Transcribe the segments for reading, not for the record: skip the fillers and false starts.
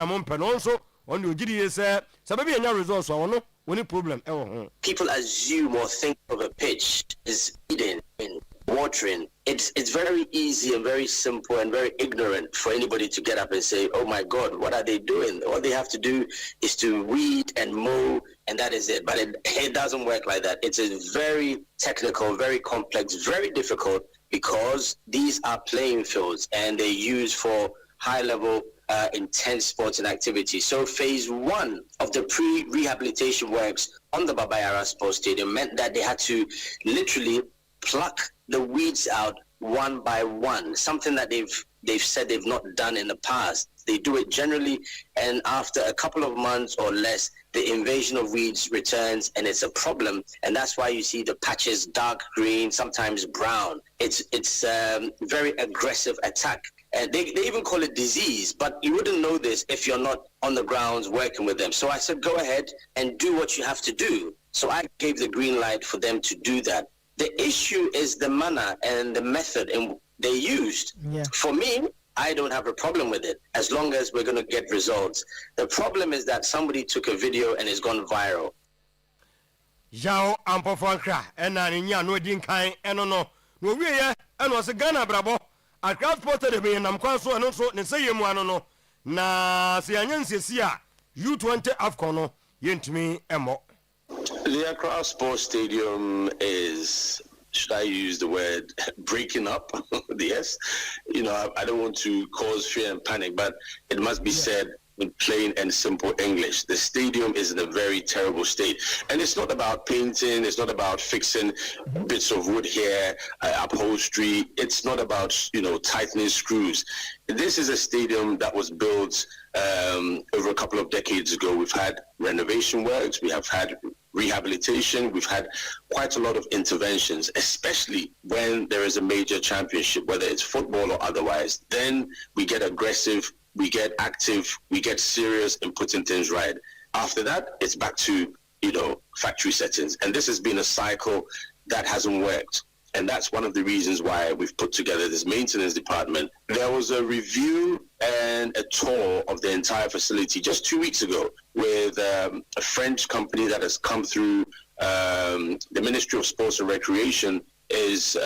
amon penonso on the ojidi say sababi enya results ono any problem people assume or think of a pitch as feeding and watering. It's very easy and very simple and very ignorant for anybody to get up and say, oh my God, what are they doing? All they have to do is to weed and mow, and that is it. But it doesn't work like that. It's a very technical, very complex, very difficult, because these are playing fields and they're used for high level intense sports and activity. So phase 1 of the pre-rehabilitation works on the Babayara Sports Stadium meant that they had to literally pluck the weeds out one by one, something that they've said they've not done in the past. They do it generally, and after a couple of months or less, the invasion of weeds returns, and it's a problem. And that's why you see the patches dark green, sometimes brown. It's very aggressive attack. And they even call it disease, but you wouldn't know this if you're not on the grounds working with them. So I said, go ahead and do what you have to do. So I gave the green light for them to do that. The issue is the manner and the method they used. Yeah. For me, I don't have a problem with it as long as we're going to get results. The problem is that somebody took a video and it's gone viral. Yao ampofankra ena nya no din kan eno no no wiye eno se Ghana brabo Accra Sports de be nam kwan so eno so ne seyemu ano no na se anyansesi a U20 AFCON no yentimi emo. The Accra Sports Stadium is, should I use the word, breaking up? Yes. You know, I don't want to cause fear and panic, but it must be said in plain and simple English. The stadium is in a very terrible state. And it's not about painting, it's not about fixing bits of wood here, upholstery. It's not about, you know, tightening screws. This is a stadium that was built over a couple of decades ago. We've had renovation works, we have had rehabilitation, we've had quite a lot of interventions, especially when there is a major championship, whether it's football or otherwise. Then we get aggressive, we get active, we get serious in putting things right. After that, it's back to, you know, factory settings. And this has been a cycle that hasn't worked. And that's one of the reasons why we've put together this maintenance department. There was a review and a tour of the entire facility just 2 weeks ago with a French company that has come through. The Ministry of Sports and Recreation is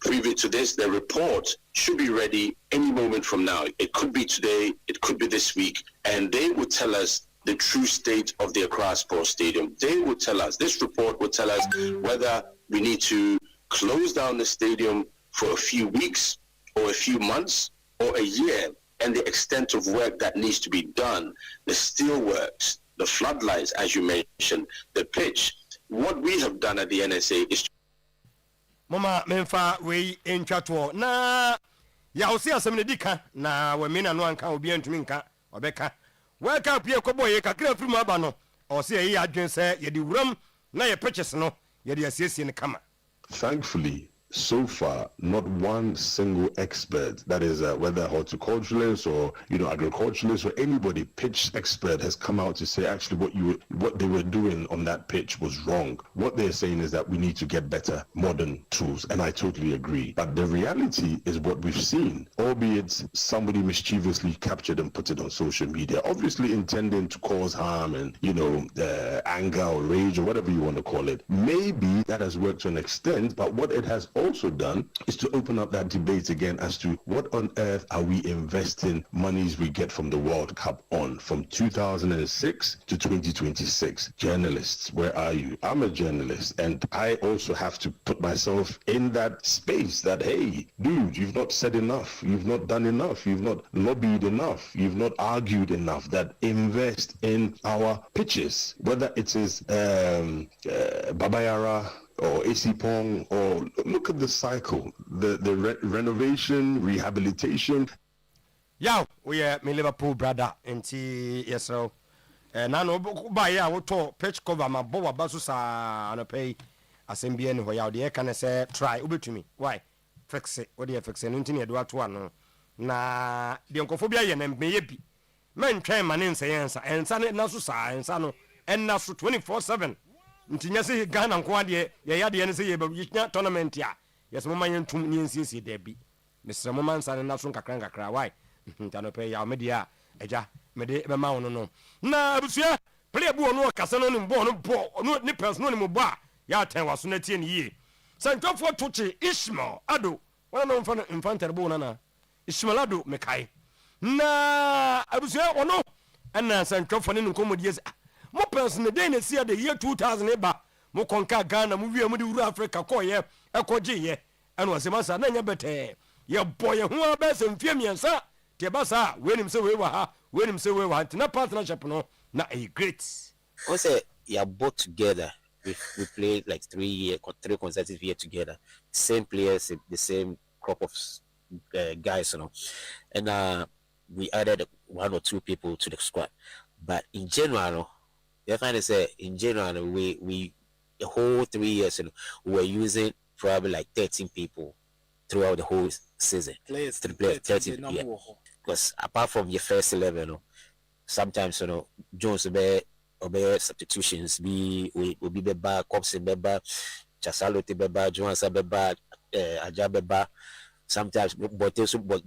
privy to this. The report should be ready any moment from now. It could be today, it could be this week, and they will tell us the true state of the Accra Sports Stadium. They will tell us, this report will tell us whether we need to close down the stadium for a few weeks or a few months or a year, and the extent of work that needs to be done, the steelworks, the floodlights, as you mentioned, the pitch. What we have done at the NSA is Mama memfa we entwato na ya osi asem ne dika na we me na no anka obi antumi nka obeka weka pie koboye kakra firi mu aba no osi eyi adwen se ye di wuram na ye pitches no ye di asiesie ne kama. Thankfully, so far, not one single expert, that is whether horticulturalist or agriculturalist or anybody, pitch expert, has come out to say actually what they were doing on that pitch was wrong. What they're saying is that we need to get better modern tools, and I totally agree. But the reality is what we've seen, albeit somebody mischievously captured and put it on social media, obviously intending to cause harm and anger or rage or whatever you want to call it. Maybe that has worked to an extent, but what it has also done is to open up that debate again as to what on earth are we investing monies we get from the World Cup on from 2006 to 2026. Journalists, where are you? I'm a journalist, and I also have to put myself in that space that, hey, dude, you've not said enough, you've not done enough, you've not lobbied enough, you've not argued enough, that invest in our pitches, whether it is Babayara or AC Pong, or look at the cycle, the renovation, rehabilitation. Yow, we are my Liverpool brother, and yes, so no buy ya to pitch cover my boa basusa and pay assemblian where you can say try ubi to me. Why? Fix it, what do you fix it? Nothing do at one. Na the oncophobia and maybe men train man in science and son nasusa and sano and nasu 24/7. Ntinya se Ghana nko ade ye yade ye ne se ye ba yitnya tournament ya yes mo man tum ni nsisi de bi Mr. Moman san na so kakran kakra why ntano pe ya media eja me de be ma wono no na abusua player bu ono kasa no ne bo no ne person no ne mo ba ya ten waso na tie ne yie santofo toche Ishmael Ado wana no mfa bo na Ishmael Ado me kai na abusua ono ana santofo ne nkomodi yes mo person dey na sia the year 2000 eba mo konka Ghana mo wie mo de wuru Africa koye ekoje ye ana wasemasa na nya bete ye boy ho abese mfie miensa te basa wenim se we wa ha wenim se we wa na partnership no na a great I say you're both together. We played like 3 consecutive years together. Same players, the same crop of guys, you know. And we added 1 or 2 people to the squad. But in general, you find to say in general we the whole 3 years, you know, we were using probably like 13 people throughout the whole season. Players, 13, yeah. Because apart from your first 11, you know, sometimes, you know, Jones obey substitutions we be back, Cops be back, Chasalo te be back, Jones be back, Aja be back. Sometimes but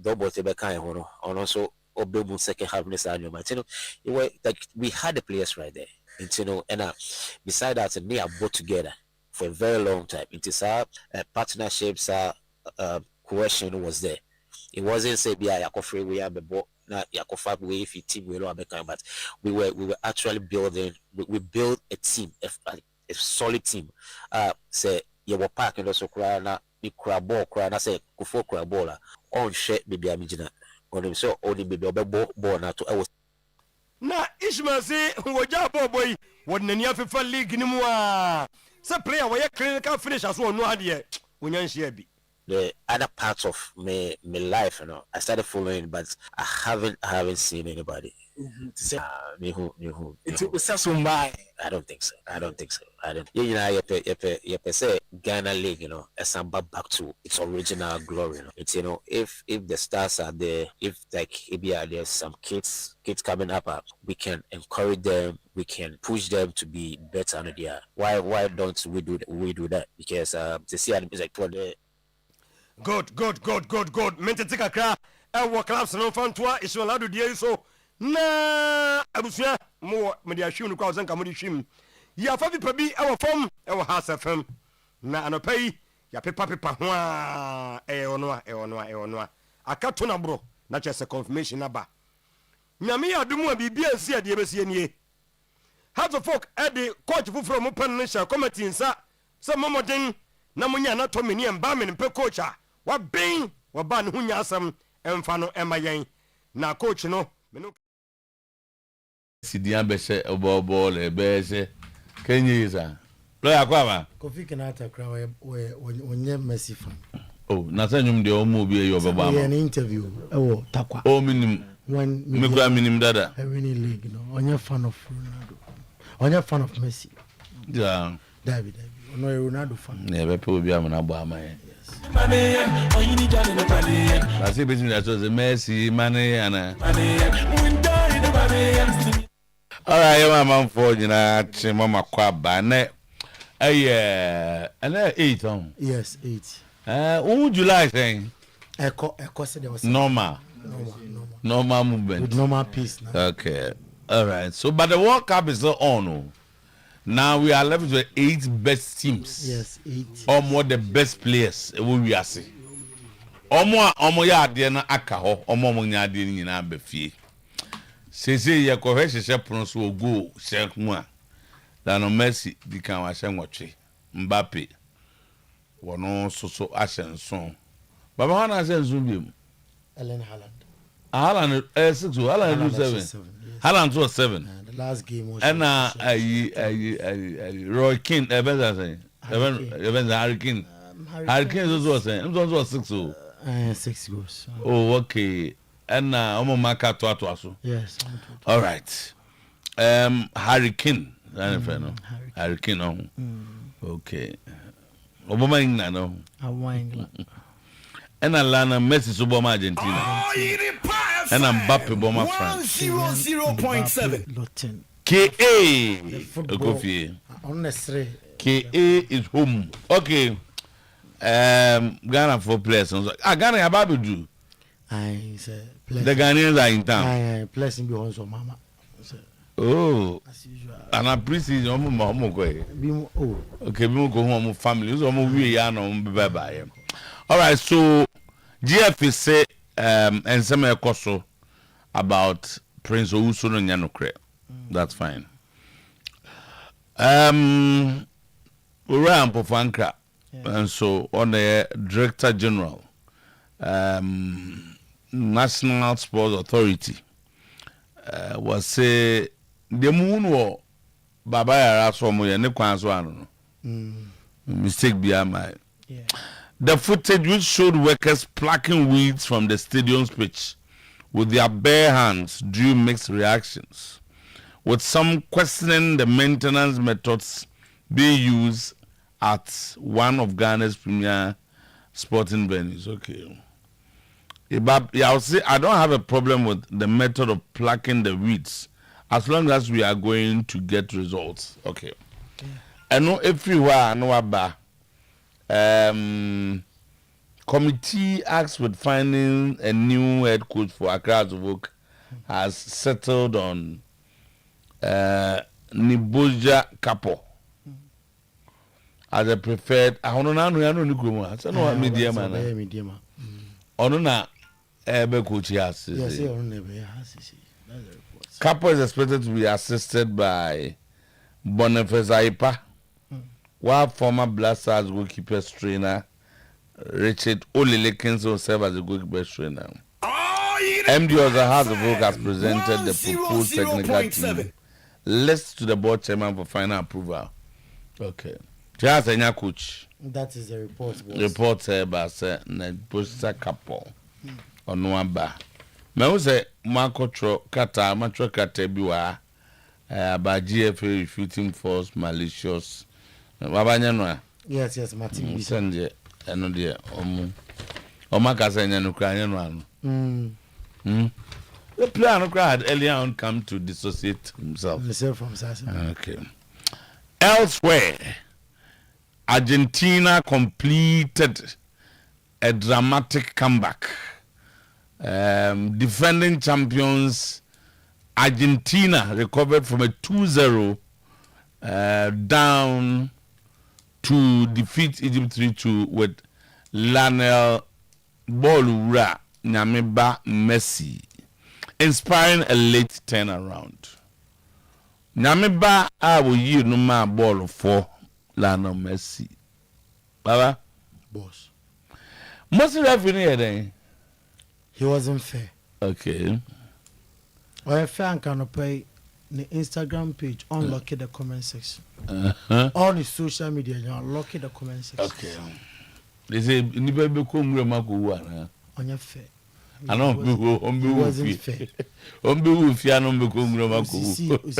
double te be kind, you know, and also obey second half this annual. But you know, it was like we had the players right there. And you know, and beside that, they are both together for a very long time. It is our partnerships, cohesion was there. It wasn't say be a free we have a not Yakofa way if team we don't have, but we were actually building. We built a team, a solid team. Say you were parking also cry na the crab ball cry na say kufo crab ball on shit baby amijina on him so only baby ball na to I was na Ishmael say woja boy won nani afifa league ni mu a say player we clinical finish as one no ade wonyan share bi. The other parts of my life, you know, I started following, but I haven't seen anybody. I don't think so. I don't. You know, you say Ghana League, you know, as I'm back to its original glory. You know, it's, you know, if the stars are there, if like there's some kids coming up, we can encourage them. We can push them to be better than they are. Why don't we do that? Because to see it's like for the Good. Mente tika kra e clubs no fantoa Ishmael Ado die so na abusua mo me ahwe no kwa ozanka mo de hwim ya fa bi pabi e fom e House FM na anopai ya pepa ho a e ono a akato na bro na chese confirmation aba nyame ya dumu a bibia nsi ade besie nie House of Folk e de coach fufuro mo pen no sha committee nsa se momoden na munya na to meni emba me pe coach a wa ben wa ba ne hunya asam emfa no emayen na coach no me no sidian be se obo le be se kenyeza lo yakwa ba Kofi Kenata kra we onye Messi fan oh na sanyum de omo bi e yo be ba ma an interview ewo takwa oh minim when me gra minim dada I really league no onye fan of Ronaldo onye fan of Messi yeah David no Ronaldo fan ne be pe obi am na gba amaye I see between that was a Messi, Mane, and all right, my mom for you know, Mama Kwaba, and 8 on. Yes, 8. What would you like saying? Echo said there was normal movement. With normal pace now. Okay, all right. So, but the World Cup is still on. Now we are left with 8 best teams. Yes, 8. Or more the best players we are see. Omo ya ade na aka ho omo nya ade ni na ba fie. Sese ye ko hwe hye pron so ogo hye hu a. Da no Messi di kan wa hye nwotwe. Mbappe wono so ahyenso. Baba wana ahyenso bi mu. Ellen Haaland. Haaland 6 Haaland 7. Haaland was 7. The last game was Roy Keane Ebenza saying. Harry Keane. Harry Keane was saying. I'm was 6. 6 goals. Oh, okay. And I'm maka to aso. Yes. All right. Harry Keane. Harry Keane. Okay. Obama England. England. And Lana Messi so bomb Argentina. And Mbappe bomb France. 100.7. KA. Kofi. Unnecessary. KA is home. Okay. Ghana for players. Ghana about to do. I say The Ghanaians are in town. I blessing be on so mama. Oh, As usual. and I appreciate your mom. Okay, we go home family. So we are no bye. All right, so GF say and some koso about Prince Owusu no Nyanokre. That's fine. Uriah Pofanka, and so on the Director General, National Sports Authority, was say the moon war Baba Yarasomo and the Kwanswano. Mistake beyond my. The footage which showed workers plucking weeds from the stadium's pitch with their bare hands drew mixed reactions, with some questioning the maintenance methods being used at one of Ghana's premier sporting venues. Okay. I'll say I don't have a problem with the method of plucking the weeds as long as we are going to get results. Okay. I know everywhere I know about committee asked with finding a new head coach for Accra Zurich has settled on Niboja Kapo as a preferred. I don't know. I don't know media man. Onuna ebe coach has. Yes, Kapo is expected to be assisted by Boniface Aipa, while former Black Stars goalkeeper trainer Richard Olilekins will serve as a goalkeeper trainer. MD Ozahazovo has presented the proposed technical team list to the board chairman for final approval. Okay. Just a coach. That is the report. Report by Nebuchadnezzar Kapo on one bar. Me say Marco Kata, Matro Kata biwa by GFA refuting false malicious. Yes, Martin. Send it. I know the Omakasa Ukrainian. The plan had earlier on come to dissociate himself. From Okay. Elsewhere, Argentina completed a dramatic comeback. Defending champions Argentina recovered from a 2-0 down to defeat Egypt 3-2 with Lionel Bolura Nyameba Messi, inspiring a late turnaround. Nyameba will yield no more ball for Lionel Messi. Baba? Boss. Most of the he wasn't fair. Okay. Well, fair can pay the Instagram page, unlock the comment section. All the social media, you unlock the comment section. Okay. They say, you never become Ramaku. On your fair. I don't know. He wasn't fair.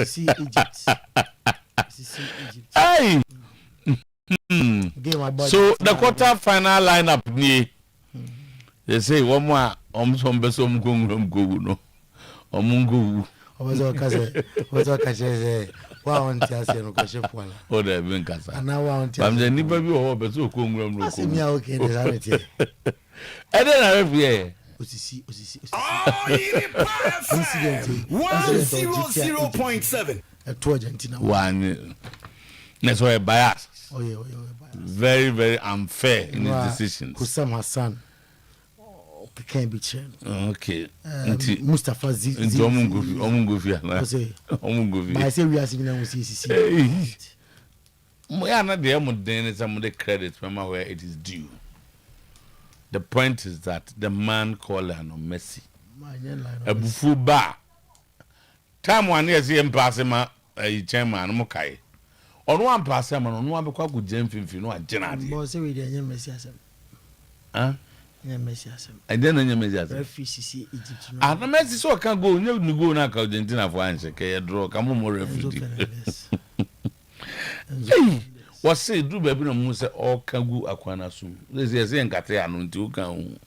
See Egypt. Hey! So the quarter final lineup they say one more some besom go no omungu what's all kaze wa on ti ase no kwashe poala o da bin kasa ana wa on ti am je ni ba bi o be so ko nwuram no ko asemi a okay dey sanity e dey na refi osisi incident 100.7 to Argentina one that's why bias oh yeah very very unfair in his decisions. Kusam Hassan can't be chair. Okay. Mustafa Into omungofi na. Omungofi. But I say we are singing on CCC. We are not there more some of the credit remember where it is due. The point is that the man called Lionel Messi. A bufu ba. Time one year see him pass him a chairman mo kai. On one pass him on one because good James Finfi no agena. Boss say we dey Messi asem. Huh? Messi asem. I don't know Messi asem. Refugee Egypt. Ah, no Messi so can go. You go na Argentina for answer. Can draw? Come on, more refugee. Hey, what say? Do baby no mo say all can go akwana sum. Let's say nkate anu nti o kan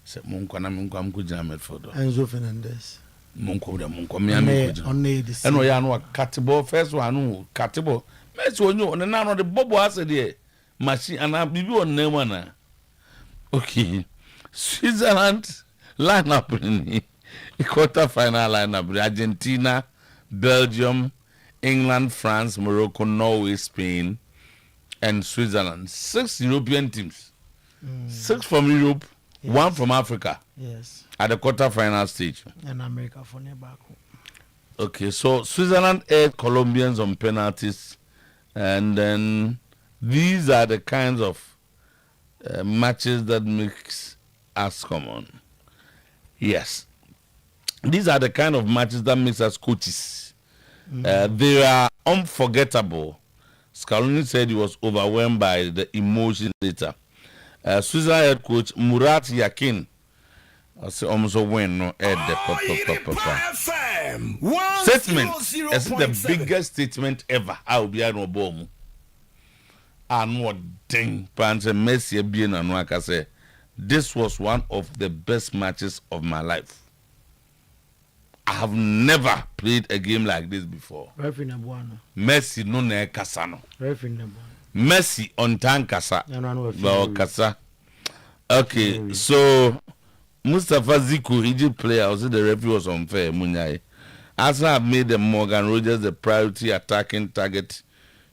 say mo nkwana me nkwa mko jina Medford. Enzo Fernandez. Mo nko me anu ko jina. Eno ya no catball first one no catball. Messi onyo on na no the bobo ase de machine ana bibi on na na. Okay. Switzerland lineup in the quarter-final lineup: Argentina, Belgium, England, France, Morocco, Norway, Spain, and Switzerland. 6 European teams. 6 from Europe, 1 from Africa. Yes. At the quarter-final stage. And America for back. Okay, so Switzerland aired Colombians on penalties, and then these are the kinds of matches that makes us common. Yes, these are the kind of matches that makes us coaches. They are unforgettable. Scaloni said he was overwhelmed by the emotion later. Switzerland head coach Murat Yakin almost win no head statement. It's the biggest statement ever. I will be no bomb. And what ding pants and Messi being and like I say, this was one of the best matches of my life. I have never played a game like this before. Messi no ne kasano. Messi on tan kasa. Kasa. Okay, so Mustafa Zico, Egypt player, also the referee was unfair. Munyai. Arsenal have made the Morgan Rogers the priority attacking target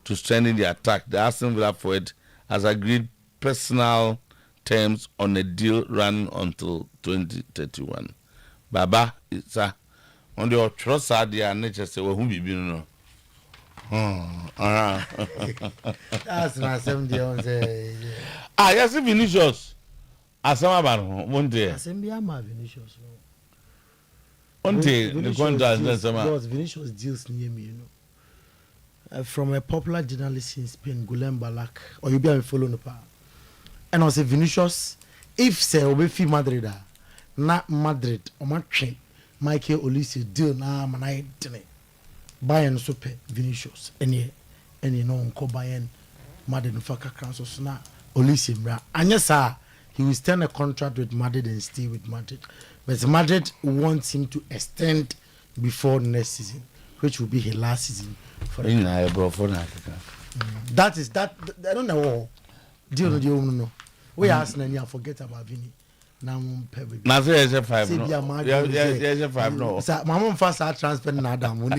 to strengthen the attack. The Aston Villa forward has agreed personal terms on a deal running until 2031. Baba, it's on the trust idea nature say well who be no. That's not something on say. Yes, Vinicius. Asama ba no one day. Asembia ma Vinicius. One day the contract is sama. Vinicius deals near me, from a popular journalist in Spain, Gulen Balak, or you be a follow no pa. And I say Vinicius, if say obefi Madrid, not Madrid or Madrid, Michael Olise deal na manai tene. Bayern super Vinicius, any no unko Bayern Madrid no faka council na Olise mra. Anya sa he will extend a contract with Madrid and stay with Madrid. But Madrid wants him to extend before next season, which will be his last season. For that is that. I don't know. Do you know? We ask and forget about Vinny. Now, now say 5 no. Yes, 5 no. So, my mom first transfer na Adam.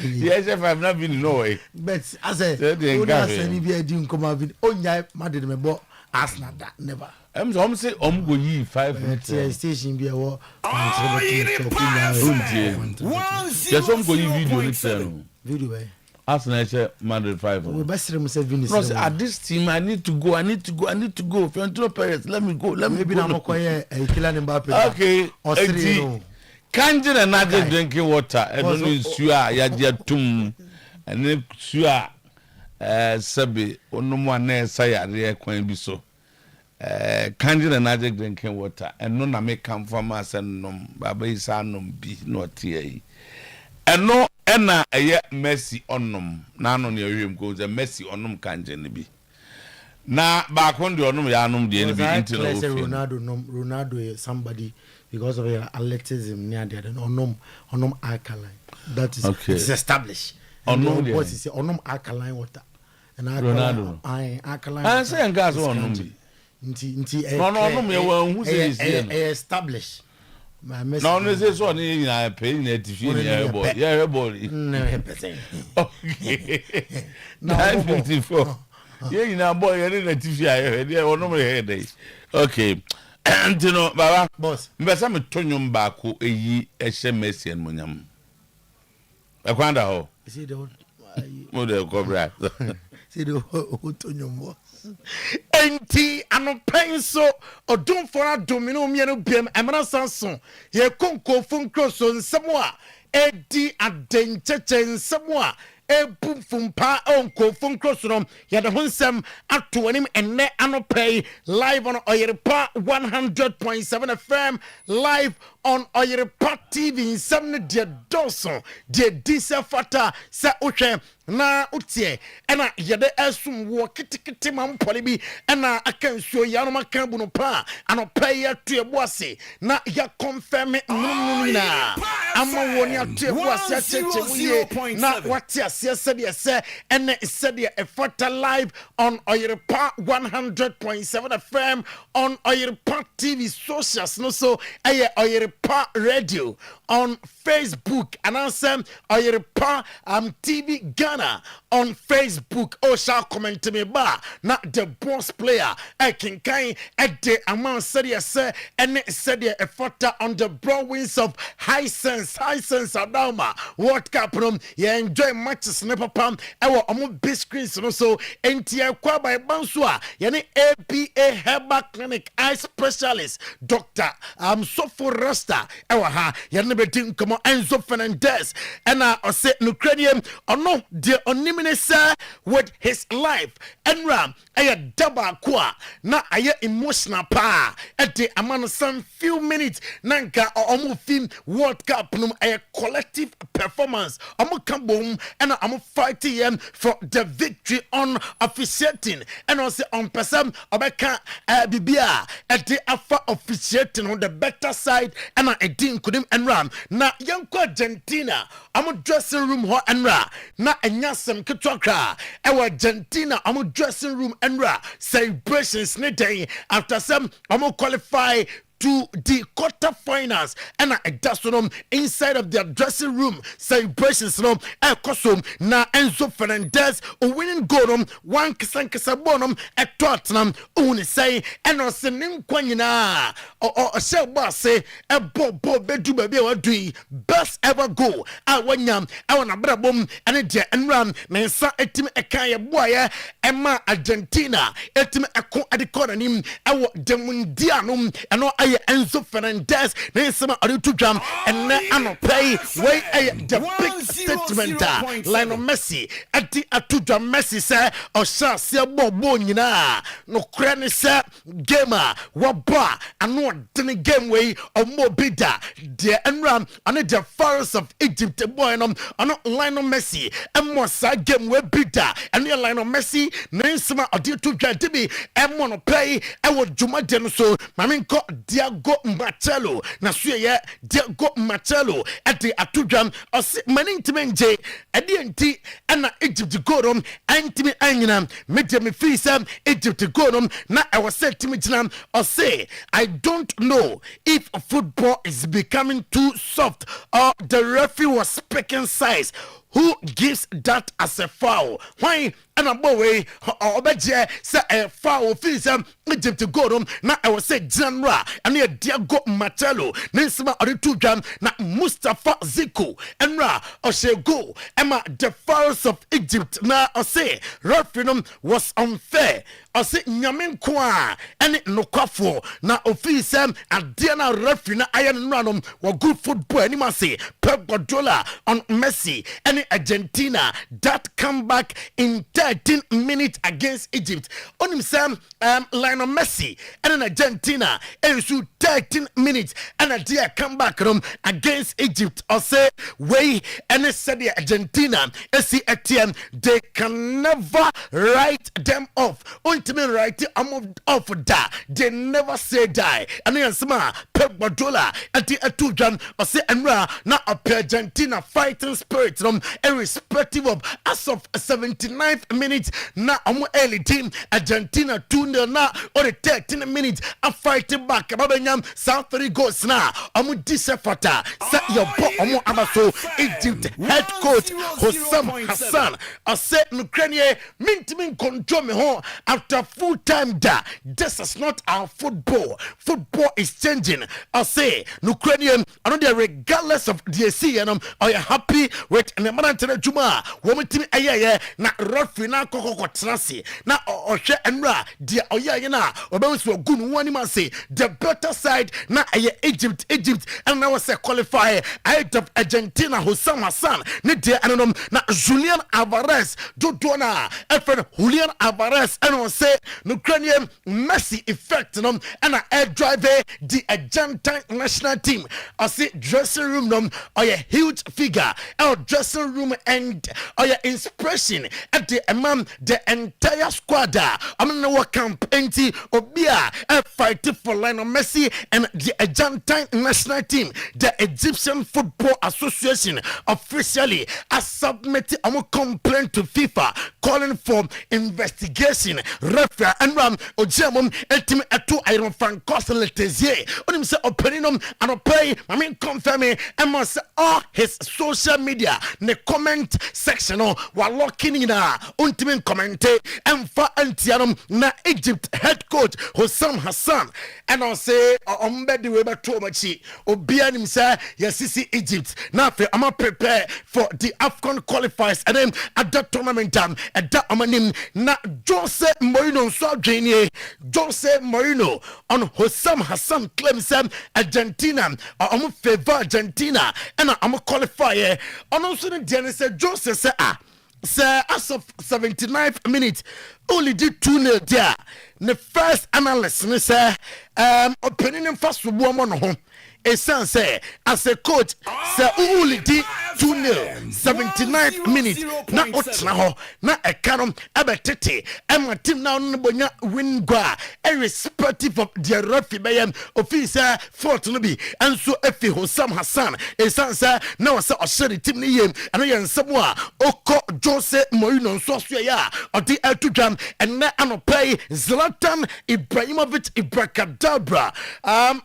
Yes, 5 not Vinny no way. But as I said, we ask any be doing come out Vinny. Onya Madrid me bo ask na that never. I'm say go yi 5 minutes. Station be a war. Yes, go yi video ni tell. Video As na say Madrid 5. We best them say Vinny. No, at this team I need to go. Fiantino Perez, let me go. Maybe na mokoye Kylian Mbappe. Okay. Kanji na naje drinking water. I don't know sua ya dia tum. And sua sabi onomo na saya re kwan bi so. Kanji na naje drinking water. And no na make come from us and nom baba isa nom bi no tie. And no ena eye Messi onum na no ne awem go the Messi onum kanje ne bi na ba kon de onum ya onum de ne bi into Ronaldo is somebody because of your athleticism near there onum alkaline that is okay. It's established onum what is onum alkaline water and Ronaldo alkaline I say gas onum bi nti no onum ye wan hu say established. No, no, say so. Ni na pay na TV ni everybody. Yeah, everybody. No, okay. 954. Yeah, you know, boy, you na TV ayo. Yeah, ono me head day. Okay. And you know, baba, boss. Mbesa me tonyum ba ko eyi ehye Messi en monyam. E kwanda ho. See the mo de cobra. See the tonyum boss. Enti anopenso odumfora domino mienu biem emra sanson ye konko funkroso nsemwa edi adencheche nsemwa ebu fumpa onko funkroso no ye de honsem ato anim enne anopay live on Oyerepa 100.7 FM live on Oyerepa TV nsem ne de doso de disa fata se ohwe na utie ena yede esum wo kitikiti mampole bi ena akansuo ya no maka bu no pa anopa ya to eboase na ya confirm na ama woni ato eboase acheche muye na wate ase sede se ene sede efata live on Oyerepa 100.7 FM on Oyerepa TV socials no so Oyerepa radio on Facebook and answer Oyerepa TV Ghana on Facebook. Oh, shall comment to me ba na the boss player. I can kind at the amount said yes, and said a photo on the broad wings of high sense Adama. What capron? You enjoy matches never pam. Our big screens also. NTI kwa by Bansua. Yani APA Herbal Clinic eye specialist Doctor Sofo Rasta. Our ha. Yani betin come on Enzo Fernandez. And I say Ukrainian or no the onimine with his life and ram a double qua na aye emotional pa at the amount some few minutes nanka or omu film World Cup num a collective performance omu boom and I'm fighting for the victory on officiating and also on person obeka bibia at the alpha officiating on the better side and I didn't couldn't and ram na young Argentina I'm dressing room ho and ra na enyasem ketwakra Argentina I'm dressing room and ra celebrations day after some I'm qualify to the quarterfinals and that's inside of their dressing room celebrations no custom na Enzo Fernandez winning goal one kisa bonum at Tottenham uni say and on senin kwanyina or shall boss say a bob bedu baby or do best ever goal I wanyam I want a brabum and a jet and run mensa etim ekaya boya Emma Argentina etim eko adikora nim I demundianum and no Enzo Fernandez Nesama Arutujam and Anopay way the big statement Lionel Messi at the Atuja Messi say or shall see a bonina no cranny say gamer waba and no didn't game way or more bidder dear and ram on the forest of Egypt boy on Lionel Messi and more side game way bidder and near Lionel Messi Nesama Arutujam Tibi and monopay I would Juma Denoso Maminko Diago Marcelo na suye Diago Marcelo at the Atujam or maning to menje at the anti and Egypt gorum antimi anginam made me free some Egypt gorum na I was said to me or say I don't know if football is becoming too soft or the referee was picking size. Who gives that as a foul? Why? And a boy, or better, say a foul fees Egypt to go now I will say Janra and near Diago Marcelo, Nensima Aritujam, na Mustafa Zico, and Ra or say go, Emma the pharaohs of Egypt now or say referendum was unfair. Or say Nyamin Kwa and no kafo na office and Diana referee na iron random were good football anymore say Pep Guardiola on Messi and Argentina that come back in 13 minutes against Egypt. On himself, Lionel Messi and in Argentina, and so 13 minutes and a dear come back against Egypt. Or say, way and said the Argentina, SCATM, they can never write them off. Ultimate right, I'm off that. They never say die. And then some Pep Guardiola at the Atujam, or say, and now a Argentina fighting spirit, irrespective of as of 79th minute na omo early team Argentina 2-0 na or the 13 minutes a fighting back abanyam South 3 goals na omo disefata set your ball omo amaso Egypt head coach Hossam Hassan I said Ukraine mint control me home after full time da this is not our football is changing I say Ukrainian I know they regardless of the sea and are you happy with the man Juma woman team na referee na kokoko trasi na ohwe enra dia oya na obewu ogun wani man say the better side na Egypt and now say qualify out of Argentina Hossam Hassan ne dia anom na Julian Alvarez dodona efren Julian Alvarez and say Ukrainian Messi effect and a air drive the Argentine national team I see dressing room or a huge figure our dressing dressing room and inspiration at the among the entire squad. I'm in our camp anti Obia fight for Lionel Messi and the Argentine national team. The Egyptian Football Association officially has submitted a complaint to FIFA calling for investigation. Referee and Ram Ojemum ultimate to Iron Fan Costa Letezier. On him say opinion and pay. I mean confirm me and must all his social media ne comment section while locking in ultimate comment and for antianum na Egypt head coach Hossam Hassan and I say the way back to Machi Obianim say yes Egypt now I'm prepare for the AFCON qualifiers and then at that tournament at that amanim na Jose Mourinho so Jose Mourinho on Hossam Hassan claims Argentina favor Argentina and I'm a qualifier on also the Dennis Jose say say as of 79th minute only did 2-0 there the first analyst say opinion first woman home a son say as a coach say only did 2-0 79th minute na otna ho na e kanom abetete e ma team na no bonya win goal irrespective of the referee bayam officer fault no bi enso efi Hossam Hassan a son say na was o share team ni yem ano ye nsemo a oko Jose Mourinho nso so ya odi atudwam and na anopay Zlatan Ibrahimovic Ibrakadabra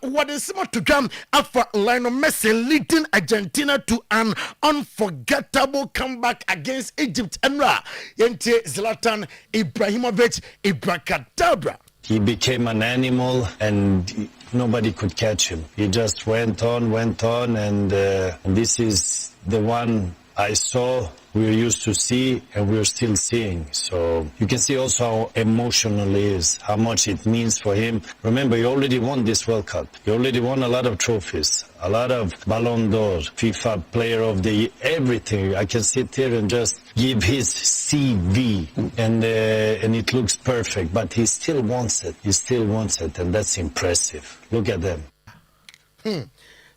what is more to drum after Lionel Messi leading Argentina to an unforgettable comeback against Egypt. Emra Yente Zlatan Ibrahimovic Ibrakadabra. He became an animal and nobody could catch him. He just went on, and this is the one I saw, we're used to see, and we're still seeing. So you can see also how emotional he is, how much it means for him. Remember, he already won this World Cup. He already won a lot of trophies, a lot of Ballon d'Or, FIFA Player of the Year, everything. I can sit here and just give his CV, and it looks perfect. But he still wants it. He still wants it, and that's impressive. Look at them.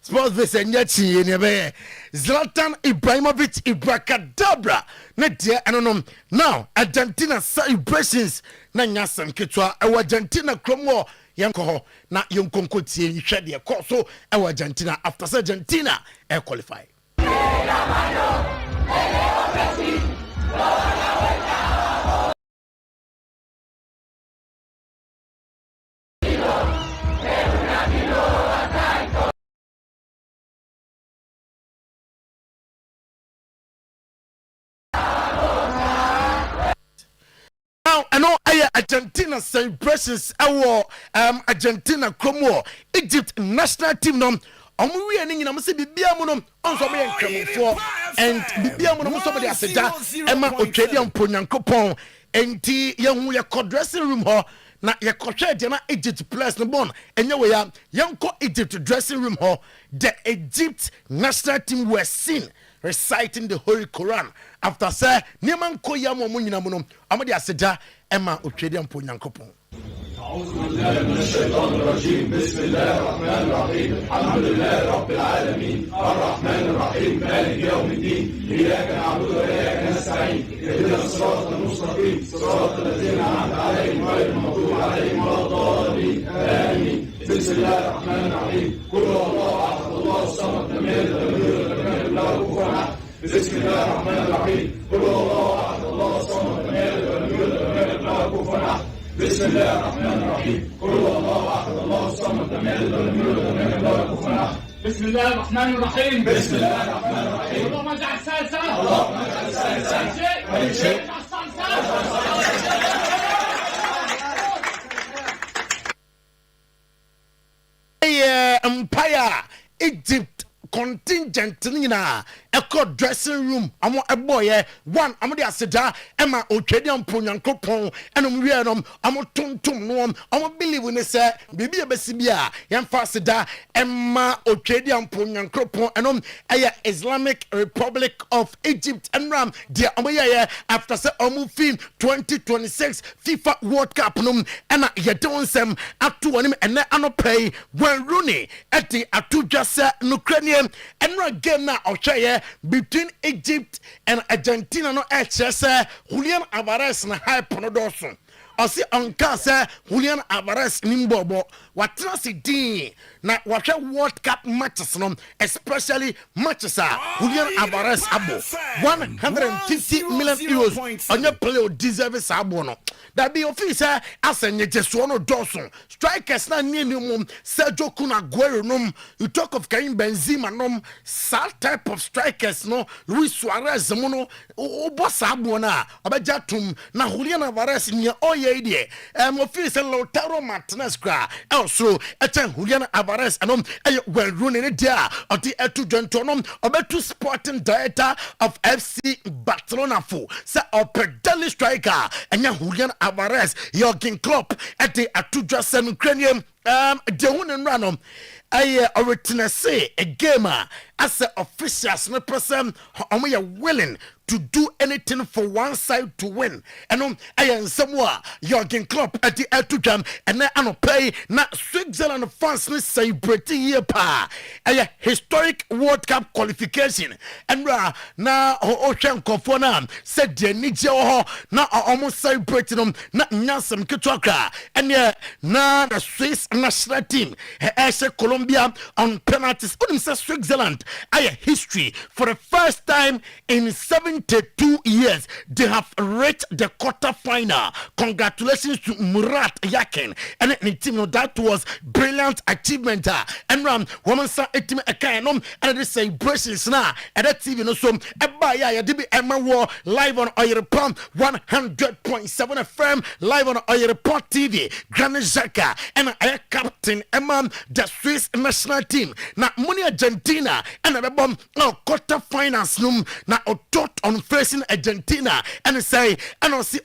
Sports this and yet Zlatan Ibrahimovic Ibrakadabra na dia anonom now Argentina celebrations na nyasam ketwa e Argentina kromo yanko ho na yonkonko tie hwede e ko so e Argentina after Argentina e qualify. Now, I know Argentina celebrations our Argentina Cromo Egypt national team no we are in say bibia mo no onso me nkramfo and bibia mo no so be aseda ema otwediam ponyankopon enti ye hu ye dressing room ho na ye kohwe de na Egypt players no bon enye we ya yenko Egypt dressing room ho the Egypt national team were seen reciting the Holy Quran after say nieman ko ya mo nyina mo no amode aseda ema otwediam ponyankopon. أعوذ بالله من الشيطان الرجيم بسم الله الرحمن الرحيم الحمد لله رب العالمين الرحمن الرحيم مالك يوم الدين إياك نعبد وإياك نستعين اهدنا الصراط المستقيم صراط الذين أنعمت عليهم غير المغضوب عليهم ولا الضالين آمين بسم الله الرحمن الرحيم قل هو الله أحد الله الصمد لم يلد ولم يولد ولم يكن له كفوا أحد بسم الله الرحمن الرحيم قل هو الله أحد الله الصمد لم يلد ولم يولد ولم يكن له كفوا أحد بسم الله الرحمن الرحيم قل هو الله احد الله الصمد لم يلد ولم يولد ولم يكن له كفوا احد بسم الله الرحمن الرحيم بسم الله الرحمن الرحيم اللهم اجعل سالسا اللهم اجعل سالسا كل شيء Empire Egypt contingent nina echo dressing room amo eboye one amo de aseda ema otwediam ponyankopon enom wienom amo tontom no amo believe ne se bibi ebesibia yemfa aseda ema otwediam ponyankopon enom eye Islamic Republic of Egypt enram de amo ye after say amo fin 2026 FIFA World Cup no ena ye donsem atu onim ene anopay when Rooney eti atu dwase no kranie enra game na ocheye between Egypt and Argentina no ɛkyerɛ Julian Alvarez na hype no dɔɔso ɔsi ɔnka sɛ Julian Alvarez nimbɔbɔ watena si din na wahwɛ World Cup matches no especially matches Julian Alvarez abo 150 million euros ɔnyɛ play o deserve saa abo no dabi ofi sɛ asɛnyɛgyesoɔ no dɔɔso strikers na nie ne mu Sergio Kun Aguero nom you talk of Karim Benzema nom saa type of strikers no Luis Suarez mu no ɔbɔ saa abo no a ɔbɛgya tom na Julian Alvarez nea ɔyɛ die ofi sɛ Lautaro Martinez kra also ɛkyɛn Julian Alvarez anom ɛyɛ wɛnrune ne deɛ a ɔde ɛto dwonto nom ɔbɛto sporting director of FC Barcelona fo sɛ ɔpɛ daily striker ɛnyɛ Julian Alvarez Jurgen Klopp ɛde ato dwa sɛ no kranium de hu ne nra no ɛyɛ ɔretenase a game as officials no person ɔmo willing to do anything for one side to win ɛno ɛyɛ nsɛm a Jurgen Klopp ɛde ato dwam ɛnɛ anɔpɛ na Switzerland fans no celebrate yie paa ɛyɛ historic World Cup qualification ɛnra na ɔhwɛ nkɔfoɔ no a sɛ deɛ nigye wɔ hɔ na ɔmo celebrate no na nyansɛm ketewa kra ɛneɛ na the Swiss national team ɛhyɛ Colombia on penalties wonim sɛ Switzerland ɛyɛ history for the first time in 72 years they have reached the quarter final. Congratulations to Murat Yakin and the team. That was brilliant achievement and woman sa etim ekanom and the celebrations now and that TV no so eba ya dibi Emma War live on Oyerepa 100.7 FM live on Oyerepa TV Granit Xhaka and a captain Emma the Swiss national team na money Argentina and a bomb quarter finals num na otot on facing Argentina and say and I see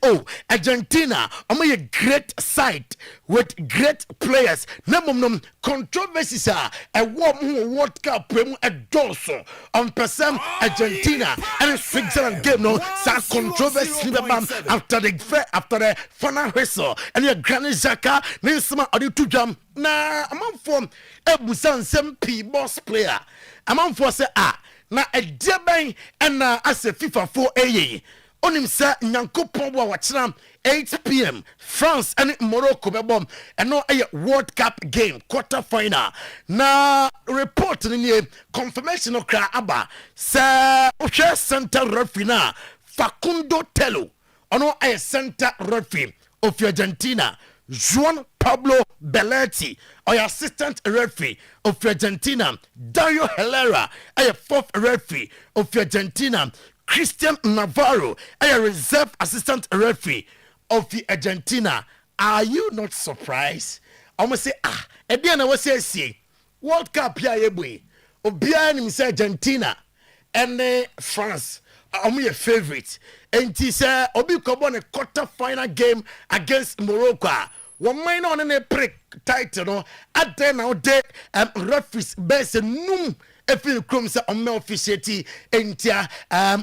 Argentina a great side with great players namum controversies a warm World Cup a dorsal on person Argentina and Switzerland game no sa controversy after the final whistle and your Granit Xhaka Ninsama odi to jam na among form ebusan sem boss player among for say na ediaban and as a FIFA 4A onim sa nyankopon bo wachram 8 p.m. France and Morocco bebom and no a World Cup game quarter final na report ni confirmation of kra aba sa ohwe center referee na Facundo Tello ono a center referee of Argentina Juan Pablo Belletti or assistant referee of Argentina Dario Herrera a fourth referee of Argentina Christian Navarro a reserve assistant referee of the Argentina. Are you not surprised? I'm say Ediana was say World Cup ya yebwe obia nim say Argentina and France are my favorite and he say obi ko bon a quarter final game against Morocco. One mine on a prick title no at then out there referees best num efil krom se on officiate entia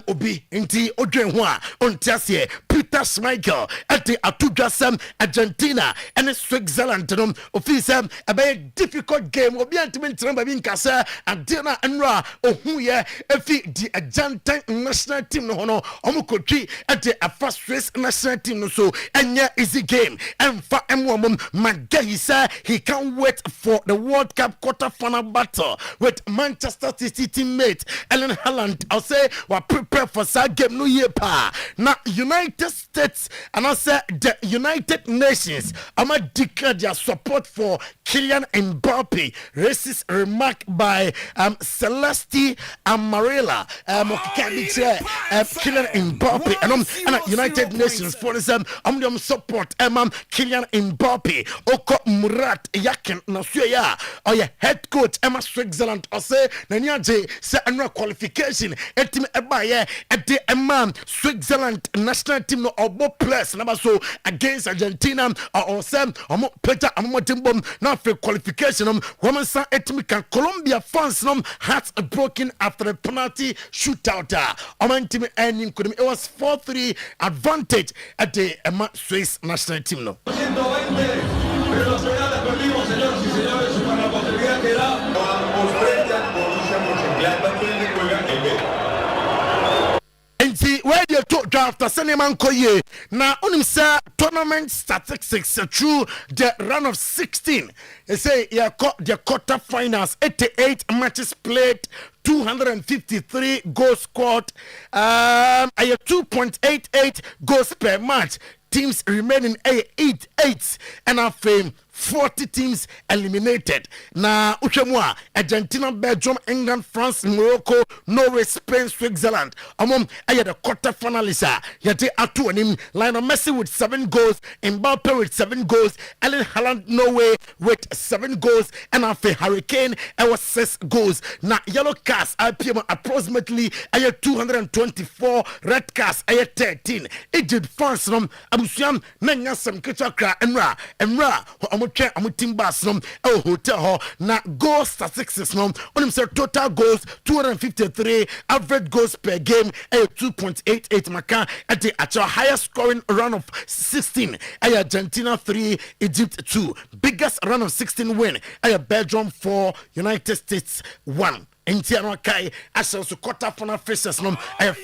obi enti odwen ho a ontiase Peter Schmeichel at the atudwasam Argentina and Switzerland no ofisam a very difficult game obi antimi ntramba bi nkasa adena enra ohu ye efi the Argentine national team no hono omukotwi at the first Swiss national team no so enya easy game and fa emwom magahi say he can't wait for the World Cup quarter final battle with Manchester City teammate Ellen Haaland. I'll say we're prepared for that game no year pa. Now United States and I say the United Nations I'ma declare their support for Kylian Mbappe. Racist remark by Celeste Amarilla Kylian Mbappe and United Nations for them support Kylian Mbappe Oko Murat Yakin Nasuya or your head coach Emma Switzerland or say Nanyaje say annual qualification etim ebaye at the Switzerland national team no obo plus number so against Argentina or some Peter Amotimbom now for qualification woman sa etim can Colombia fans hearts broken after a penalty shootout team ending could it was 4-3 advantage at the Swiss national team no. Pero los penales perdimos, señoras y señores, una oportunidad que da. Os frente al Borussia Mönchengladbach, juega el B. draft Seneman Koye. Now, on himself, tournament statistics through the round of 16. They say, yeah, the quarterfinals, 88 matches played, 253 goals scored, 2.88 goals per match. Teams remaining 8 and a fame. 40 teams eliminated. Na Uchemwa, Argentina, Belgium, England, France, Morocco, Norway, Spain, Switzerland. Among the quarter finalists, Yate Atu and him, Lionel Messi with 7 goals, Mbappe with 7 goals, Erling Haaland, Norway with 7 goals, and after Hurricane, I was 6 goals. Na yellow cards, IPM approximately 224, red cards 13. Egypt, France, Abusiam, Nanyasam, Kitchakra, Emra, I'm team bass hotel na goal statistics on himself total goals 253 average goals per game 2.88 maka at the highest scoring round of 16 Argentina 3 Egypt 2 biggest round of 16 win Belgium 4 United States 1 Intiano Kai, as also quarter final faces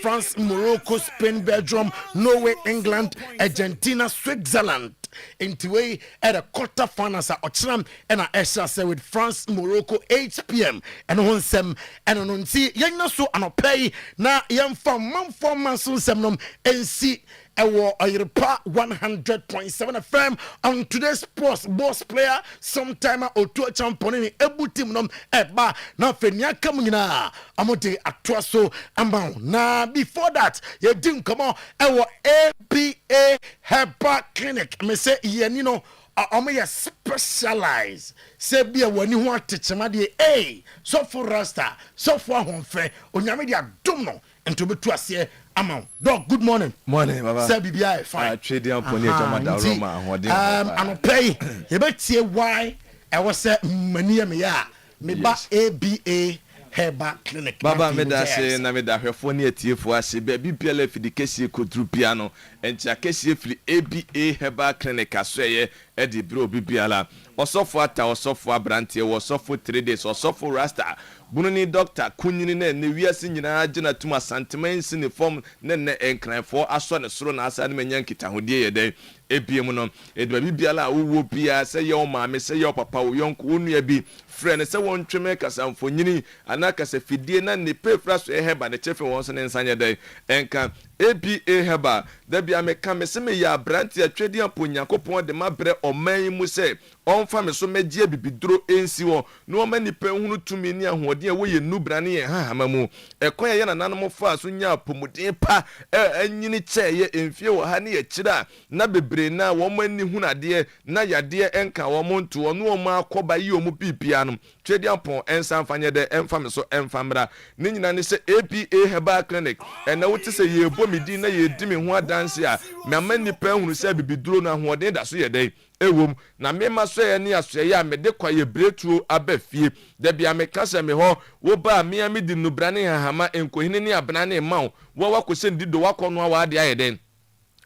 France, Morocco, Spain, Belgium, Norway, England, Argentina, Switzerland. Into way at a quarter finals at Ochram and I say with France, Morocco, 8 p.m. and on some and on see young so and pay now young from 4 months on some and see. Oyerepa 100.7 FM on today's boss player sometime or two champion in ebu team eba na fenya kamuna amote atwaso amount na before that you didn't come on ABA Herbal Clinic me say yenino omo specialize say bia wani ho atechema de so for rasta so for honfe onyame dia dum no ento betu ase amount. Dog, good morning. Morning, Baba. Say BBI fine. Trading on Pony Jamada Roma. I'm pay. You better say why I was say mania me ya. Me ba ABA Herbal Clinic. Baba me da say na me da hwefo ne atiefo ase be BPL fi de kesi kodru piano. Encha kesi fi ABA Herbal Clinic asoye e de bro bibiala. Osofo ata osofo abrante osofo 3 days osofo rasta bununi doctor kunyini na ne wiase nyina agina tuma santemansi ne form ne enkranfo aso ne soro na asa ne menya nkitahodie ye den ebiem no edwa bibiala wo bia se ye o maame se ye o papa wo yonko onua bi frɛ ne se won tweme kasamfo nyini anaka se fidie na ne pefra so eheba ne chefe won so ne nsanye den enka ABA Heba da bia me ka me se me ya brante atwedi aponyankopon de mabre oman mu se onfa me so megie bibiduro ensi wo no ma nipa hunu tumi ni ahode a wo ye nubra ne ye hahama mu ekon ye na nanom fa so nya apomuden pa anyini che ye emfie wo ha ne ye kira na bebre na wo mani hunade na yade enka wo monto wo no ma akoba yi omu pipia no twedi ampon ensan fanye de emfa me so emfamra ne nyina ne se ABA Herbal Clinic ena wo te se ye bo medi na ye di me ho adanse a me amani pa hunu se bibiduro na ahode da so ye den ewom na mema so ye ne aso ye a me de kwaye bretuo abafie da bia me kasa me ho wo ba me ami di nubrane hahama enkohine ne abana ne mawo wo wakose ndido wakono wa ade ayeden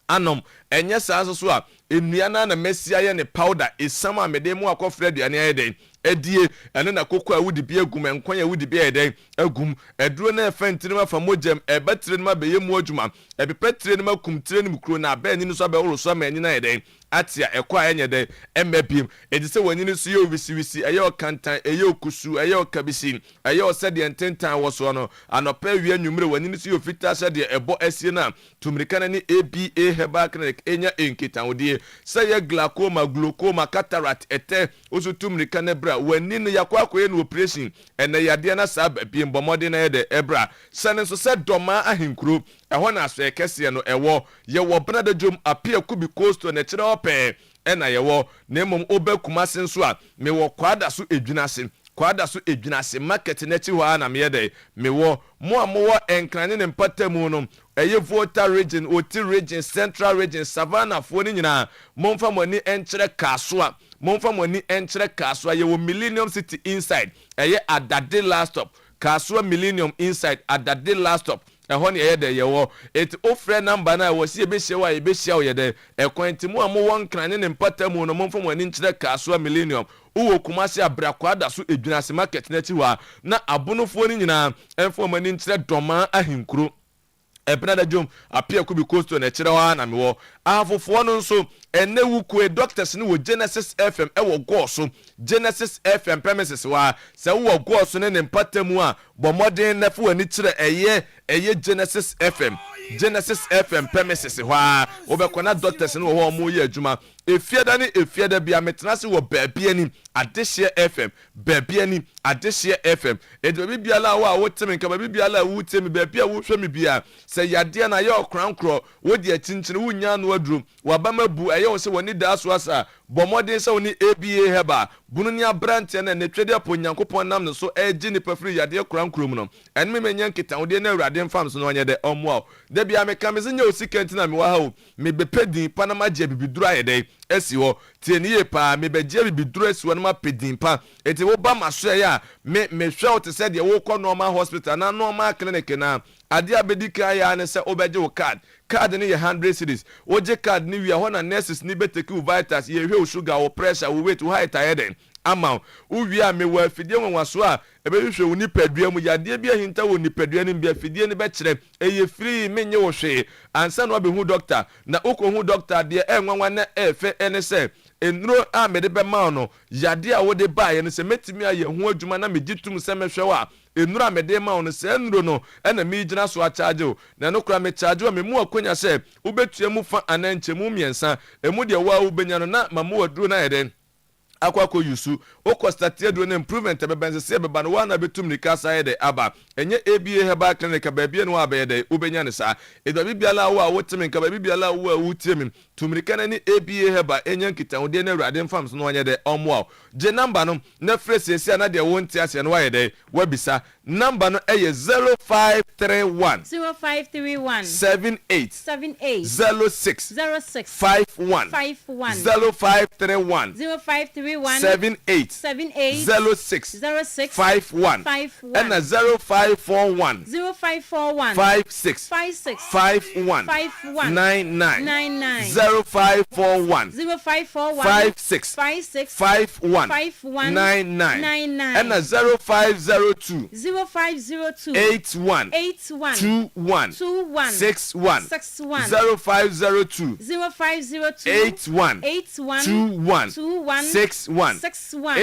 anom enye saa so a enua na mesia ye ne powder esama me de mu akofra aduane ayeden edie ene na koko a wudi bi agum enkwan a wudi bi ayeden agum eduro na efentire ma fa mojem ebetre ma beye mu adwuma ebepetre ma kumtire ne mukro na ba ni so ba woro so ma enyi na ayeden atia ekwa enye de emabim edise wani ni so ye wisi eyo kantan eyo kusu eyo kabisi eyo sede ententan wo so no anopa wi anwumre wani ni so ye fita sede ebo asie na tumrika na ni ABA Herbal Clinic enya enkitan odie say ye glaucoma cataract ete oso tumrika na bra wani ni yakwa akoye no operation ene yade na sa biem bomode na ye de ebra sane so se doma ahenkuro ɛhɔ na aso ekese no ɛwɔ ye wo brada dwom apia kubi coast na kyerɛ ope ɛna ye wo na mom obekuma sen so a me wo kwada so edwinase market na chi hɔ na me ye de me wo mo amowo enkrane ne mpatamu no ɛyɛ Volta region Oti region Central region Savannah fo ni nyina momfa moni enkyerɛ kaso ye wo Millennium City inside ɛyɛ Adade last stop kaso Millennium inside Adade last stop ehon ye de ye wo it ofre number na wo si e be hye ye be hye ye de ekwantimu a mo won krane ne mpatamu no momfa mo ani nkyerɛ kaso Millennium uwo kumasi abrakwada so edwinase market na ti wa na abonofo ni nyina enfo mo ani nkyerɛ doma ahenkuro Ebnada Jom appear could be close to Necheran and war. For one so and ne wukwe doctors ni wo Genesis FM ewo go so Genesis FM premises wa se wo go so ne mpatemu a bomodin na fu ani kire eye Genesis FM premises wa obekona doctors ni wo mo ye adwuma efiada ni efiada bia metenase wo baabi ani Adehye FM baabi ani Adehye FM edo biala wa wotemi nka biala wutemi baabi a wo hwe me bia se yade na ye okrankro wo de akyinkyini wo nya no adrum wabama bu eye wo se woni da so asa bomodin se woni ABA heba bunu ni abrante na ne twede apo nyankopon nam no so eji ni pafiri yade okrankro mu no enme menya nkita wo de na awurade mfam so no onye de omo de bia me kameze nya osikenti na me wa ha o me bepedin panama je bibidura yede esi ho tie ni ye pa me beje bibidura esi wo na ma pedin pa eti wo ba maso ya me hwe o te se de wo kɔ normal hospital na normal clinic na ade abedika ya ne se obeje wo card ni ye 100 cedis oje card ni wi ho na nurses ni beteki wo vitals ye hwe wo sugar wo pressure wo weight wo height ayeden ama uwi a me wa fidie nwanwaso a ebehwehwe wo nipadua mu yade bia hinta wo nipadua ni bia fidie ni be kire eye free menye wo hwe ansa no behu doctor na okohu doctor de enwanwa na efe ene se enuro a me de be ma no yade a wo de ba ye ne se metimi aye hu adwuma na megitum se mehwe wa enura me de ma no se enuro no ena me gina so a charge o na no kura me charge o me mu akonya se ubetua mu fa ananche mu miensa emu de wa ubenya no na mamu waduro na yeden akwako yusu okostati do na improvement bebense se beba no wana betum ni kasa yede aba enye ABA heba clinic baabia no abeyede ubenya ne sa edo bibiala wo a wotemi nka bibiala wo a wutiemi tumrika na ni ABA heba enya nkita wo de na awurade mfam so no onye de omo je number no na fresh na de wo ntia se no wayede wabisa number no eye 0531 78 06 51 0531 78 06 51 and 0541 56 51 99 0541 56 51 99 and 0502 81 21 61 0502 81 21 61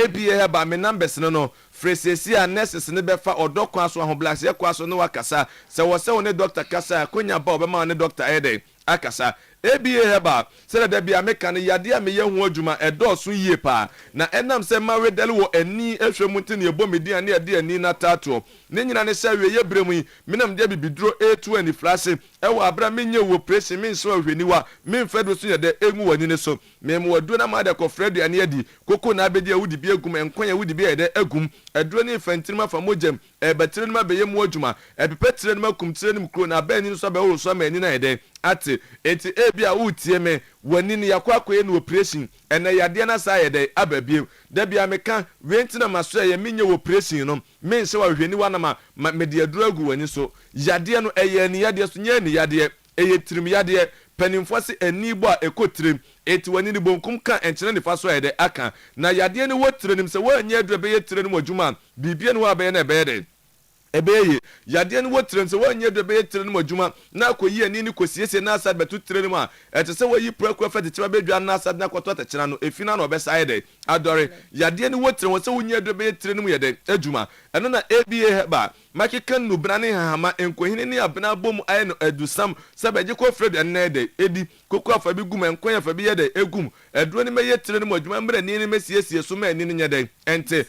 ABA heba me numbers no fresesi a nurses ne befa odokwa so ahoblase yakwa so no wakasa se wo se wo ne doctor kasa konya ba obema ne doctor ede akasa ABA heba se da bia meka ne yade a me yehu adwuma edoso yie pa na enam se ma wedele wo ani ehwemuti ne ebomedi ane ade ani na tato ne nyina ne se ye bremu menam de bibiduro A2 ani flase ewo abra menye wo pressing men so ahweniwa men fedo so yede egu wani ne so mem wadu na ma de ko fredo ane adi koko na abedi awudi bi egum enkonya wudi bi yede egum eduro ne fantirima fa mojem betire ne ma beye mu adwuma epepetire ne ma kumtire ne mkro na ba ani so ba wo so ma ani na yede ate enti ebia utie me wani ne yakwakoye no operation ene yade na sa yede ababie da bia meka wentina maso ye menye operation no men se wa hweni wa na ma me aduro agu wani so yade no eye ni yade so nya ni yade eye tirim yade panimfo se ani bo a ekotirim eti wani ni bonkum ka enkyene ne fa so yede aka na yade ni wotirenim se wa nya aduro be yetire no adwuma bibie no wa be na be yede ebeye yade ni wotiren se wa nya aduro be yetire no adwuma na akoyi ani ni kosiese na asad betu tire no a ete se wa yi prokwa fa tete ba bedwa na asad na kwato tete no efina no be sayede adore yade ni wotiren wo se wo nya aduro be yetire no yede adwuma eno na ABA heba makikan no brane hahama enkohini ni abna bom aye no adusam sabeje ko freda na ede edi koko afa bi gum enkoya fa bi yede egum eduro ni meye tire no adwuma mbre ni mesiesie so ma ni nyede ente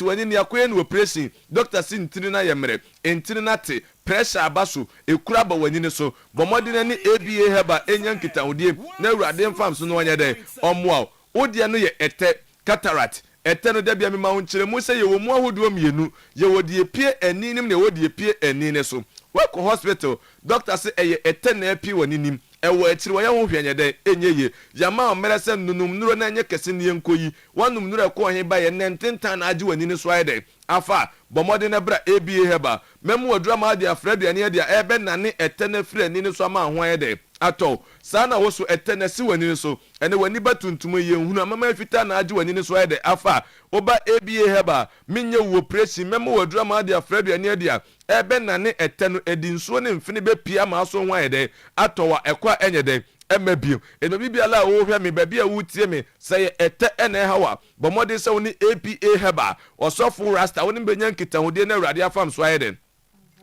wani ni akoye no operation doctor sin tire na yemre entire na te pressure abaso ekura ba wani ne so bomodi na ni ABA heba enya nkita odie na awurade mfam so no wanyede omoa odie no ye ete cataract eteno da bia me ma wonkyere mu se ye wo mu ahodo mienu ye wo de pie aninim ne wo de pie anine so wako hospital doctor say eye etena pie waninim ewo akiri wo ye ho hwenyede enyeye yama o mere se nunum nuro na enye kese ne enkoyi wanum nuro ko he ba ye nententan na age wanini so ayede afa bomode na bra ABA heba memu odura ma de afrade ane de ebe na ne etena firi anine so ama ho ayede atɔ saa na wo so ɛtɛ na si w'ani so ɛne w'ani ba tuntum yɛ nhunu amama fita na agye w'ani so ayɛ de afa oba ABA heba menye wo presi memo wadura ma de afra aduane adia ebe na ne ɛtɛ no edi nsuo ne mfini be pia ma so ho ayɛ de atɔwa ɛkwa ɛnyɛ de ɛma bio ɛno bibia la wo hwɛ me baabi a wotie me sɛ ɛtɛ ɛna ɛhawa bɔmɔde sɛ wo ne APA heba ɔsɔfo rasta wo ne benya nkitahode na awurade afam so ayɛ de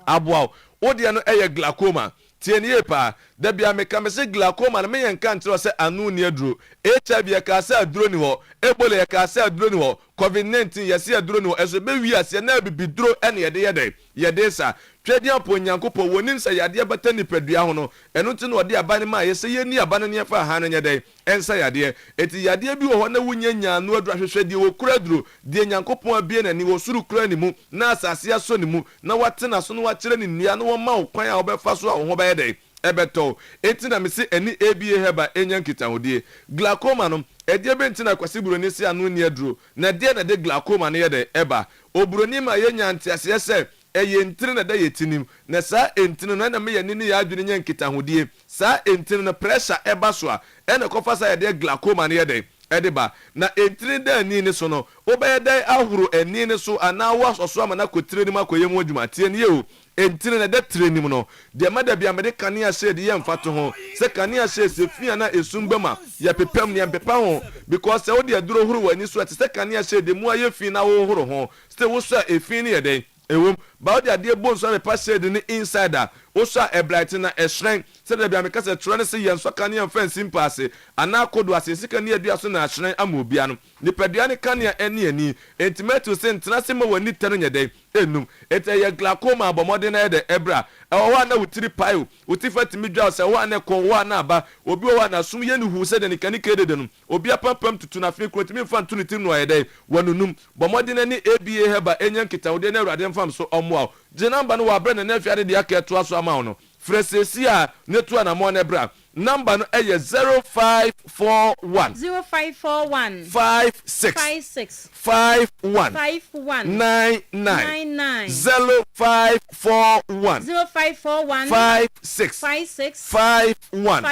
aboa wo de no ɛyɛ glaucoma tienie pa da bia me ka me se glaucoma na me yɛ nka nkyerɛ sɛ anu ne aduro HIV yɛ ka sɛ aduro ni hɔ Ebola yɛ ka sɛ aduro ni hɔ COVID-19 yɛ sɛ aduro ni hɔ ɛso be wi ase na bibiduro ɛne yɛde sa twɛdi apo nyankopɔ wonim sɛ yade bɛta nipadua ho no ɛno nti no ɔde aba ne ma yɛ sɛ yɛni aba no ne fa ha no nyɛ dɛ ɛnsa yade eti yade bi wɔ hɔ na wunya nyaano aduro ahwehwɛ die wɔ kura duro die nyankopɔn abie na ni wɔ suru kura ni mu na asase aso ni mu na watena so no wakyerɛ ni nnua no wɔma wo kwan a wɔbɛfa so a wo ho bɛyɛ dɛ ɛbɛtɔ eti na me se ɛni ABA heba enya nkitahodie glaucoma no ɛdeɛ bɛnti na kwasi buroni se anu ne aduro na deɛ na de glaucoma no yɛ dɛ ɛba oburoni ma yɛnya ntiaseɛ sɛ ɛyɛ ntiri na da yɛ tinim na saa ntiri no na me yɛ nini yɛ adwene nya nkitahodie saa ntiri no pressure ɛba so a ɛna kɔfa sa yɛ de glaucoma no yɛ dɛ ɛde ba na ntiri da ani ne so no wobɛyɛ dɛ ahoro ani ne so anaa wasɔso ama na kɔtire ne mu akɔyɛ mu adwuma tie ne yɛ o entire na da trenim no de ma da bia me de kanea shade ye mfato ho se kanea shade se fia na esum bema ya pepam ne pepa ho because se wo de aduro huru wani so ate se kanea shade mu aye fi na wo huru ho se wo so efi ne ye den ewom ba wo de ade bon so me pa shade ni insider wo so e bright na e shren se da bia me ka se tro ne se ye nso kanea fancy mpase ana kodo asese kanea dua so na shren amobia no nipadua ne kanea eni ani entimeto se ntena se ma wani tano nye den enum eteye glaucoma abomode na de ebra ewa na wutiri payo utifati midwa se wa na kon wa na aba obi wa na sum ye ne hu se de nikani kedede no obi apapam tutu na fe krotimi mfa ntu ne tim no ayede wanunum bomode na ni ABA heba enya nkitawode na awurade mfam so omo je namba no wa bre na na fiade de aketo aso ama no fresesi a netu na mo na ebra number no eye 0541 56 51 99 0541 56 51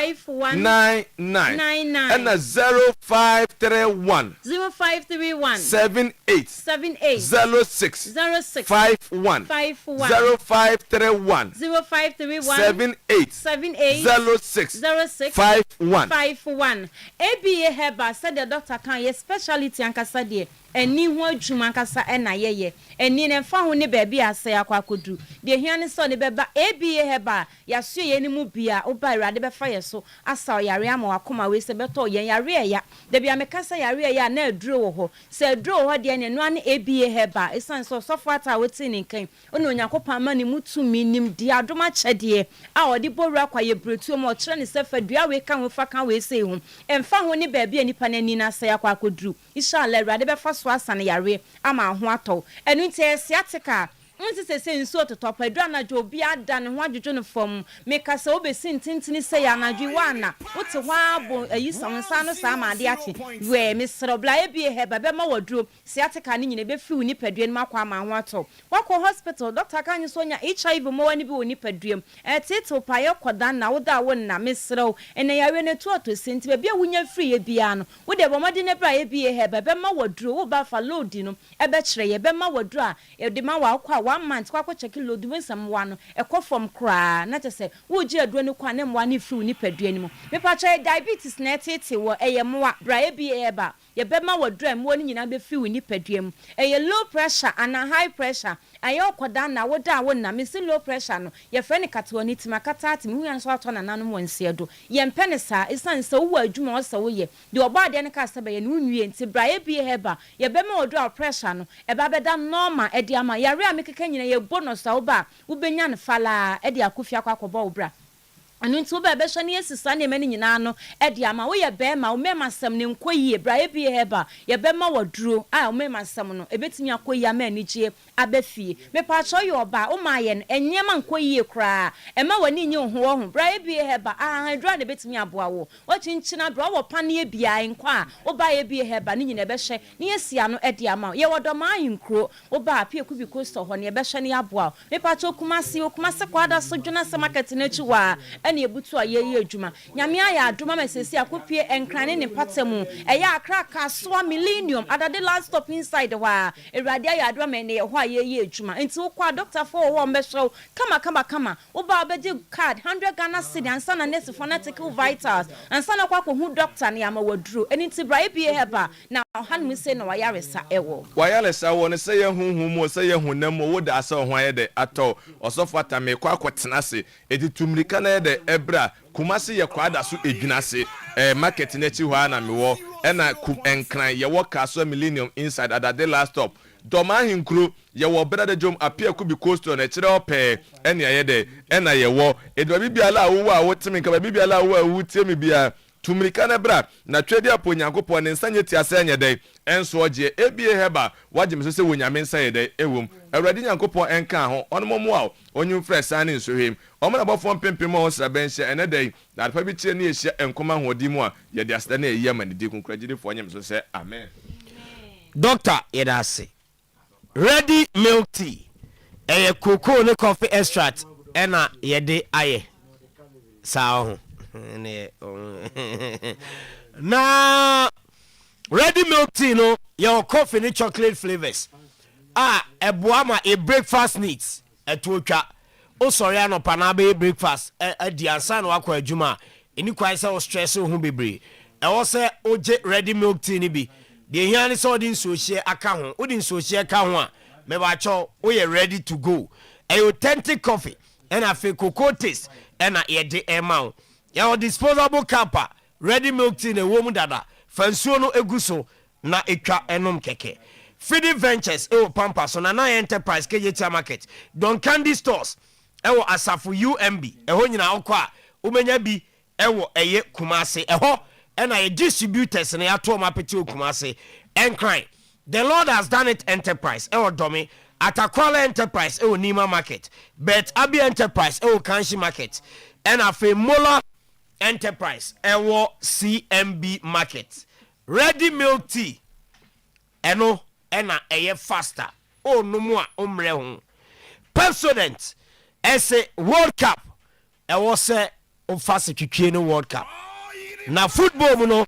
99 and 0531 78 06 51 0531 78 06 51 ABA heba said the doctor can ye specialty ankasa de eni ho adwuma ankasa na yeye eni ne fa ho ne baabi ase akwakodu de hia ne so ne beba ABA heba ya so ye ni mu bia oba irade be fa ye so asa yare ama wakoma we se beto ye yare ya de bia me kasa yare ya na aduro wo ho se aduro ho de ne no an ABA heba esan so sofo ata weti ne kan ono onyakopa ma ne mutumi nim di adoma kyede a odi bowura kwa ye bretu mo kire ne se fadua we kan we fa kan we se hu emfa ho ne baabi anipa na ni na asa yakwakodu inshallah irade be fa so asa ne yare ama ho atɔ enu nte siatika nti se nso totop adwa na jo bi ada ne ho adwodwo ne fam meka se obesi ntintini se ya na dwi wana wote ho abo ayi samsa no sa ma ade ache we mesro bla ABA heba be ma waduro siatika ne nyine be fi woni padua ne makwa ama ho atɔ wakɔ hospital doctor kan so nya HIV mo wani bi woni paduam etito pa ye koda na woda wo na mesro ene yawe ne to senti be bia wonya free ye bia no wo de bomode ne bra ABA heba be ma waduro wo ba fa load no e be kyerɛ ye be ma waduro a e de ma wa akɔ 1 month kwa check load when some one e ko from kra na te se wo ji aduro ne kwa ne mwa ne free ni padua ni mo me pa che diabetes na tete wo eye mwa bra ABA eba ye be ma waduro mo ni nyina be free ni padua mu eye low pressure and high pressure aye okoda na wo da wo na me se low pressure no ye fe ne kato ni tima kata ati hu yan so ato na nanu mo nse do ye mpe ne sa isan se wo adwuma o se wo ye de oba de ne ka se be ye no nwie nti bra ABA eba ye be ma waduro pressure no e ba be da normal e de ama yare amekeka nyina ye bonus a wo ba wo benya ne fala e de akofia kwakobo wo bra anu nti wo ba be hwe ne yesisa ne mani nyina no e de ama wo ye be ma wo mema sam ne nkoyie bra ABA heba ye be ma waduro a wo mema sam no e betimi akoyie ama anigye abafie me pa cho yo ba wo ma ye enyema nkoyie kra e ma wani nye ho ho bra ABA heba a dra ne betimi aboa wo wo chinchina bra wo pane bia nkwa wo ba ABA heba ne nyina be hwe ne yesia no e de ama ye wodoma ayinkro wo ba apie kubi kosto ho ne be hwe ne aboa me pa cho kumase kwada so dwuna se market na chi wa ɛna ebutu a yeye adwuma nyame aya adwuma mesesi akopie enkrane ne patemu ɛya akraka so millennium adade last stop inside wa ewrade aya adwuma me ne ho a yeye adwuma enti wo kwa doctor for wo mbehwew kama wo ba obedi card 100 Ghana cedi ansa na nurse fanatical vitals ansa na kwa hu doctor ne ama waduro eni ti bra ebie heba na han mu se na wayaresa ewo wayaresa wo ne se ye hunhum mo se ye hunam wo da asa ho ayede ato osofo atame kwa kwetena se edi tumrika na yede ebra kumasi ye kwada so edwuna se market na chi ho na mewo ena enkran ye wo kaso millennium inside adade last stop doma hinkro ye wo brada jom apia ku bi coaster na kire ope ene ayede ena ye wo edo bibiala awo a wo timi ka bibiala awo a wo timi bia tumrika na bra na twedi apo nyankopɔ ne nsanye ti asa nya dai enso oje ebie heba wagye mse se wonyame nsanye dai ewom awrade nyankopɔ enka ho ono momo a onyum fresh ane nsohwem omana bɔfo mpempem ho srabenhye ene dai na pa bi tie ne ehia enkoma hodi mu a ye de asda na eyi amane di kunkragide fo nyem so se amen. Doctor Yedase ready milk tea cocoa ne coffee extract ena yede aye saa ho na ready milk tea no your coffee and chocolate flavors eboama a breakfast needs etotwa o sorry anopa na be breakfast di ansa na wakọ adwuma eni kwai se o stress ho bebre e wo se oje ready milk tea ni bi de hian se odin so hie aka ho odin so hie ka ho a me ba cho o ye ready to go a authentic coffee and a fake cocoa taste and a yede emau your disposable kappa ready milk tea na womu dada fansuo no eguso na etwa enom keke feeding ventures pampa so na enterprise KJT market don candy stores ewo asafu UMB eho nyina okwa umenya bi ewo eye kumase eho ena ye distributors na yato mapeti okumase enkran the Lord has done it enterprise ewo domi Atakwala enterprise ewo Nima market bet Abi enterprise ewo Kanshi market ena fe Mola enterprise ewo CMB market ready milk tea eno ena eye faster o numu a omre ho Pepsodent ese World Cup ewo se o fast twitwe no World Cup na football mu no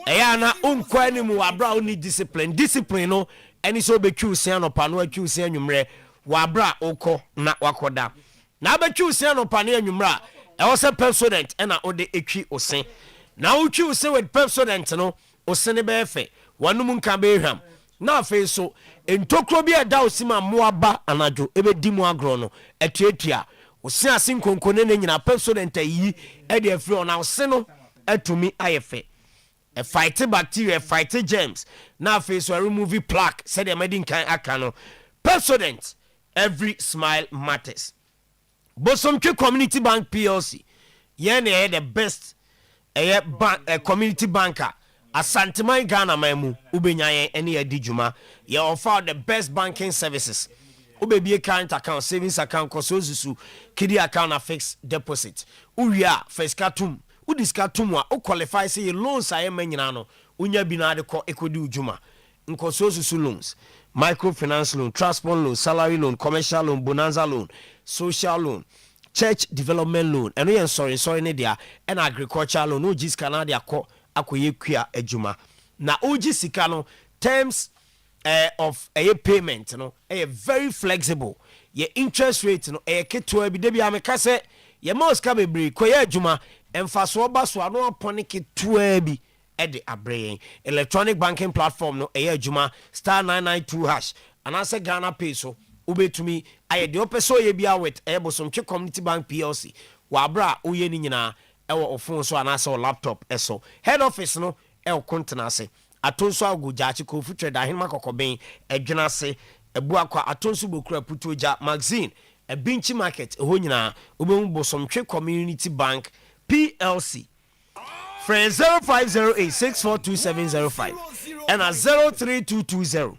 eya na unkwa ni mu abra oni discipline no eni so betwu se anopa no atwu se anwumre wa abra okọ na wakoda na betwu se anopa na anwumre ewo se Pepsodent ena ode etwi ose na utwi ose with Pepsodent no ose ne be efe wanum nka be hwam na afi so entokro bi eda osima moaba anajo ebe di mu agro no etuatua ose asin konkone ne nyina Pepsodent yi e de afri ona ose no atumi ayefe a fight bacteria fight germs na afi so remove plaque said the medin kan aka no Pepsodent every smile matters. Bosomtwe Community Bank PLC yen the best community banker Asanteman Ghana mamu ubenyaye ene adijuma ye offer the best banking services ubebie current account savings account kosozusu kidi account na fixed deposit uwia feskatum udiskatum a o qualify say your loans aye manyina no unya bi na de ko ekodi ujuma nkosozusu loans microfinance loan transport loan salary loan commercial loan bonanza loan social loan church development loan eno yen sorry ne dia and agricultural loan no gis Canada akọ akoye kwa adwuma na oji sika no terms of a payment no very flexible your interest rate no keto bi de bi ameka se ye moska bebre koye adwuma emfaso ba so ano apone keto bi de abre electronic banking platform no adwuma *992# anase Ghana pay so ubetumi aye de opeso ye bia with Bosomtwe Community Bank PLC wa bra oye ni nyina ewo ofon so anase laptop eso head office no kontena se atonso agujachi ko futre da hinma kokoben edwena se ebu akwa atonso bokura putoja magazine binchi market ho nyina obemu Bosomtwe Community Bank PLC friend 0508642705 and 03220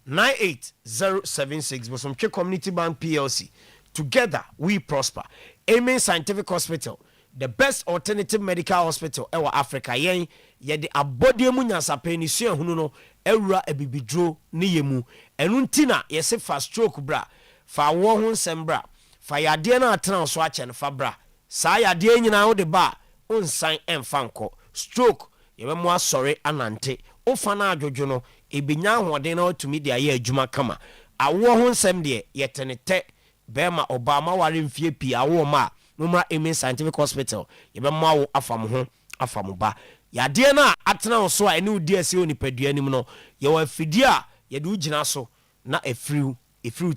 98076 Bosomtwe Community Bank PLC. Together we prosper. Amen Scientific Hospital, the best alternative medical hospital ewa Africa. Yen ye de abode mu nyasape ni sua hunu no ewura ebibidro ne yemu. Enuntina ye se fast stroke bra. Fa wo ho nsem bra. Fa yade na atena so ache ne fa bra. saa yadeɛ nyinaa wo de ba onsan emfa nkɔ stroke yɛbɛmo asɔre anante ofa na adwodwo no ebinya ahoɔden na otumi de ayɛ adwuma kama awo ho nsɛm deɛ yɛtenete bɛma obama ware mfie pi awo ma numra Amen Scientific Hospital yɛbɛmo awo afamu ba yadeɛ na atena wo so a ɛne odi asi onipadua nim no yɛwɔ afidie a yɛde ugina so na efriu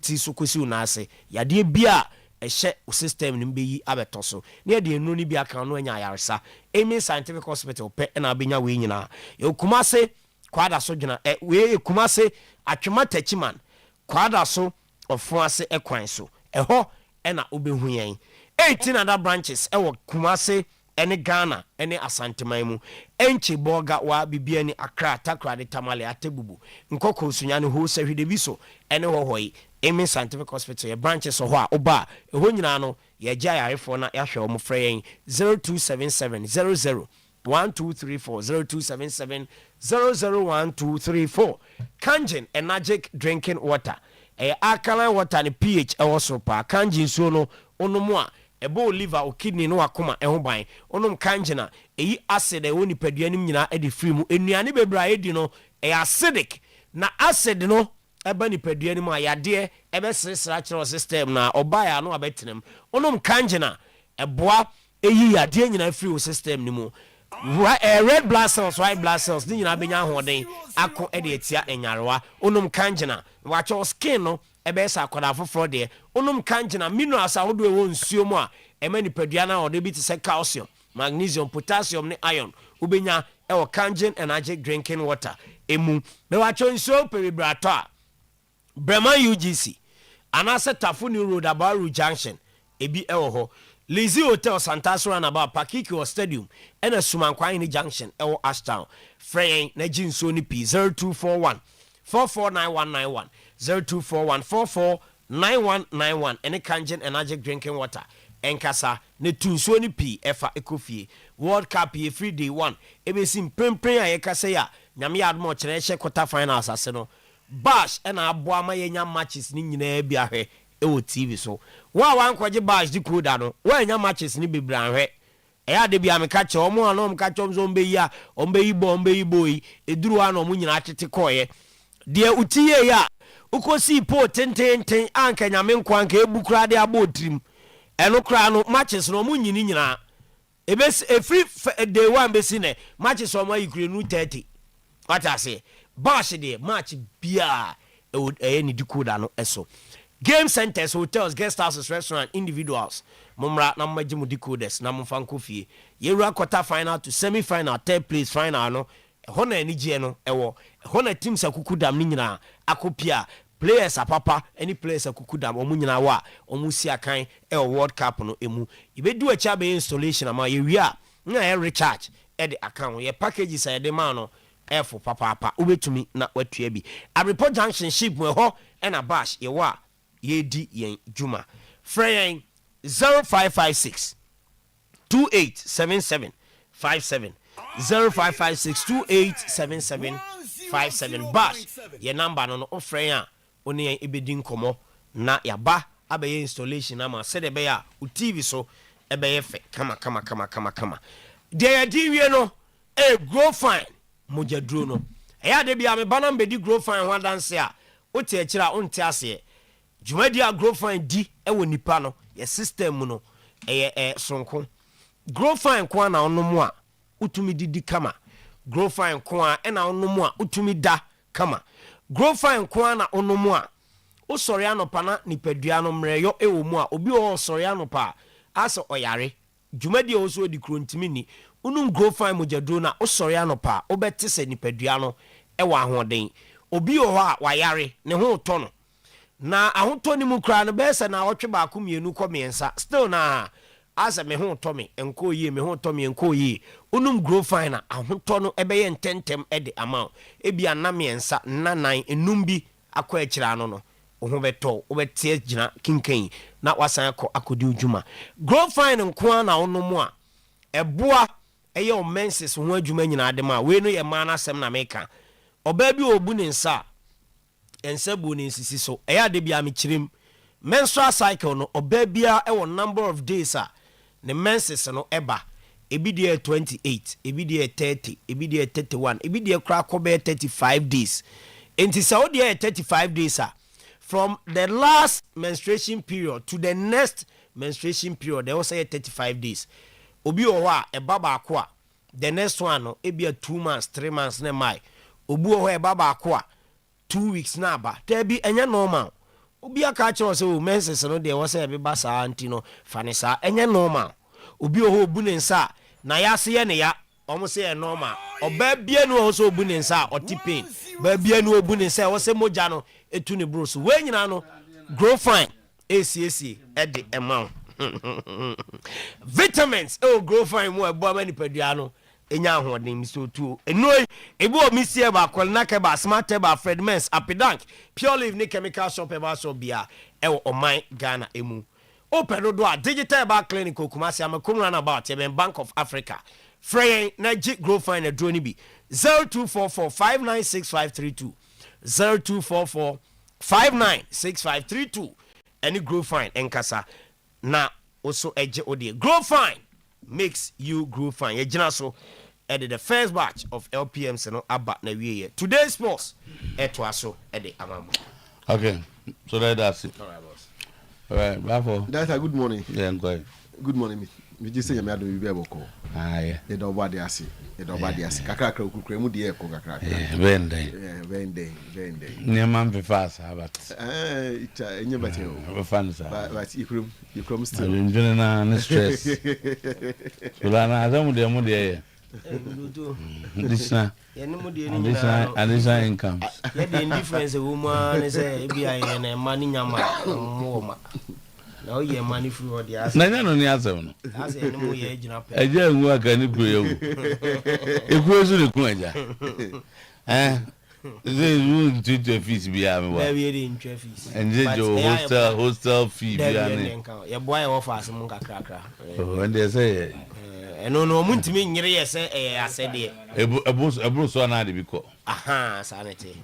ti so kosi una ase yadeɛ bia ɛhyɛ o system nim beyi abeto so ne yɛde enu ni bia kan no anya ayaresa Amen Scientific Hospital pe na abenya we nyina Kumase kwada so dwena we Kumase atwema tachiman kwada so ofo ase ekwan so ɛhɔ na obehu yɛn 18 other branches ɛwɔ Kumase ene Ghana ene Asanteman mu enche boga wa bibia ni Accra Takra de Tamale Atebubu nkoko sunya ne ho sahwede bi so ene hohoi Amen Scientific Hospital ye branches ho a oba eho nyina no ye gya yarefo na yahwe omo frɛ yɛn 0277 00 1234 0277 001234 Kangen Energic Drinking Water alkaline water ne pH ɛwɔ so pa Kangen so no onomu a ebo liver o kidney no akoma eho ban onom Kangena eyi acid e woni padua nim nyina e de free mu enuane bebra e di no acidic na acid no eba ni padua nim ayade ebe sresra kire system na obaya no abetenem onom Kangena eboa eyi yade nyina free system ni mu red blood cells white blood cells ni nyina benya hoden akọ e de etia enyarewa onom Kangena wacho skin no ebe sa akwada foforo de onum Kangena minerals ahodo ewo nsuo mu a ema nipadua na ode bi te se calcium magnesium potassium ne iron ubenya ewo Kangen Energic Drinking Water emu me wacho nsuo perebrato a Brema UGC anase Tafuni Road Abaru Junction ebi ewo ho Lizzy Hotel Santaso and about Pakiki Stadium and a Sumankwa Junction ewo Ashtown Frey na jinso ni P 0241 449191 0241449191 ene Kangen Energic Drinking Water enkasa ne tunsuo ni pi efa ekofie World Cup ye free day 1 ebesi mpempren a yekasa ya nyame ya admo kire hye quarter finals ase no bash ena aboa ma yenya matches ni nyina bi ahwe ewo TV so wa kwaje bash di koda no wa nya matches ni bebra ahwe eya de bia meka che omo ano meka chom zo mbe ya ombe yi boy eduru ano mu nyina atete koye de utiye ya ukosi po tenten anka nyame nkwa anka ebukura de abotrim eno kra no matches no mu nyini nyina ebes free day 1 besi ne matches o ma yikure nu 30 what I say bash de match bia ni dikoda no eso game centers hotels guest houses restaurant individuals mumra na majimu decoders na mfanko fie yewura quarter final to semi final third place final no hona ani je no ewo hona teams akukudam ni nyina akopia players apapa any players akukudam omu nyina wa omu si akan world cup no emu ibedu acha be installation ama yewia na recharge e de account ye packages e de ma no efo papa ubetumi na watua bi a report junction ship we ho e na bash ye wa ye di yen juma frey 0556 287757 0556287757 bash ye number no ofrɛ a oni yen ebedi nkomo na yaba abaye installation ama se de be ya u TV so ebeye fe kama de di wie no grow fine mojaduro no eya de bia me bana mbedi grow fine ho dance a o te akira o nte ase dwumadi a grow fine di ewo nipa no ye system mu no sonko grow fine kwa na onomu a utumi didi kama grow fine kwa na onomu a utumi da kama grow fine kwa na onomu a osori anopa na nipadua no mreyo ewo mu a obi o osori anopa aso oyare dwumadi o so di krontimi ni unum grow fine mojaduro na osori anopa obete se nipadua no ewo ahoden obi o ho a wayare ne ho to no na ahoto ni mu kra no bese na otwe ba ko mienu ko miensa still na asa me ho to me enko yi me ho to me enko yi unum grow fine na ahoto no ebeye ntentem ede amount ebia na miensa nanan enum bi akọ akira no no ho beto obetie gina kinkan na wasan akodi ujuma grow fine nko na onomu a eboa eye o menses ho adwuma nyina adema we no ye ma na asem na meka oba bi obu ne nsa ensabu ne nsisi so eya de bia me kirim menstrual cycle no oba bia e wo number of days a ne menses no eba ebi dey 28 ebi dey 30 ebi dey 31 ebi dey kra ko be 35 days enti say o dey 35 days from the last menstruation period to the next menstruation period they will say 35 days obi o wa eba ba ko the next one no ebi 2 months 3 months na mai obi o eba ba ko 2 weeks na ba there be enya normal obi aka kire say o menses no dey was say be ba sa anti no fanisa enya normal obi o obu ne nsa na ya se ye ne ya omo se ye normal oba bia no o so obu ne nsa oti pain ba bia no obu ne nsa wo se moja no etu ne bro so we nyina no grow fine ACAC e de amount vitamins grow fine mo ebo amani padua no enya ahoden mi so tu eno ebo mi sie ba kwal na ke ba smart ba Fred Mens Apidank pure live ne chemical shop e ba so bia e oman Ghana emu open do a digital bar clinic Kumasi amakum run about Yemen Bank of Africa frey na grow fine na drone bi 0244596532 0244596532 any grow fine enkasa na also eje odie grow fine makes you grow fine ye gina so at the first batch of LPMs no aba na wie today's sports eto aso at the amamu. Okay, so that's it. All right, boss. All right, bravo. That's a good morning. Yeah, go. Good morning. Me just say you me ado bi eboko. Ah yeah. E do body ase. E do body ase. Kakra kra okukura mu de e ko kakra. Yeah, bende. Yeah, bende. Ne man be fast about. It enye bete o. Be fun sir. But ikrum still. I'm doing na stress. Kula na adamu de Additional income. Yeah, the difference a woman is a BI money nyama more. Now you money for the ass. Nanya no ni asem no. As a new age na pe. Eja nwu aka ni kure o. Eku ezu le kun eja. They won't treat your fees be am wa. And they your hostel fee be am. Your boy offers some kakra. When they say no muntimi nyire ye say asede. Ebro so na de biko. Aha, sanity.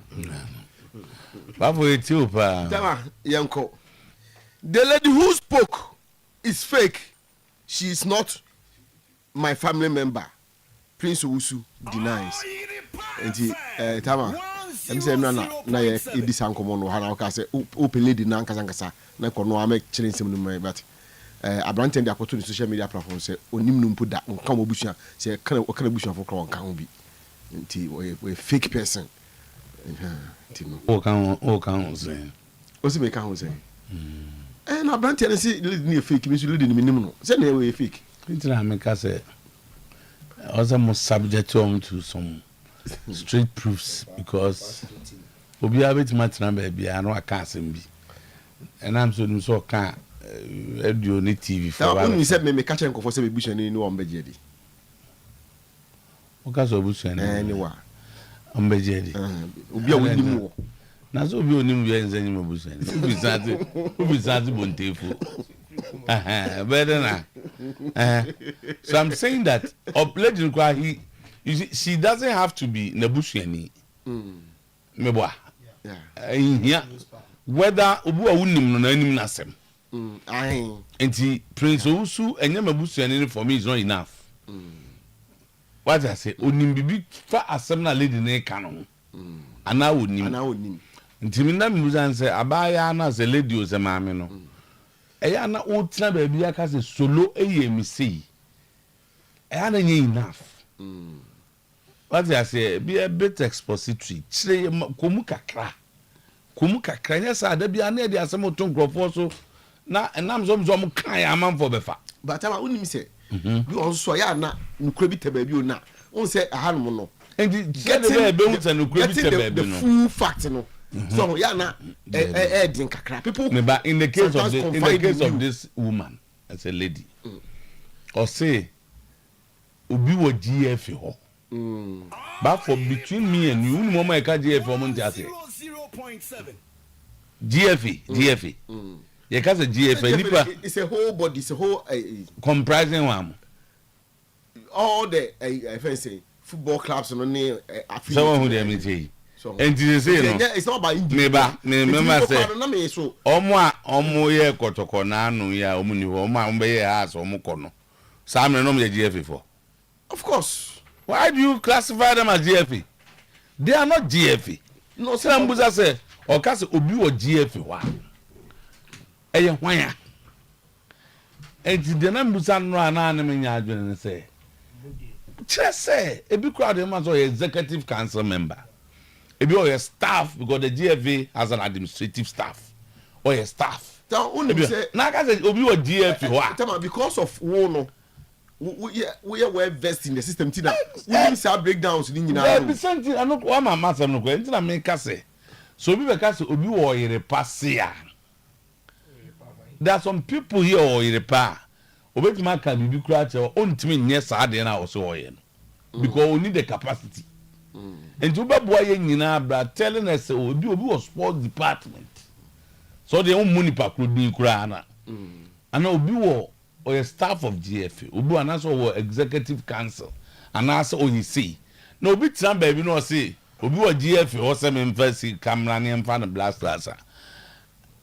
Bafo Ethiopia. Tama yanko. The lady who spoke is fake. She is not my family member. Prince Owusu denies. Enti tama em say na ye edisa nkomo no ha na ka say open lady na nkasa na kono am kire nsem no mai but abrante ndi akoto ni social media platform say onim no mpo da nka mo busua say kana busua for kro nka ho bi enti we fake person enti no o kan say o si me kan ho say na abrante ni say lady ni fake mi so lady ni minim no say na we fake enti na me ka say also must subject to some straight proofs because obi abet matna baby I know I can't be and I'm so can radio ni TV for now when you said me catch enko for say be bushani ni on beje di o ka so bushani anyway on beje di obi a woni mu na so obi onim bi enzenyi me bushani obi sati bontefu better na so I'm saying that legend kwa he you see, she doesn't have to be Nebuchadnezzar. Meboa. Yeah. Whether obu awunim no na anim nasem. Enti Prince Owusu enye Nebuchadnezzar for me is not enough. What I say, onim bibi fa asem na lady na ka no. Ana onim. Enti mi na mi say abaya na say lady o se maame no. Eya na o tina ba bia ka say solo eye mi sei. Eya na nye enough. What I say, be a bit expository. Komu kakra. Yes, I be an idea some ton grofo so na enam zom kan ya man for befa. But I only say, you also ya na nukrebite baby na. On say ahanum no. And get the the full fact no. So ya na din kakra. People but in the case of this woman as a lady. Or say obi wo GF ho. But for between me and you, no more GF for money. GFE. You can say GFE. It's a whole body. It's a whole comprising one. All the if I say football clubs and only someone who they meet you. And you say no. It's not by Remember say. Omo ye kotoko na anu ya omuni omo ambe ye has omo kono. Some no me GFA for. Of course. Why do you classify them as GFA? They are not GFA. No, some buza say or case obi wo GFA wa. Eye hwan. Enti de na buza no ana na me nya adwene say. Just say ebi crowd dem as executive council member. Ebi or staff because the GFA has an administrative staff. Or your staff. Say na ka say obi wo GFA wa. Because of no. We are well vested in the system tina. We need to breakdowns ni nyina. Be something I no wa mama sam no ko enti na me ka say. So obi be ka say obi wo Oyerepa sea. There are some people here Oyerepa. Obetuma ka bibi kura che ontimi nye saa de na wo so oye no. Because we need the capacity. Enti obeboa ye nyina bra telling us obi was sports department. So they own money pa kru kura na. Ana obi wo or a staff of GFA, Ubu and also executive council, and also on his see. No big time, baby, no see. Ubu GFA or some investi camera and fan of blasters.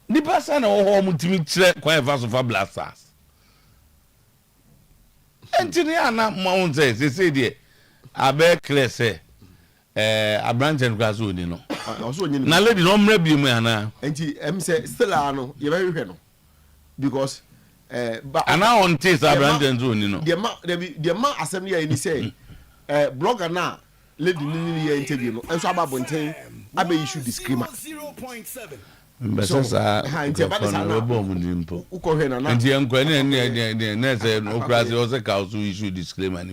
The person or home to me quite fast of blasters. Engineer Mount says, they say, dear, I bear clear say, a branch and grass wood, you know. Now, lady, no maybe man, and she say, still, I know, you're very well. Because but and now on taste Brandon zone, you know. The amount assembly and he say blogger now let the new interview and so about bontain abe issue disclaimer. So issue disclaimer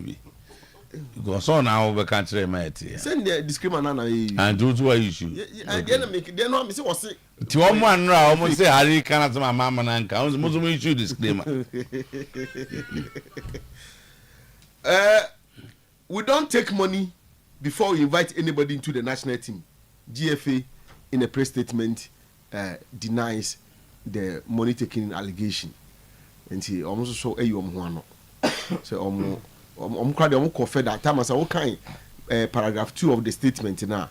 because so now we can't say my send the disclaimer now and do to issue. Then make they know me say was ti one ra almost say Harry cannot my mama na nka almost issue disclaimer. We don't take money before we invite anybody into the national team. GFA in a press statement denies the money taking allegation. And he almost so no. So crowd confess that time as I paragraph 2 of the statement now.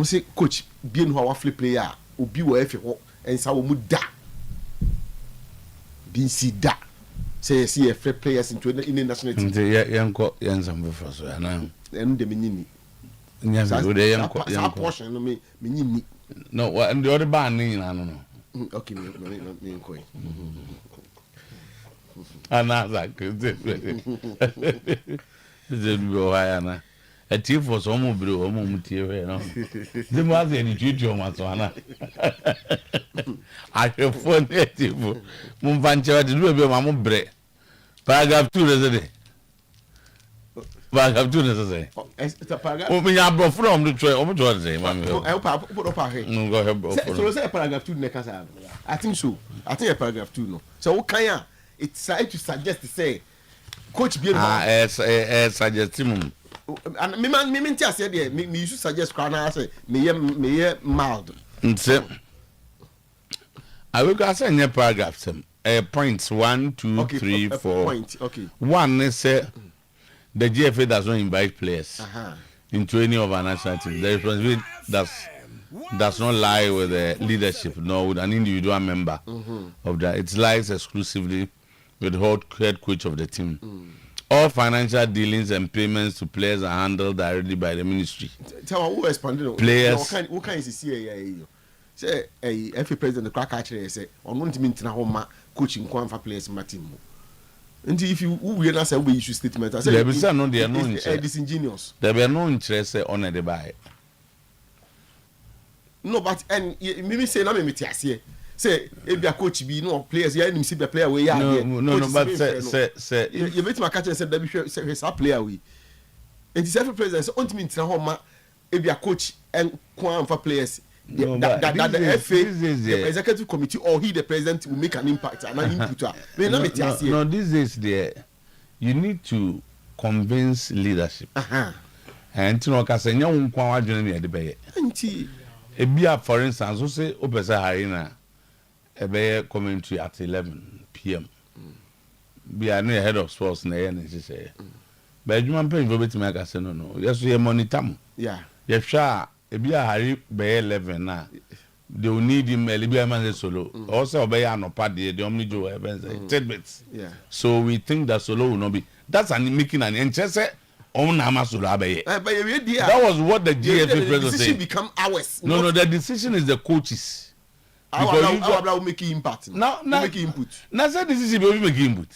Say coach bien who our flip player obi wo efe and sa wo mu da. Bin si da. Say see a flip players into in the national team. Yanko yansam for so na. Enu de menyini. Nya so de yanko portion no me menyini. No, and the other band ni na no. Okay, me nko. Another good. This go higher na. A team for some bro, mutie no. The was any tutu o matwana. I have phone native. Mum vancha de do be ma mo bre. Paragraph 2 resident. Paragraph 2 necessary. Oh, me ya bro from the tray. O mo do say, ma me. I hope put up here. No go ahead. So say paragraph 2 ne kasa. I think so. I think paragraph 2 no. So what can ya? It's try to suggest to say coach bien suggest him. And me say there me you should suggest kana say me mild. I will go say in paragraph some points 1 2 3 4 point. Okay. One is say the GFA does not invite players into any of our national teams. The responsibility does not lie with the leadership nor with an individual member of that. It lies exclusively with the head coach of the team. All financial dealings and payments to players are handled directly by the ministry. Tell me who expanded players. What kind is the say every president the crack actually say on one team in home coaching for players in my team. And if you we not say we issue statement, I say there is no disingenuous. There be no interest on the buy. No, but and me say na me tiase. Say if your coach be no players here him see the player we are here. No, but say you bet my catch and say that be say player we. And the every president say on team in home if your coach and kwan for players that the FA the executive committee or he the president will make an impact and an input. No, this is there. You need to convince leadership. And you know ka say nya won kwan adwene ne de beye. Nti ebia for instance so say opesa harina ebe commentary at 11 p.m. Be a new head of sports na ye ne say. But you man pay for betima ka say no. Yes we monitor mo. Yeah. Ye hwa ebia hari be 11 na. They will need him Libya man solo. Also obey anopa de omni jo events tidbits. Yeah. So we think that solo will not be that's making an interest. That was what the GFA president said. The decision become ours. No, the decision is the coaches. How make impact? Now make input. Now say decision will make input.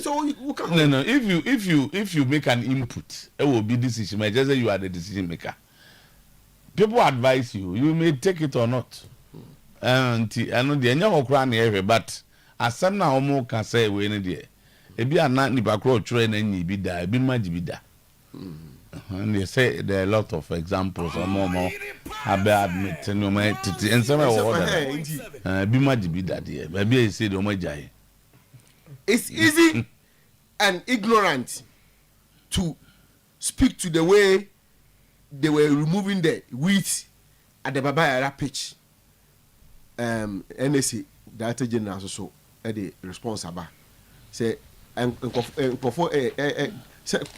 So you can. No. If you make an input, it will be decision. I just say you are the decision maker. People advise you. You may take it or not. And I know the young crown here, but as some now more can say we need there. If you are not nipa crow train and you be there, be much be there. And they say there are a lot of examples or more about admitting no matter and some other be much be that here. Maybe I say the Omajai. It's easy and ignorant to speak to the way they were removing the wheat at the Babaya pitch. NSC, Director General, so at the responsible say and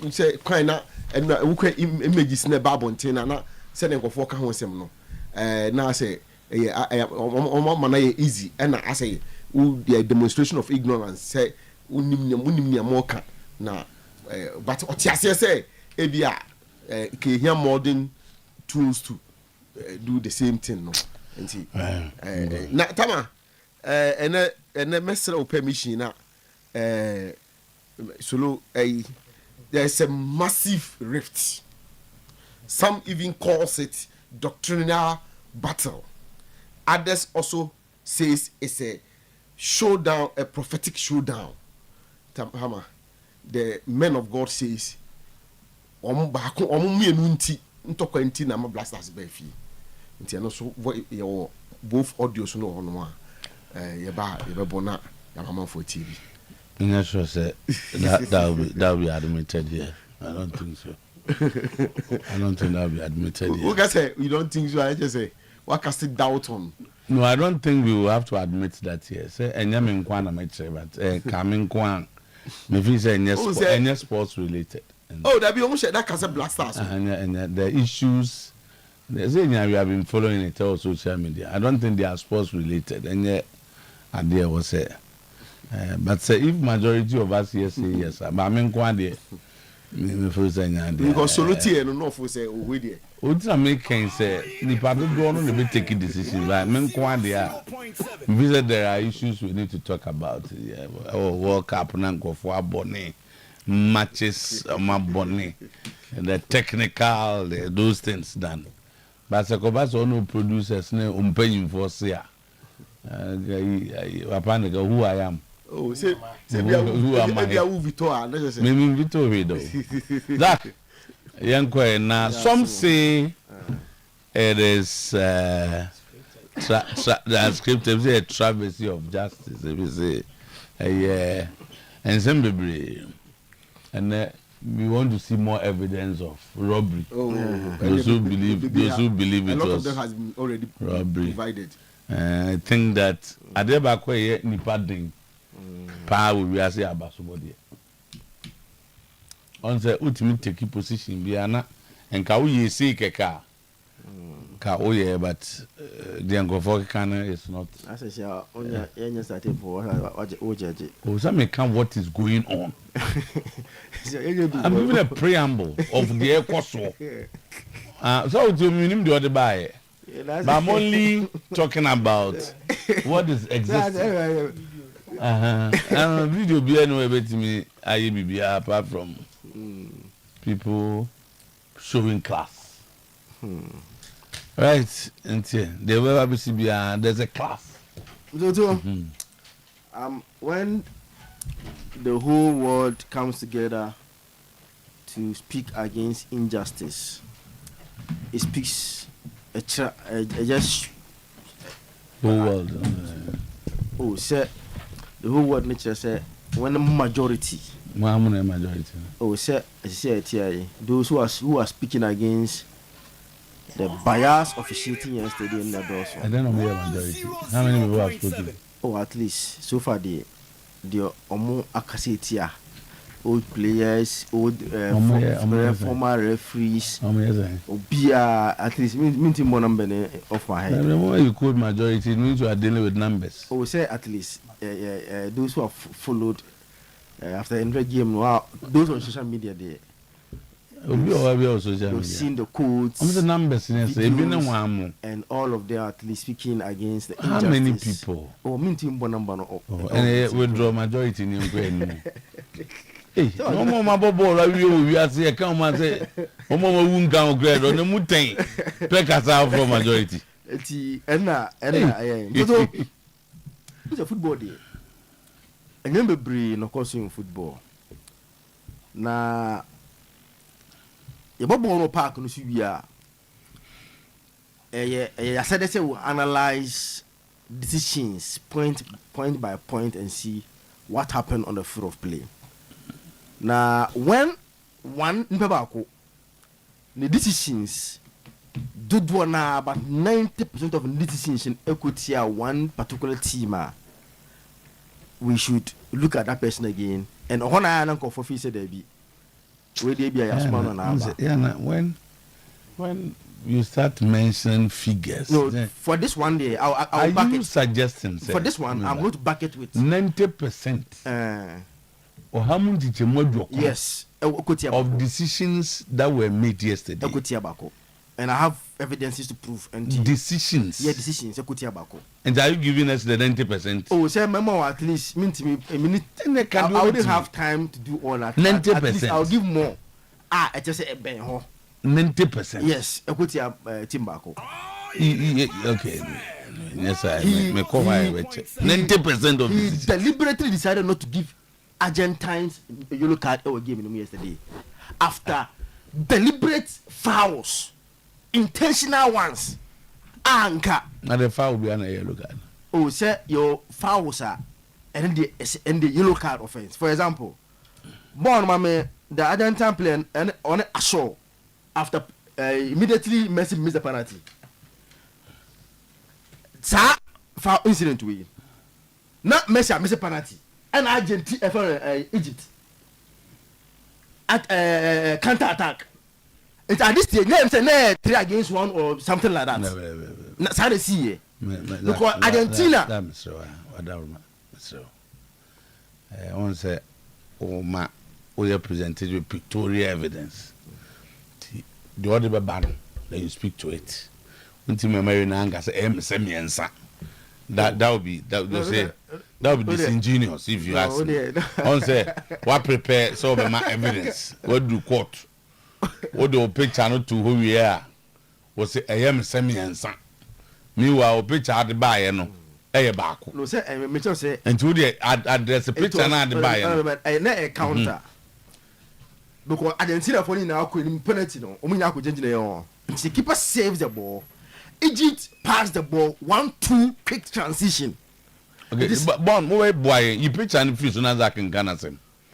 say kind of and images in the Babontin and not sending for four hours. No, now say, easy, and I say, the demonstration of ignorance say, Unimia now, but what you say, ABR, here modern tools to do the same thing. No, and see, now, Tama, and a message of permission now, solo a. There's a massive rift. Some even calls it doctrinal battle. Others also says it's a showdown, a prophetic showdown. Tamhama, the men of God says, both audios no on one. Yeba for TV. I'm not sure that will be admitted here. I don't think so. I don't think that will be admitted here. Who can say you don't think so? I just say what cast it doubt on. No, I don't think we will have to admit that here. Say Enyamin Kwan amateur, but Kamin Kwan. Maybe say any sports related. Oh, that be almost that cast blasters. And the issues. They say we have been following it on social media. I don't think they are sports related. And yet, idea was say. But say if majority of us here say yes, but I mean Kwande, because Soluti and no for say we there. What I make can say the public don't know they take decisions. But I mean Kwande, visit there are issues we need to talk about. Yeah, World Cup and go for bonnet matches, my bonnet, and the technical those things done. But the Kobas no producers no paying for say. Who I am. Oh, say who am I? Maybe Victor. That young now some say it is the script is a travesty of justice. We say yeah, and some and we want to see more evidence of robbery. Those who believe it was them has been already robbery provided. I think that Adebakwe nipa ding power we are say about somebody. On say ultimate take position bi ana enka wo ye see keka ka o ye but the Angofo Kana is not. As I say onya enya started for what judge. Oh, some may come what is going on. I'm giving a preamble of the Ekoso. So to minimum the other by. But I'm only talking about what is existing. And video be anyway bet me IABB apart from people showing class. Right, and there will be there's a class. When the whole world comes together to speak against injustice, it speaks just whole world. Say the whole world nature say when the majority. Say those who are speaking against the bias officiating yesterday in the doors. I don't know where majority. How many people have spoken? At least so far the omo akasetia old players, former referees. At least minting more number of my head. The more you quote majority, it means you are dealing with numbers. Say at least those who have followed after the game, wow, those on social media there. You've seen the codes, the numbers, videos, and all of them at least speaking against the injustice. How many people? Oh, and withdraw majority in Ukraine. Hey, no more my bubble. We are saying, come and say, no more won't count grade on the mutain. Pick us out from majority. It's a football day. I remember Brie no course football. Na you bubble no park no see I said they say we analyze decisions point by point and see what happened on the field of play. Now when one the decisions do na about 90% of the decisions in equity one particular team, we should look at that person again. And on I uncle for said there be where they be a small on when you start mentioning figures. No, for this one day, I'll back it. Suggesting for this one, I'm going to back it with 90%. Or how much did you yes, of decisions that were made yesterday? And I have evidences to prove. And decisions. Yeah, decisions. And are you giving us the 90%? Oh, say memo at least mean to me a minute. I wouldn't have time to do all that. 90%. At least I'll give more. I just say 90%. Yes, Timbako. Okay. Yes, I may call my 90% of he deliberately decided not to give Argentines a yellow card our game in yesterday. After deliberate fouls, intentional ones, anchor. And the foul will be on a yellow card. Oh, sir, your fouls are and the yellow card offense. For example, the Argentine player and on a show after immediately Messi missed the penalty. Sir, foul incident we. Not Messi missed the penalty. And Argentina, Egypt at counter attack. It's at this stage, name say 3 against 1 or something like that. No. How they see it? Because Argentina. I want to say, we are presented with pictorial evidence. The other battle, then you speak to it. Until my married Nanga say, that would be disingenuous if you ask me. On say what prepare so my evidence. What do court? What do picture not to who we are? Was say I am semi answer. Meanwhile picture at the buyer no. Back. No say me just say and to the address a picture na the buyer. A counter. Because Argentina for now could penalty no. Omo nya ko jengine yo. The keeper saves the ball. Egypt passed the ball 1-2 quick transition. Okay, boy, you picture and fuse on Zach in Ghana.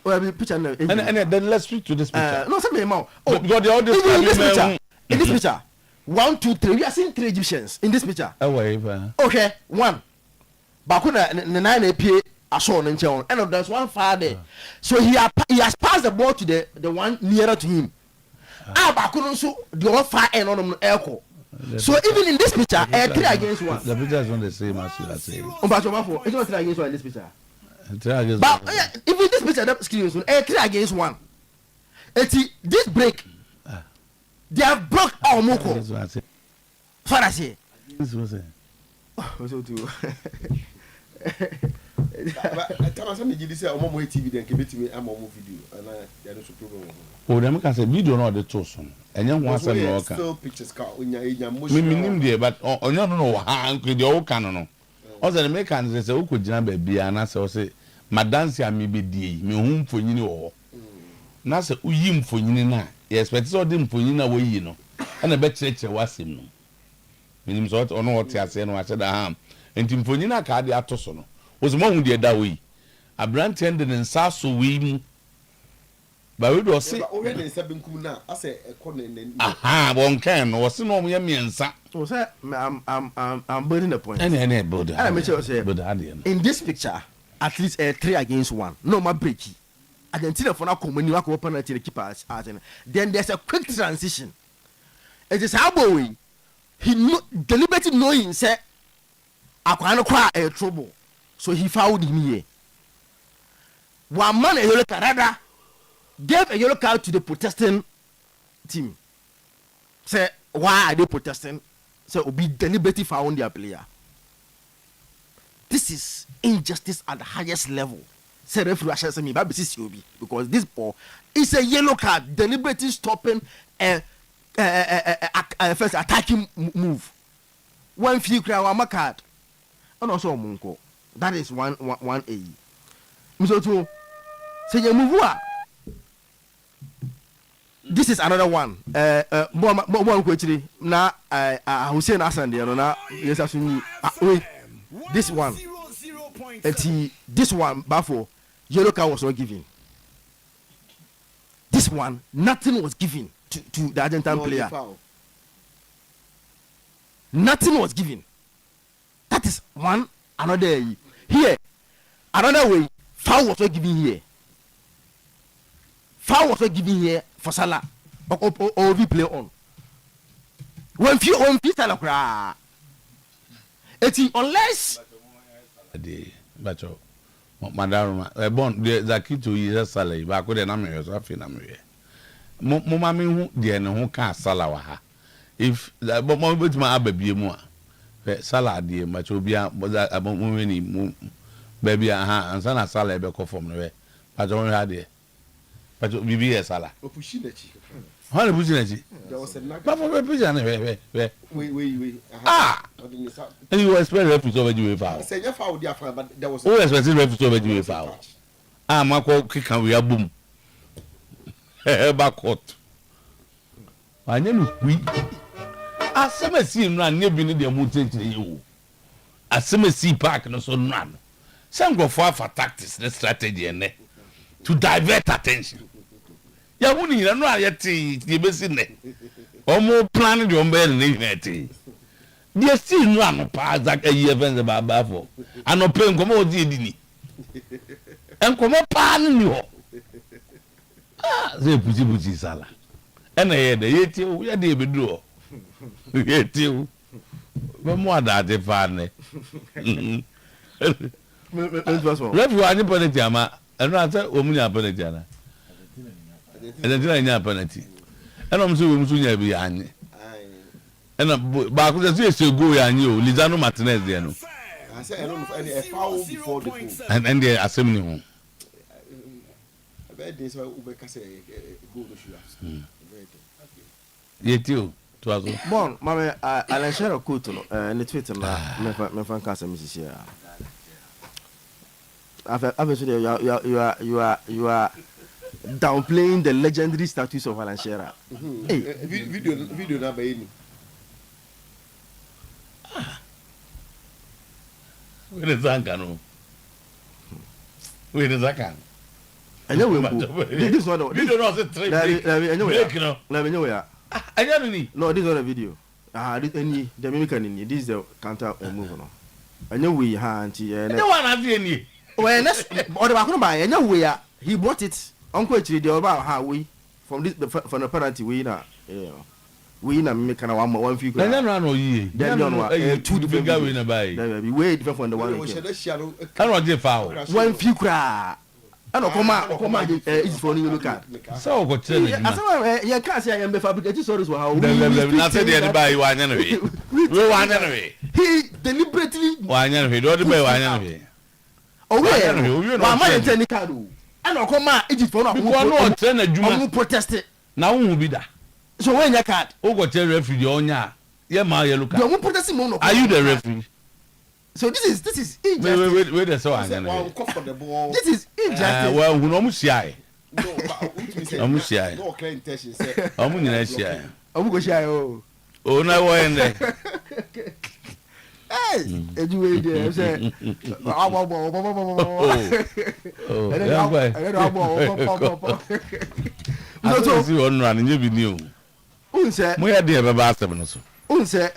Well, picture and then let's speak to this picture. No, some more. Oh, because the other in this picture, 1, 2, 3. We are seeing 3 Egyptians in this picture. Okay, 1. Bakuna the 9 AP Ashon and Chon. And there's one far there. So he has passed the ball to the one nearer to him. Bakuna so the one far end on the airco. So even in this picture, 3 against 1. The picture is not the same as you are saying. It's not 3 against 1 in this picture. 3 against but even this picture, that screen is 3 against 1. This break, they have broke our Moko. Father say. This was it. So too. Oh, them can say video not the tosun. And young ones are no still pictures car. We mean there, but on you know how the old canon. Also the Americans say who could jam baby and I say Madame me be di me home for you know. Na say uyim for you na. Yes, but so them for you na we you know. And a bet church was him no. Minim so on what you say no I said ham. And tim for you na ka dey atoso no. Was mo hu dey da we. Abrant end in saso we. But we do say already 7 kuna ase ekone aha one can was no me miensa. So say I'm building the point. Any build. I make sure say in this picture at least 3 against 1. No ma breaky. Argentina for now come when you are penalty the keeper then there's a quick transition. It is how boy he deliberately knowing say I can't cry trouble. So he fouled him here. one man a yellow card, rather gave a yellow card to the protesting team. Say, why are they protesting? Say, be deliberately found their player. This is injustice at the highest level. Say, referee say me, because this ball is a yellow card, deliberately stopping a first attacking move. One few crowd, card, and also Munko. That is one A. Mr. Say you move. This is another one. One question. Now, Hussein Hassan, now yes, this one. This one, Bafo, yellow card was not given. This one, nothing was given to the Argentine player. Nothing was given. That is one. Another here, another way. Foul was not given here. Foul was not given here for Salah or we play on. When Salah cry, unless Bacho, madam, born the Zakito is Salah, back with an American African. Mamma, who dear no who can't Salah. If the moment with my baby more, Salah dear, much will be about moving. Baby, and son of Salah Beco from the way. But only had it. But we be a Salah. How are you? There was a Papa. Ah! And you expect refuge over you without. I said, but there was always refuge over you without. Ah, Marco kick and we are boom. Backward. I never we. I some see him run near beneath the mountain to you. I some see park and so run. Some go for tactics, the strategy, and to divert attention. Ya wuni na no ayeti the besin ne. Omo plan the ombe ne neti. They still no an pa that a year events about for. An open komo di edini. En komo pa ni ho. Ah, ze puji sala. Ena ye de yeti o ya de bedu o. Yeti o. Mo ada de fa ne. Refu ani penalty ama eno ase omu nya penalty ana Argentina nya penalty eno mso we mso nya bi anye eno ba ko se go ya anye o Lisandro Martinez de no ase eno a foul before the goal and the assembly ho be dey so ube ka say goal no shoot yeti o to azo bon mama Alan Shearer quote no ne Twitter na me fan ka say Mrs. Shearer you are downplaying the legendary status of Alan Shearer. Hey, video na ba ni. We the Zanka no. We the Zanka. This one. Video no say three. Let me know ya. I don't need. No, this is not a video. This any the mimicry. This is the counter move no. Anyway, auntie. No one have any. Well, that's or the back by anyway. He bought it. Uncle actually the about how we from this from the penalty we na we na make kind of one few. No ye. Then two different guy we na buy. We way different from the one. I don't get foul. One few cry. I don't come is for you look at. So go tell me. Yeah, can't say I am fabricated stories for how. Not say the buy one anyway. We one anyway. He deliberately one anyway. Don't buy one anyway. Oh yeah. Why am I telling you? I don't come out. Egypt for no protest it. Now who be that? So when your card? Who got tell referee on ya? Yeah, my look. You won't protest him. Are you the referee? So this is injustice. Wait, that's all. This is injustice. Well, we almost shy. Almost shy. No clear intention. Almost shy. Almost shy. Oh, no way in there. Hey, anyway, there say. No, see on running. You be new. Unse. We had the about 7 so. Unse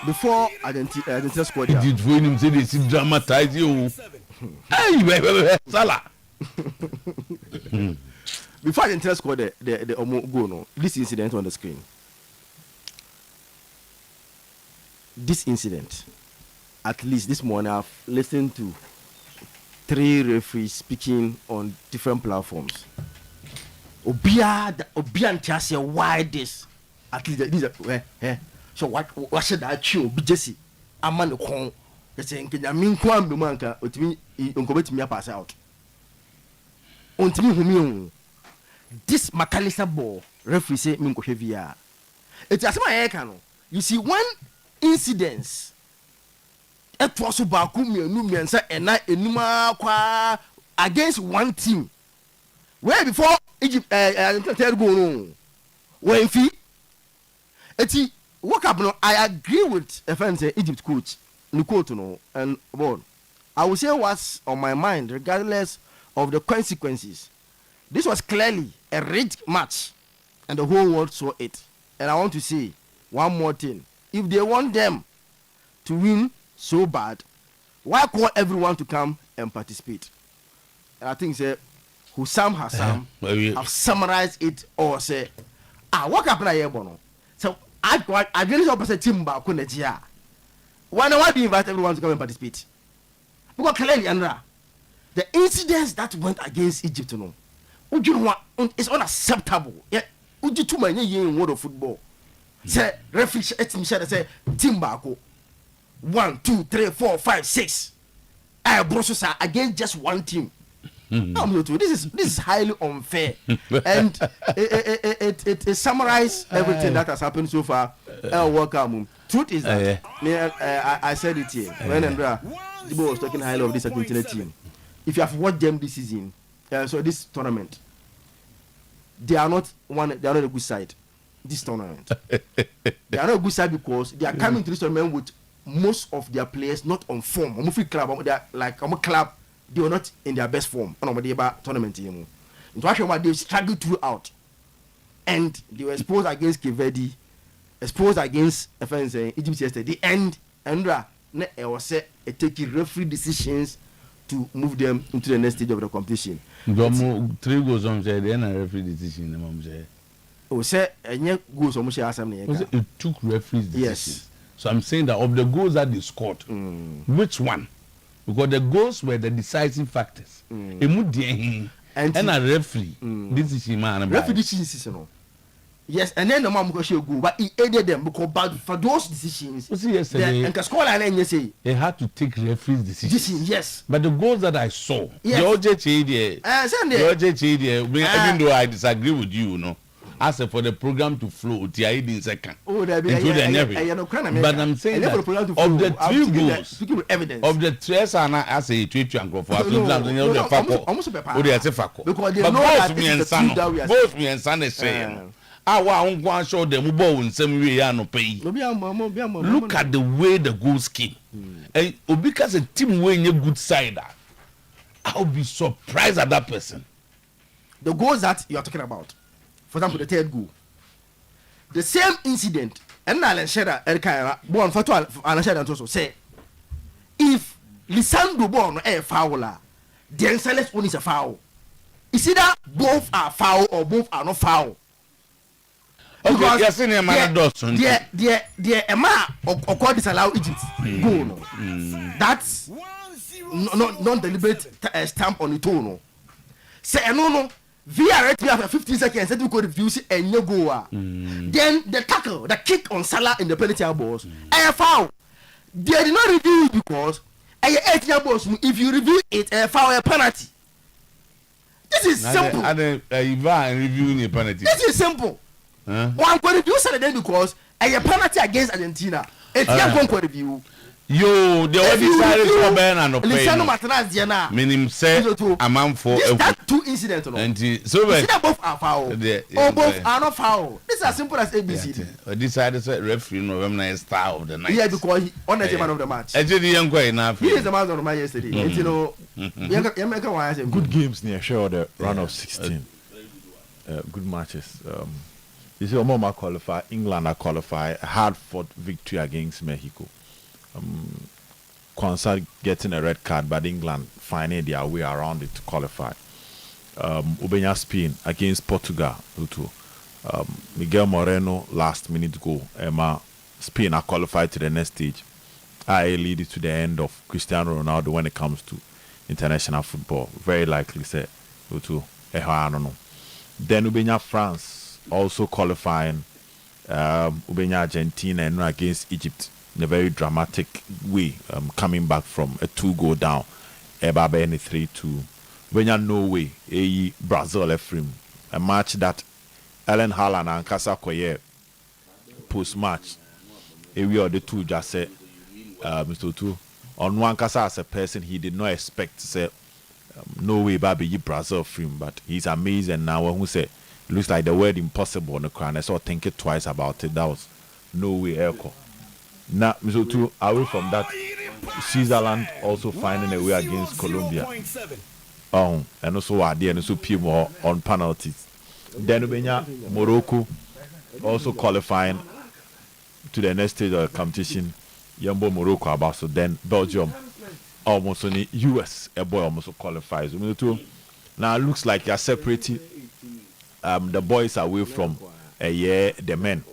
before Argentina squad. Did him say they dramatize you? Hey, Salah. Before Argentina scored the goal, no, this incident on the screen. This incident, at least this morning, I've listened to 3 referees speaking on different platforms. Obia ntiase why this? At least this so what should that show be Jesse? Aman the con. They say nkenya min kwa mbemu anka otimi onkobetimi pass out. Ontimi humi this McAllister ball referee say min ko hwevia. It asema yeka no. You see one incidents it was baako mienu miensa ena enuma kwa against one team where before Egypt third goal no when fi eti work up no I agree with a friend say Egypt coach Nkoto no and well I will say what's on my mind regardless of the consequences. This was clearly a rigged match and the whole world saw it. And I want to say one more thing. If they want them to win so bad, why call everyone to come and participate? And I think say Hussam Hassan have summarized it or say what happened here bono. So I really hope say team ba kunejia. Why do you invite everyone to come and participate? Because clearly Andra, the incidents that went against Egypt no, it's unacceptable. Yeah, uji too many in world of football. Say referee say team baako 1 2 3 4 5 6 Brosos against just one team. This is highly unfair and it summarizes everything that has happened so far. Welcome. Truth is that I said it here when Andrea Dibo was talking highly of this Argentina team. If you have watched them this season, so this tournament, they are not a good side. This tournament, they are not a good side because they are coming to this tournament with most of their players not on form. They are like a club, they are not in their best form. Tournament team. They struggled throughout, and they were exposed against Cape Verde, exposed against Egypt yesterday. And it was taking referee decisions to move them into the next stage of the competition. 3 goals on the referee decision. It took referees decisions. Yes. So I'm saying that of the goals that they scored, which one? Because the goals were the decisive factors. And a referee decision. Referee decision. Yes, and then the man go but he aided them because for those decisions. Yesterday, they had to take referees decisions. Yes. But the goals that I saw, even though I disagree with you, as for the program to flow, but I'm saying that of the 3 goals, of the 3 I say 2 and go for both me and son is saying. One show them in some way. Look at the way the goals came. And because a team winning a good side, I'll be surprised at that person. The goals that you are talking about, for example, the 3rd goal, the same incident, and Alan Shedder, born for 12, Alan Shedder also say, if Lisandro born a fouler, then Silas one is a foul. It's either both are foul or both are not foul. Okay, yes, in a man the Emma or disallow Egypt goal. That's non-deliberate stamp on the tone. Say no. VR after 15 seconds, that we could review and you go. Then the tackle, the kick on Salah in the penalty box, a foul. They did not review it because a 8-year boss. If you review it, a foul, a penalty. This is simple. Reviewing a penalty. This is simple. One could review Saturday because a penalty against Argentina. It's not going to review. Yo, they all decided to ban and pay. Meaning, say, a man for that 2 incidents. And so both are foul. Or both are not foul. This is as simple as ABC. Decided to referee November star of the night. Yeah, because he honors the man of the match. Actually, young guy enough. He is the man of the match yesterday. And you know, good games near sure the run of 16. Good matches. You see, Omoma qualify, England are qualify, a hard-fought victory against Mexico. Concert getting a red card, but England finding their way around it to qualify. Ubenya Spain against Portugal. Miguel Moreno last minute goal. Spain are qualified to the next stage. I lead it to the end of Cristiano Ronaldo when it comes to international football. Very likely say to I don't know. Then Ubenya France also qualifying. Ubenya Argentina and against Egypt in a very dramatic way, coming back from a 2-goal down. Ebabe any 3-2. Ubenya Norway, Brazil Ephraim. A match that Ellen Haaland and Kasa Koye post-match. We are the two just said, Mr. Two, on one Kasa as a person, he did not expect to say, no way, Baby, Brazil film, but he's amazing now. Who said, looks like the word impossible on the crown. I saw think it twice about it. That was no way, echo. Now, Mr. Two, away from that, Switzerland also finding a way against Colombia. And also, and also people on penalties. Then Morocco also qualifying to the next stage of the competition. Yambo Morocco about so then Belgium almost only US a boy almost qualifies. Now it looks like you're separating the boys away from the men.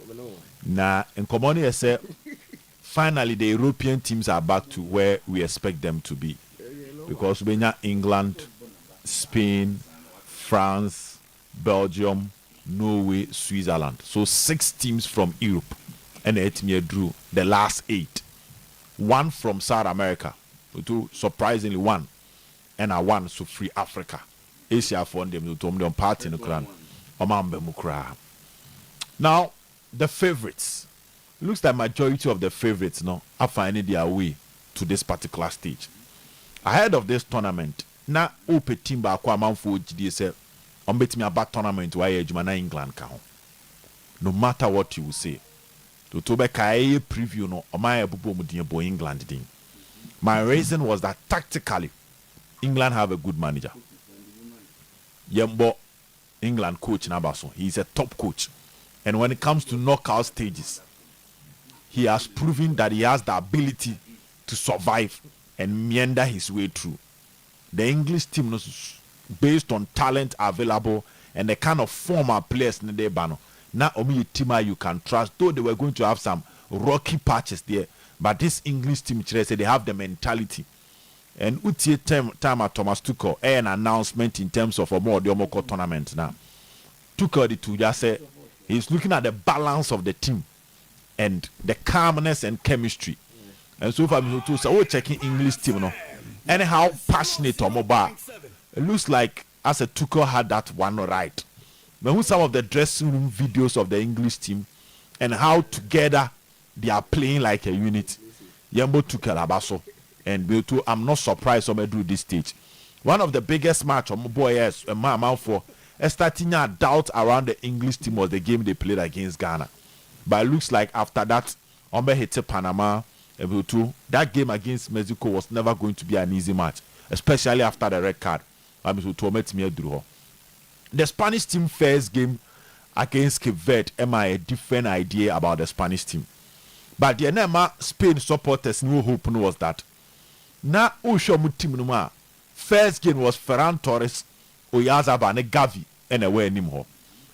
Now in common say finally the European teams are back to where we expect them to be. Because we have England, Spain, France, Belgium, Norway, Switzerland. So 6 teams from Europe. And it drew the last 8. 1 from South America. Surprisingly 1. And 1 so free Africa. Asia for them to party in the crown. Now, the favorites. Looks like majority of the favorites now are finding their way to this particular stage. Ahead of this tournament, na ope team ba kwa manfo GD say on betimi aba tournament why adwuma na England ka ho. No matter what you will say. To be kai preview no o my abubo mu din bo England din. My reason was that tactically England have a good manager. Yembo England coach Nabaso. He's a top coach. And when it comes to knockout stages, he has proven that he has the ability to survive and meander his way through. The English team, based on talent available and the kind of former players in the bano, now only team you can trust. Though they were going to have some rocky patches there, but this English team, they have the mentality. And utie time at Thomas Tuchel, an announcement in terms of a more Diomoko tournament now. Tuchel the two just say he's looking at the balance of the team and the calmness and chemistry. And so far, so checking English team, no, and how passionate or mobile. It looks like as a Tuchel had that one right. But with some of the dressing room videos of the English team and how together they are playing like a unit. Yambo Tuchel Abaso and Biltu, I'm not surprised some do this stage. One of the biggest match on boy yes, a man for starting a doubt around the English team was the game they played against Ghana. But it looks like after that, Ombe hit Panama. That game against Mexico was never going to be an easy match, especially after the red card. The Spanish team first game against Cape Verde, a different idea about the Spanish team. But the Nema Spain supporters knew hope was that. Na Oshomu team numa first game was Ferran Torres, Oyarzabal, Gavi, and away anymore.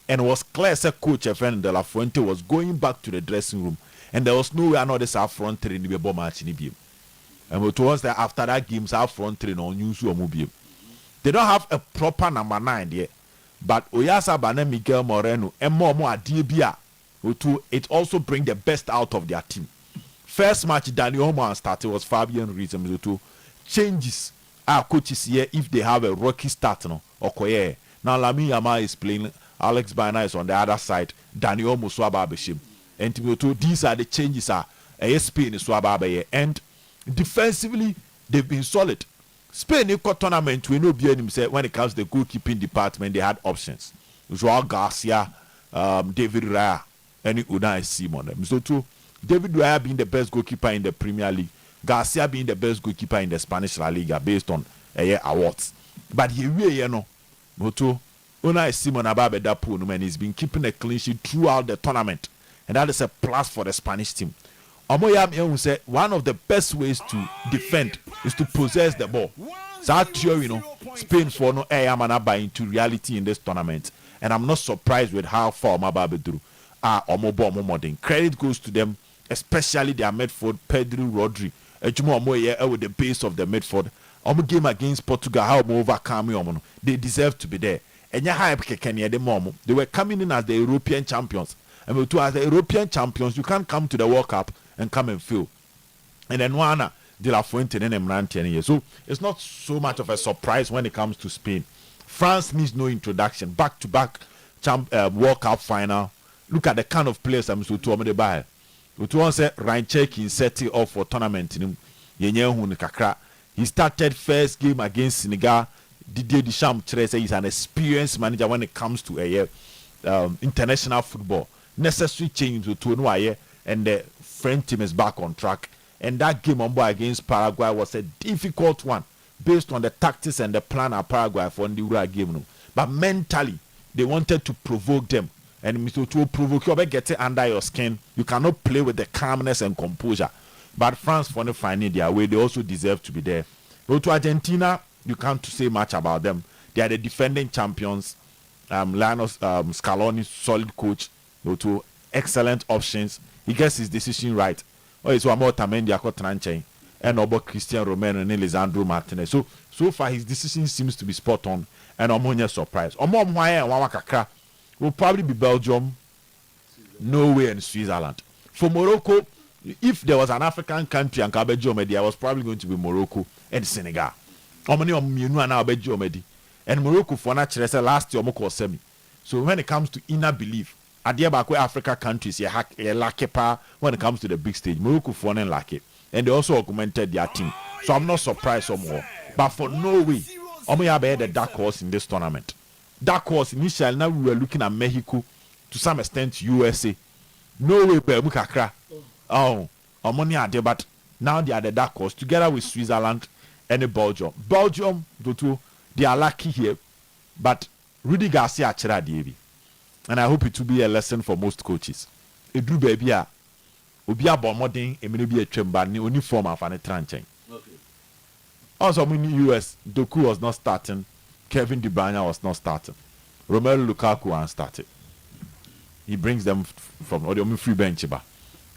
And was clear that coach Efren de la Fuente was going back to the dressing room. And there was no way another South front three in the ball match in the game. And towards that after that game, South front three on news or movie. They don't have a proper number 9 yet. But Oyarzabal and Miguel Moreno and more Adibia, it also bring the best out of their team. First match Daniel Homan started was Fabian Ruiz to changes our coaches here if they have a rocky start no or Koye. Now Lamine Yamal is playing, Alex Baena is on the other side, Daniel Muswaba Beshim. And these are the changes Spain is Swaba and defensively they've been solid. Spain in tournament we know when it comes to the goalkeeping department they had options. Joao Garcia, David Raya, and Unai Simon. So too, David Raya being the best goalkeeper in the Premier League, Garcia being the best goalkeeper in the Spanish La Liga based on awards. But here you know, Unai Simon Ababe Dapu and he's been keeping a clean sheet throughout the tournament. And that is a plus for the Spanish team. Omoyam said one of the best ways to defend is to possess the ball. So that you know, Spain for no Ayamana into reality in this tournament. And I'm not surprised with how far Mababe drew. Modern. Credit goes to them, especially their midfield, Pedro Rodri. With the base of the midfield, game against Portugal, how overcome they deserve to be there. And they were coming in as the European champions. And as the European champions, you can't come to the World Cup and come and fail. And then one De La Fuente and Emranti. So it's not so much of a surprise when it comes to Spain. France needs no introduction. Back-to-back World Cup final. Look at the kind of players I'm to the buy. To say Reinchek in setting off for tournament. He started first game against Senegal. Didier Deschamps is an experienced manager when it comes to international football. Necessary change to know and the French team is back on track. And that game on board against Paraguay was a difficult one based on the tactics and the plan of Paraguay for the Ura game. But mentally, they wanted to provoke them. And to provoke you, get it under your skin. You cannot play with the calmness and composure. But France, for the finding their way, they also deserve to be there. But to Argentina, you can't say much about them. They are the defending champions. Lionel Scaloni, solid coach. To excellent options. He gets his decision right. It's one more Tamendi Akotranche and about Christian Romero and Lisandro Martinez. So far his decision seems to be spot on and I'm surprised. Will probably be Belgium, Norway and Switzerland. For Morocco, if there was an African country and Belgium, I was probably going to be Morocco and Senegal. And Morocco for natural last year semi. So when it comes to inner belief, Africa countries lack when it comes to the big stage. Morocco for lack it. And they also augmented their team. So I'm not surprised somewhere. But for Norway, we have the dark horse in this tournament. Dark horse initially, now we were looking at Mexico, to some extent USA. Norway, but now they are the dark horse together with Switzerland and Belgium. Belgium, they are lucky here, but Rudy Garcia Chera Devi. And I hope it will be a lesson for most coaches. A drew baby, Obia Bomoding, a maybe a chamber, uniform of an tranching. Also, in the US, Doku was not starting, Kevin De Bruyne was not starting, Romelu Lukaku was started. He brings them from the free bench.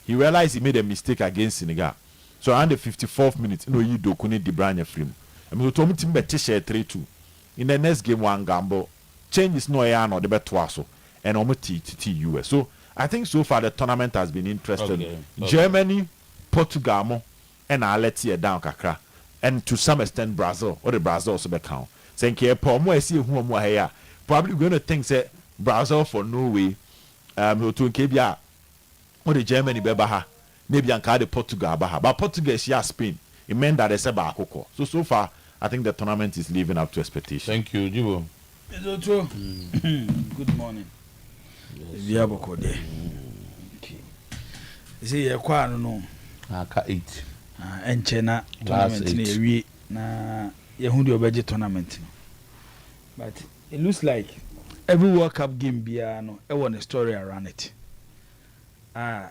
He realized he made a mistake against Senegal. So, around the 54th minute, you Doku need De Bruyne free. And we told him to share 3-2. In the next game, one gamble, change is no air or the bet and almost US. So I think so far the tournament has been interesting. Okay. Germany, Portugal, and I'll let you down kakra. And to some extent Brazil, or the Brazil also be count. Thank you. Probably going to think say Brazil for Norway, to Kebia, or the Germany bebaha, maybe the Portugal baha. But Portugal is Spain. It meant that it's a so far I think the tournament is living up to expectation. Thank you, Jibo. Good morning. Okay. See, you're quite no. Aka 8. And China tournament we na Yahudi budget tournament. But it looks like every World Cup game no I want a story around it.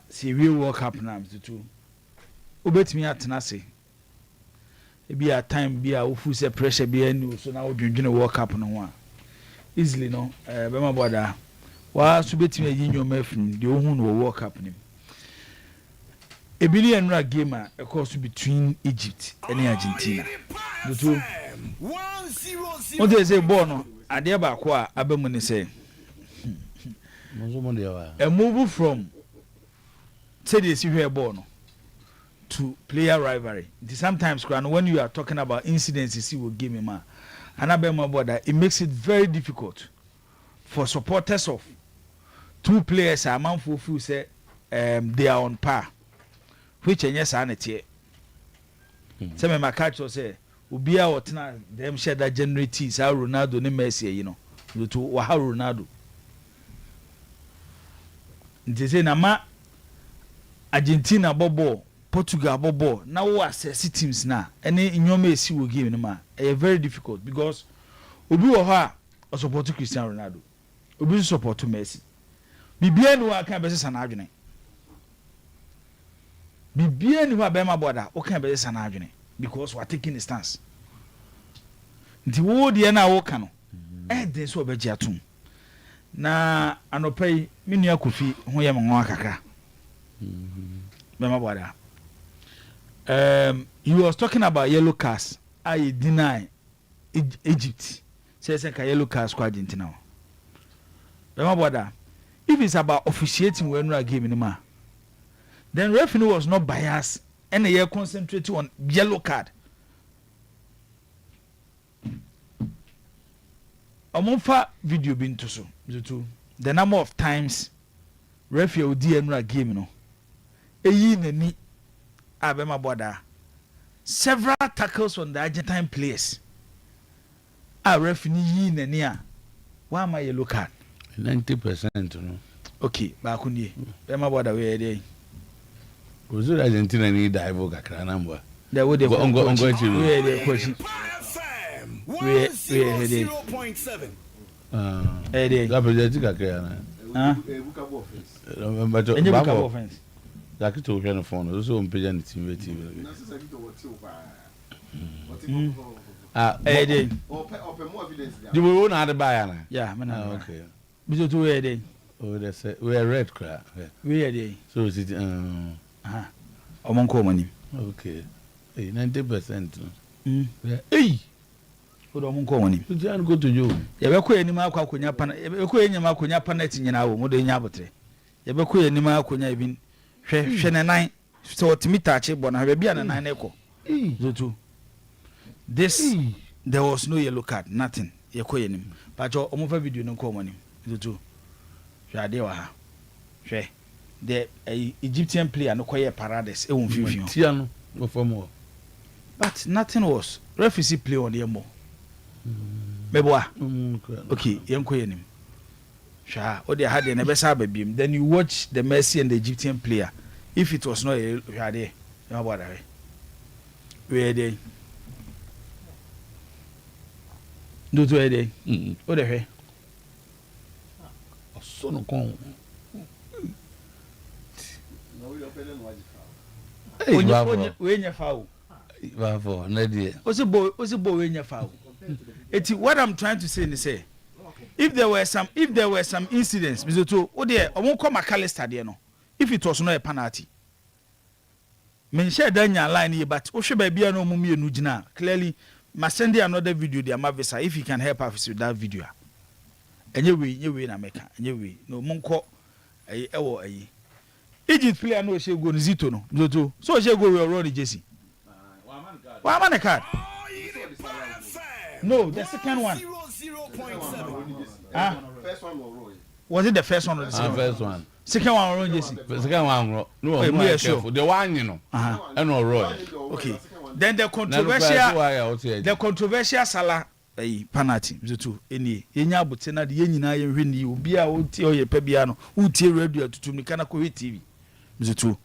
See we World Cup now too. Ubet me at Nasi. It be a time be a who say pressure be any so now we doing World Cup no one. Easily no bema boda wa so betimi ayi nyoma afim de ohun no World Cup nim a billion rand game a course between Egypt and Argentina the two what they say ball no ade ba ko a abamu ne say a move from say they see where ball no to player rivalry. Sometimes when you are talking about incidents you see with game man and it makes it very difficult for supporters of two players a man who say they are on par, which and yes sanity. Some my catch say Ubia or them share that generates how Ronaldo ni Messi, you know, to Waha Ronaldo. They say Nama Argentina bobo, Portugal bobo. Now what say teams now? Any in your Messi will give them very difficult because Obi Waha or support Cristiano Ronaldo. Obi support Messi. Bibia no aka be say na adwene. Bibia ni wa be ma boda o kan be say na adwene because we are taking the stance. Nti wo de na wo ka no. Den so be gia tum. Na anopai menu akofi ho ye mo akaka. Be ma boda. He was talking about yellow cards I deny Egypt. Says a yellow card squad in now. Remember, if it's about officiating when we are giving him, then referee was not biased and they are concentrating on yellow card. Omonfa video been to so the number of times referee will DNR game no. Eyi nani abema boda. Several tackles on the Argentine players. A referee yi nani a. Why am I yellow card? 90% no. Okay, back on ye. Bema boda we dey. Was it Argentina need dive kakra number? There would have on go we dey question. We dey. Eh dey. La project kakra na. Huh? But any offense. Like to on the phone, so on page and TV. Eh dey. You will own other buyer. Yeah, man. Okay. Bizo to we dey. Oh, that's it. We are red crowd. We dey. So is it Omonko money. Okay. 90%. Hey. Hold on, money. You can't go to you. You be ko enima akwa konya pana. You be ko enyama konya pana tinyina wo. Mo de nya abotre. You be ko enima konya ebin. Hwe ne nan. So timita ache bona. Be bia ne nan na ekọ. Zotu. This there was no yellow card, nothing. You ko enim. But your omofa video no ko money. Zotu. Hwe ade wa ha. Hwe. The Egyptian player no koye parades e won fifi. Tia no go for more. But nothing was. Referee play on the mo. Meboa. Okay, yenko yenim. Sha, o de had the nebesa babim. Then you watch the Messi and the Egyptian player. If it was not a hade, you know what I we dey. Do to dey. O de he. So no kon. We nya foul. For Nadia. Osi bo we nya foul. Eti what I'm trying to say is say if there were some incidents Mr. O there omo come McAllister there no if it was not a penalty me share that nya line here but o hwe ba bia no mum enu gina clearly must send another video there Mavisa if you can help us with that video enye we na meka enye we no monko ewo Egypt player no she go Zito no Mr. so she go we already Jesse one man card. No, the second one. First one was Roy. Was it the first one or the second one? First one. Second one, Roy Jesse. Second one, no, no, sure. The one, you know. And no Roy. Okay. Then the controversial Salah penalty. Mzutu. Any. Yenya butena the yenina yenhweni obi a oti Oyerepa bia no. Utie radio tutum ni kana ko TV. Mzutu.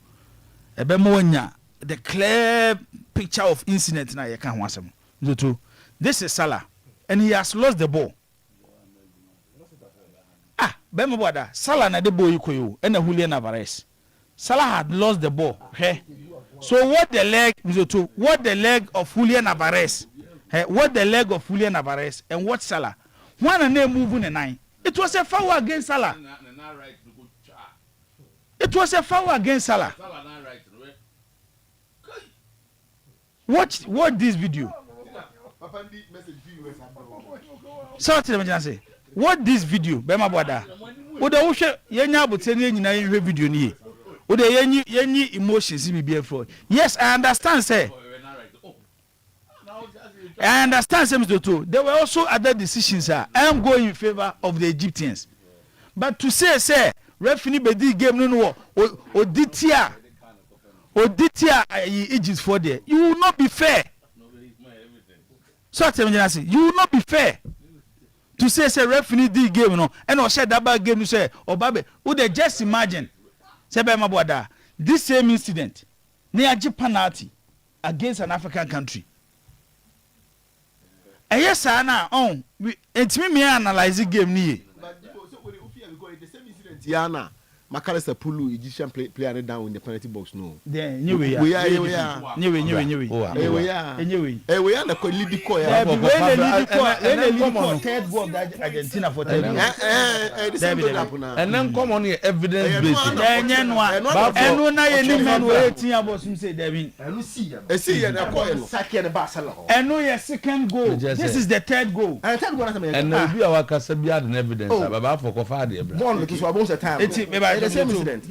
Ebe mo nya the clear picture of incident na ye kan ho asem. Mzutu. This is Salah, and he has lost the ball. Bema Boda, Salah na the ball you and Julian Alvarez. Salah had lost the ball. Hey. So what the leg of Julian Alvarez? Hey, what the leg of Julian Alvarez and what Salah? One and they moving the 9. It was a foul against Salah. It was a foul against Salah. Watch this video. So say what this video Bema Boda wo da wo hwe yenya abotene nyina yehwe video ni wo da yenyi emotions bi be for yes I understand say Mr. Too there were also other decisions I am going in favor of the Egyptians but to say referee bedi game no oditia Egypt for there you will not be fair. So you will not be fair to say referee the game no and or share that bad game you say Obabe would they just imagine say Bema Boda this same incident near penalty against an African country. And yes na me analyze the game ni. But the same incident yana McAllister pull Egyptian player down in the penalty box. No. Then we are. We are. We are the lead coy. Third goal that Argentina for and then come on here evidence based. And na any man waiting about some say David. And no your second goal. This is the third goal. And now we are Casabia and evidence about for Kofadi. One because we are time. It's the same incident.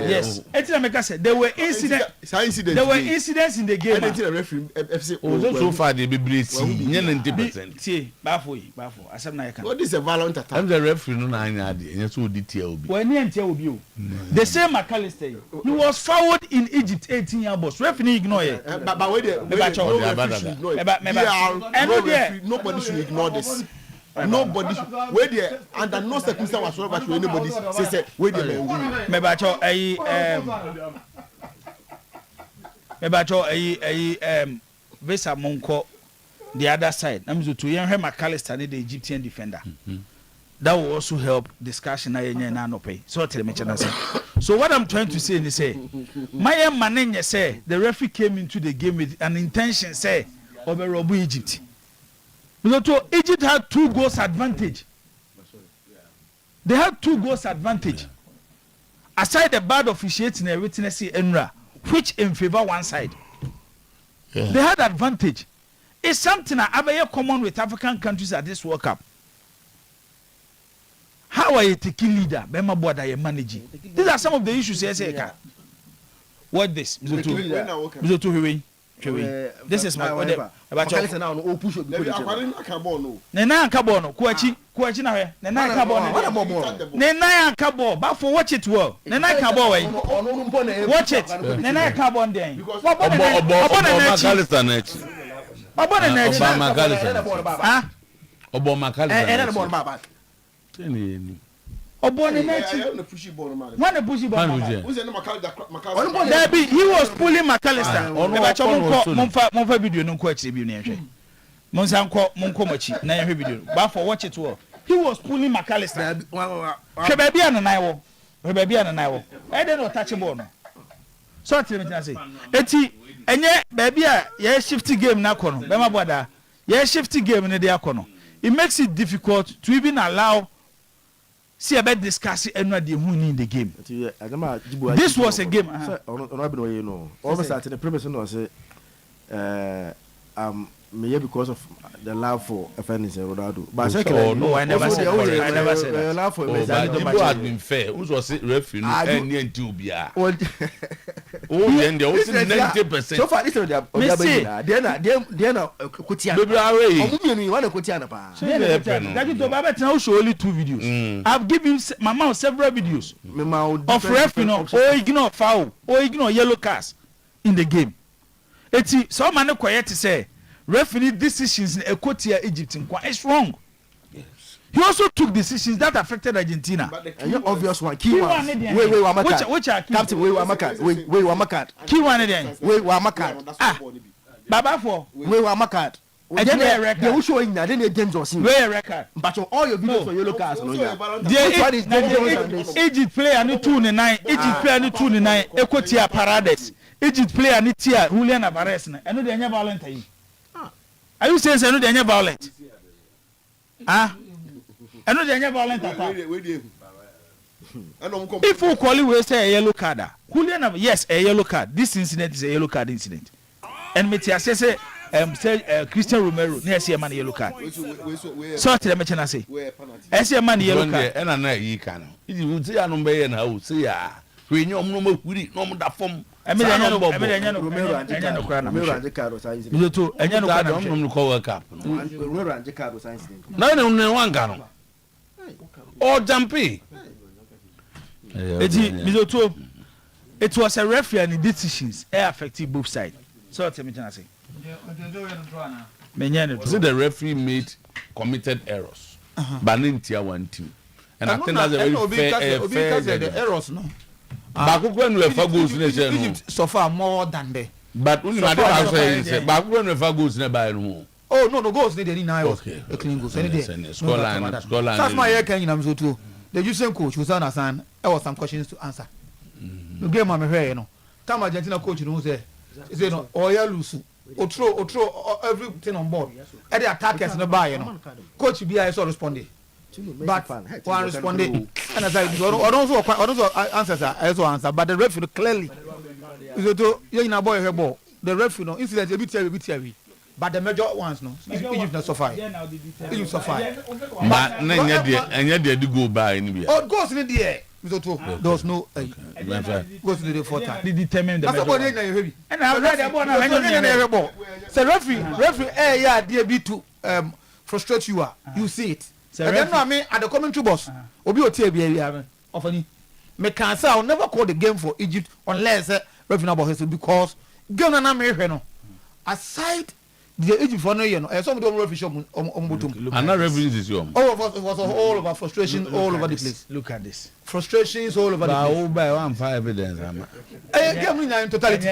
Yes. There were incidents in the game. So far they be bleeding 90%. What is a violent attack? I'm the referee no na so detail be. The same McAllister. He was fouled in Egypt 18 years boss. Referee ignore it. But nobody should ignore this. Nobody where there under no circumstance whatsoever should anybody say where there Vesa Monko the other side. I'm to young McAllister the Egyptian defender. That will also help discussion. So what I'm trying to say is my man say the referee came into the game with an intention say over Robu Egypt. So Egypt had 2 goals advantage. They had 2 goals advantage. Aside the bad officiating and everything, Enra, which in favor one side. Yeah. They had advantage. It's something that are common with African countries at this World Cup. How are you taking leader? Bema boda you managing. These are some of the issues. What this? This is my order. Nena Kabono, Kuachi na Nena Kabono. Nena Kabo, but for watch it well. Nena Kabo, watch it. Nena Kabon then. He was pulling McAllister. But for watch it well. He was pulling McAllister. I don't know touch ball. So I say, Eti, and yet, baby, yeah, shifty game na kono. Bema boda, yeah, shifty game in the akono. It makes it difficult to even allow. See about discussing and not the who in the game. This was a game. Almost at the premise was maybe because of the love for offenders and Ronaldo. But no, I never said that. Love for people had been fair. Who was it referee and near to be a then there was 90%. So far, this is the show only 2 videos. I've given my mouth several videos of referee or ignore foul or ignore yellow cards in the game. It's so many quiet to say. Referee decisions in Equatorial Egypt it's wrong. Yes. He also took decisions that affected Argentina. But the obvious one, key one. Wait, which are Captain? Wait, Wamakat. Key one again. Wait, Wamakat. Baba for. Wait, Wamakat. They will show in that they games or where record. But all your videos for yellow cards. Egypt player ni 2-9. Egypt player ni 2-9. Equatorial Paradise. Egypt player ni Tia Julian Alvarez. I know they never violent. Are you saying no they are violent? I know they are violent attack. If you call it say a yellow card, yes, a yellow card. This incident is a yellow card incident. And me say Christian Romero near see a man yellow card. So tell me I say. I see a man yellow card. And I know you can. If you say I know and how say we know no more that form. I mean, I know it was a referee and the decisions affected both sides. So tell me, I say. See, the referee made committed errors, but in tier 1 team, and I think that's a very fair errors. No. But when we have goals in the so far more than they. But when we have goals in the by no. Oh no, goals need any now. Okay, a clean goals. Any day. Scoreline. That's my year. Can you know so too? The Usain coach was understand. There was some questions to answer. The game I'm here, you know. Time Argentina coach you know say no, oya lose. Or throw everything on board. And the attackers in the bar, you know. Coach be I saw responding. But one responded, and as I also answers I also answer. But the referee clearly, you boy her ball. The referee no incident a bit. But the major ones no, Egypt not suffer. Egypt suffer. But nanya dey do go by anywhere. Oh, goes in the air. There was no goes to the fourth time. Determine the. That's what they heavy. And I read the ball. So referee, yeah, dear be to frustrate you. You see it. And then I mean at the commentary box, Obi Otie of any. Me can say I'll never call the game for Egypt unless referee about history because game na me no. Aside the Egypt for no year no, some of them referee shop on and not referee is you. All of us, it was all over frustration all over the place. Look at this. Frustrations all over the place. But by one for evidence, game in totality.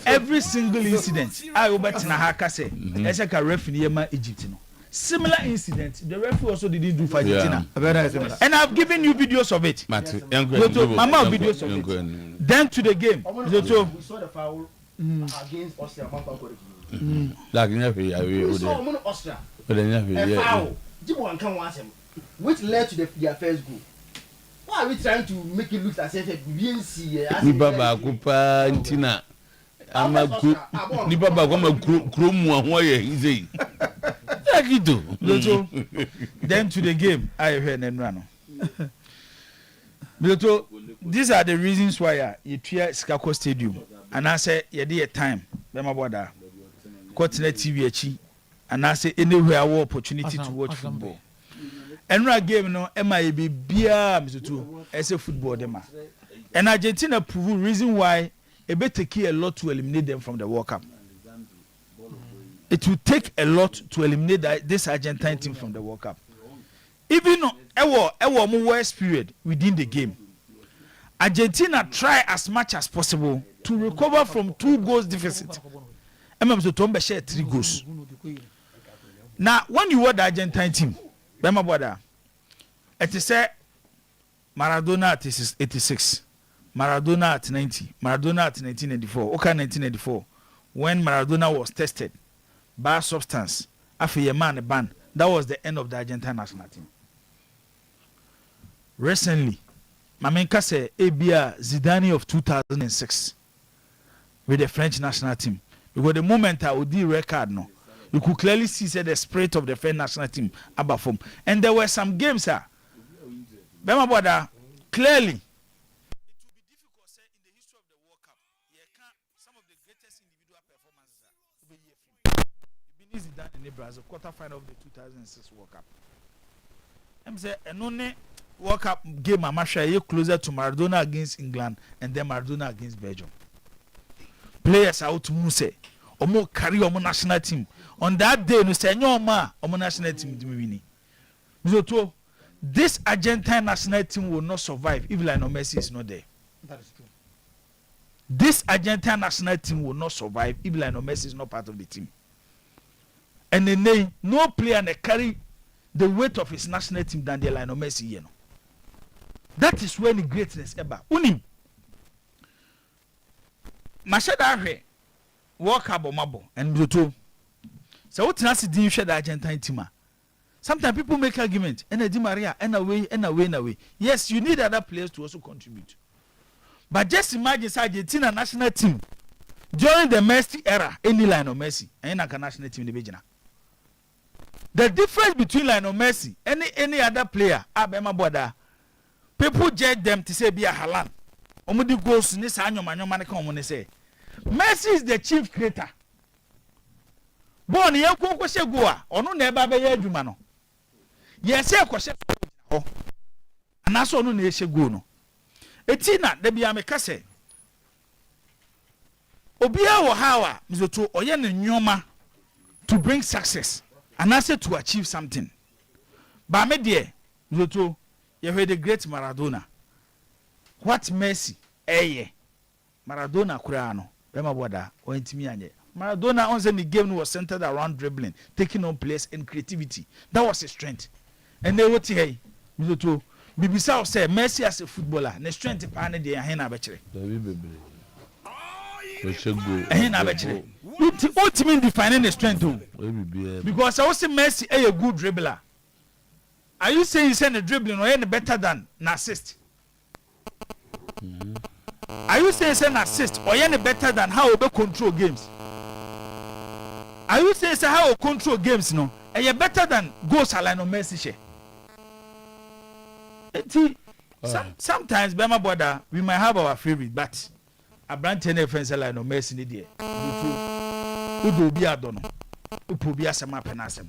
Every single incident I over Tinahaka say, as a referee Egypt. Similar incident, the referee also didn't do for Argentina. And I've given you videos of it. Mama videos of it. Then to the game. We saw the foul against Austria. We saw Austria. A foul. Which led to their first goal. Why are we trying to make it look as if Antina. I'm a Nipa Krum easy. Then to the game, I heard Nenrano. These are the reasons why you try Skako Stadium. And I say, you did a time, Bemaboda, Continent TV, and I say, anywhere our opportunity to watch football. And right game, no, MIB, beer, as a football dema. And Argentina prove reason why it better take a lot to eliminate them from the World Cup. It will take a lot to eliminate this Argentine team from the World Cup. Even our worst period within the game, Argentina try as much as possible to recover from 2 goals deficit. MM Tombe share 3 goals. Now, when you watch the Argentine team, it is Maradona at 86, Maradona at 90, Maradona at 1994, okay 1994, when Maradona was tested by substance after a man ban, that was the end of the Argentine national team. Recently, Mamenka said ABA Zidane of 2006 with the French national team. Because the moment I would do record no, you could clearly see the spirit of the French national team about form. And there were some games, sir. Bema clearly. Zidane in Brazil quarter final of the 2006 World Cup. I'm saying and only World Cup game I'm sure closer to Maradona against England and then Maradona against Belgium. Players out to Muse or more carry on national team. On that day, no say no ma on national team. So this Argentine national team will not survive if Lionel Messi is not there. That is true. This Argentine national team will not survive if Lionel Messi is not part of the team. And then no player can carry the weight of his national team than the Lionel Messi. You know. That is when the greatness ever. Unim. Mashada walk up mabo and Bluto. So what has to share the Argentine team? Sometimes people make arguments and a Di Maria and away. Yes, you need other players to also contribute. But just imagine Argentina national team during the Messi era, any Lionel Messi and a national team in the Vijana. The difference between Lionel Messi and any other player, Abema Boda, people judge them to say be a Halan. Omudi goes in this annual man say. Messi is the chief creator. Born here, Kwashe Goa, or no never be a Jumano. Yes, Kwashe. And that's all no nation go no. Etina, de be a mekase. Obia or Hawa, Mizoto, Oyen Nyoma to bring success. And I said to achieve something. But me dear, Mizoto, you heard the great Maradona. What Messi, Maradona Kurano. Bema Boda, or Intimiane. Maradona on the game was centered around dribbling, taking on players and creativity. That was his strength. And they were here. Bibisa say Messi as a footballer, the strength of Anne de Hena Betchery. Hena Betchery. What mean defining the strength too? Because I was a Messi a good dribbler. Are you saying send a dribbling or any better than an assist? Are you saying send assist or any better than how we control games? Are you saying how we control games no? Are you better than goals Lionel Messi? Sometimes Bema Boda, we might have our favorite, but a brand ten offense Lionel Messi ni die. Udo bi adono. Upo bi asema penasem.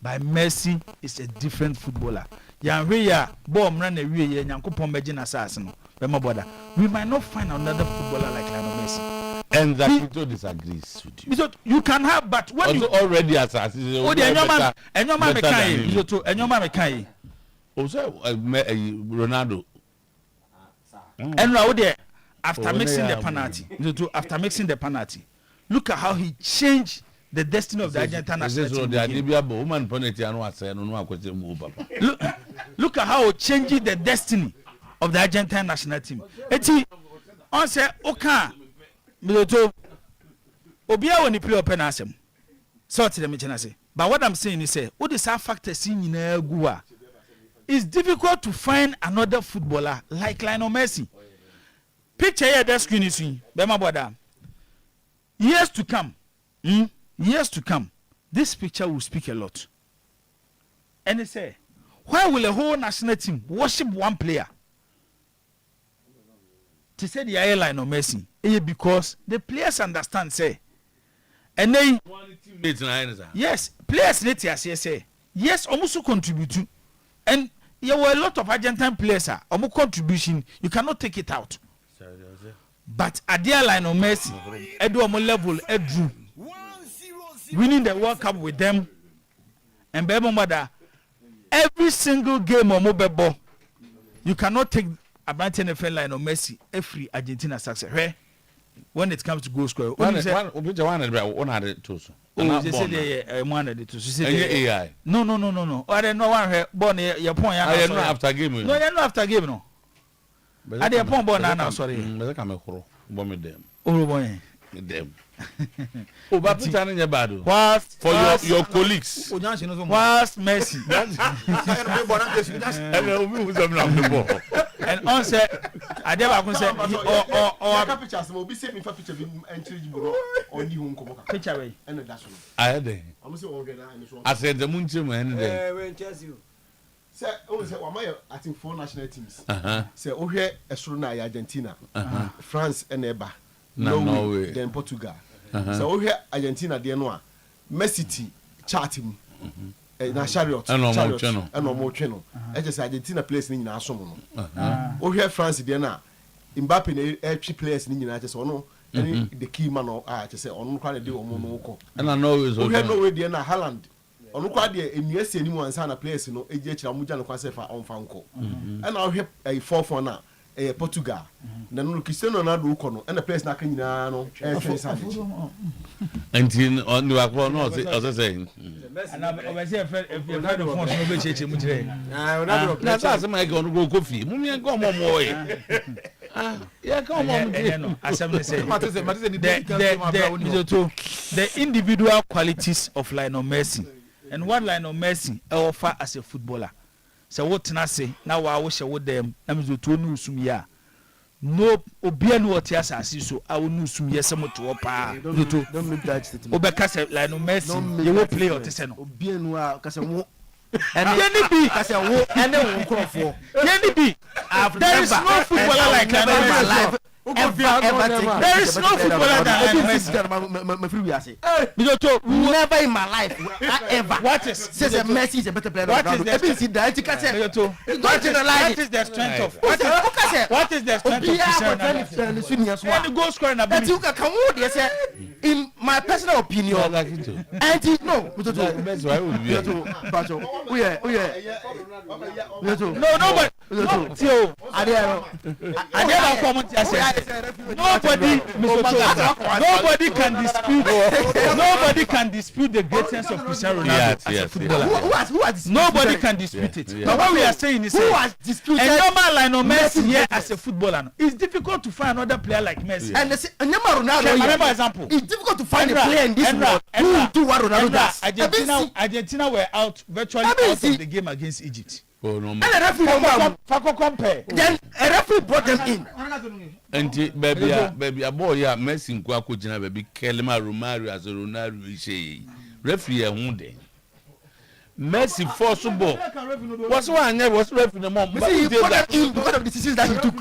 By Messi is a different footballer. Yanwe ball mra na wie ye Nyankopon beji na sase no. Bema Boda, we might not find another footballer like Lionel Messi. And Zakito disagrees with you. Because you can have, but when also you already assassinated. Oh, the Enyoma Mekai. So Enyoma Mekai. Also, Ronaldo. And now there, after mixing the penalty, after mixing the penalty, look at how he changed the destiny of the Argentine national team. Look at how he changed the destiny of the Argentine national team. Eti, on say, okay. Obia when you play open asem. So to the say. But what I'm saying is say, what is our factor seeing in Gua? It's difficult to find another footballer like Lionel Messi. Picture here that screen is in Bema Boda. Years to come. Years to come. This picture will speak a lot. And they say, why will a whole national team worship one player? To say the airline of Messi, because the players understand, say, and they yes, players need to say, yes, almost contribute to, and there were a lot of Argentine players, almost contribution, you cannot take it out. But at the airline of Messi, Edu level, Edu, winning the World Cup with them, and Bebo Mada, every single game of Mobebo, you cannot take about NFL line or Messi every Argentina success. Hey? When it comes to goal scorer, no. AI. No. I don't know one born your point. I know after game. No, you know after game no. I dey point born now. Sorry. Oh boy. Them. Oh, but put on your bad. For your colleagues. What's Messi? And on say, I never say, or pictures will be saving for picture entry on you home. Picture away. And that's one. I had it. I said the moon team and you. Say, oh, say, I think 4 national teams. Say, oh, here, Estrona, Argentina, France, and Eba. Norway, then Portugal. So we here Argentina there no Messi chart him. Na chariot and no more channel. I just Argentina players ni nyina asom no. We here France there na Mbappe na every players ni nyina just ono the key man just say ono kwa dey omo no ko. And Norway so. We here Norway there na Haaland. Ono kwa dey enuase ni mu ansa na players no eji akira mu gya no kwa sefa on fanko. And now here 4-4 na Portugal. Na no Cristiano Ronaldo uko no and the players na kan nyina no until on the akro no say and I say if you had the phone no be cheche mu kire na say say my go no go coffee mu mi go mo mo yeah come on no asem say the individual qualities of Lionel Messi and what Lionel Messi offer as a footballer. So what na say na wa wo hye wo dem na me to no usum ya no obia no oti asase so a wo no usum ye sem to pa to don't make that statement obeka say like no Messi you will play or say no obia no a ka say wo and any be ka say wo and wo crofo any be there is no footballer like that there is no footballer that Messi. Never in my life ever. What is says Messi is a better player than Ronaldo. What is the strength of what is the strength of Cristiano? And the goal scoring ability. In my personal opinion. And it no, That's why we be. No, nobody. No, Theo. I never comment. Nobody can dispute. Nobody can dispute the greatness of Cristiano Ronaldo as a footballer. Who has Nobody can dispute it. But what we are saying is, who has disputed a normal Lionel Messi here as a footballer, it's difficult to find another player like Messi. And Ronaldo, example, it's difficult to find a player in this world who do what Ronaldo does. Argentina were out virtually out of the game against Egypt. Oh, no, and a referee compare. Then a referee brought them in. And baby, a boy, yeah, Messi Kwakujina, baby, Kelma Romario as a Ronaldo, referee a wounded. Messi forced the ball. What's why I never was referee the mom? But he brought them in because of the decisions that he took.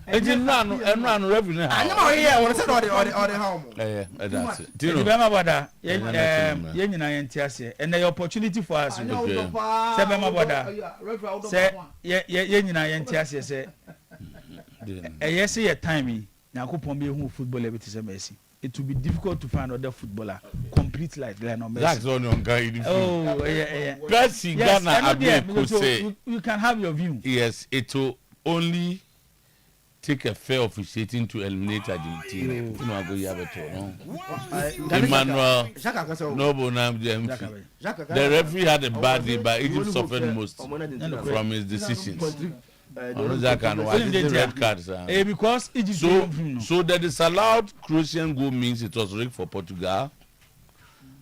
And you run revenue. I know here. I want to say all the home. Yeah, that's it. Do you remember what that? And the opportunity for us. Say, remember what that? Say, say, yes, a timing. Now, who football every Messi. It will be difficult to find other footballer complete like Lionel Messi. That's on your guy. Oh, yeah. Messi, Ghana, could say. You can have your view. Yes, it will only take a fair officiating to eliminate Argentina. You know, I go have it. Emmanuel, Noble, the referee had a bad day, but Egypt suffered most from his decisions. Red cards. Because Egypt so the disallowed Croatian goal means it was rigged for Portugal.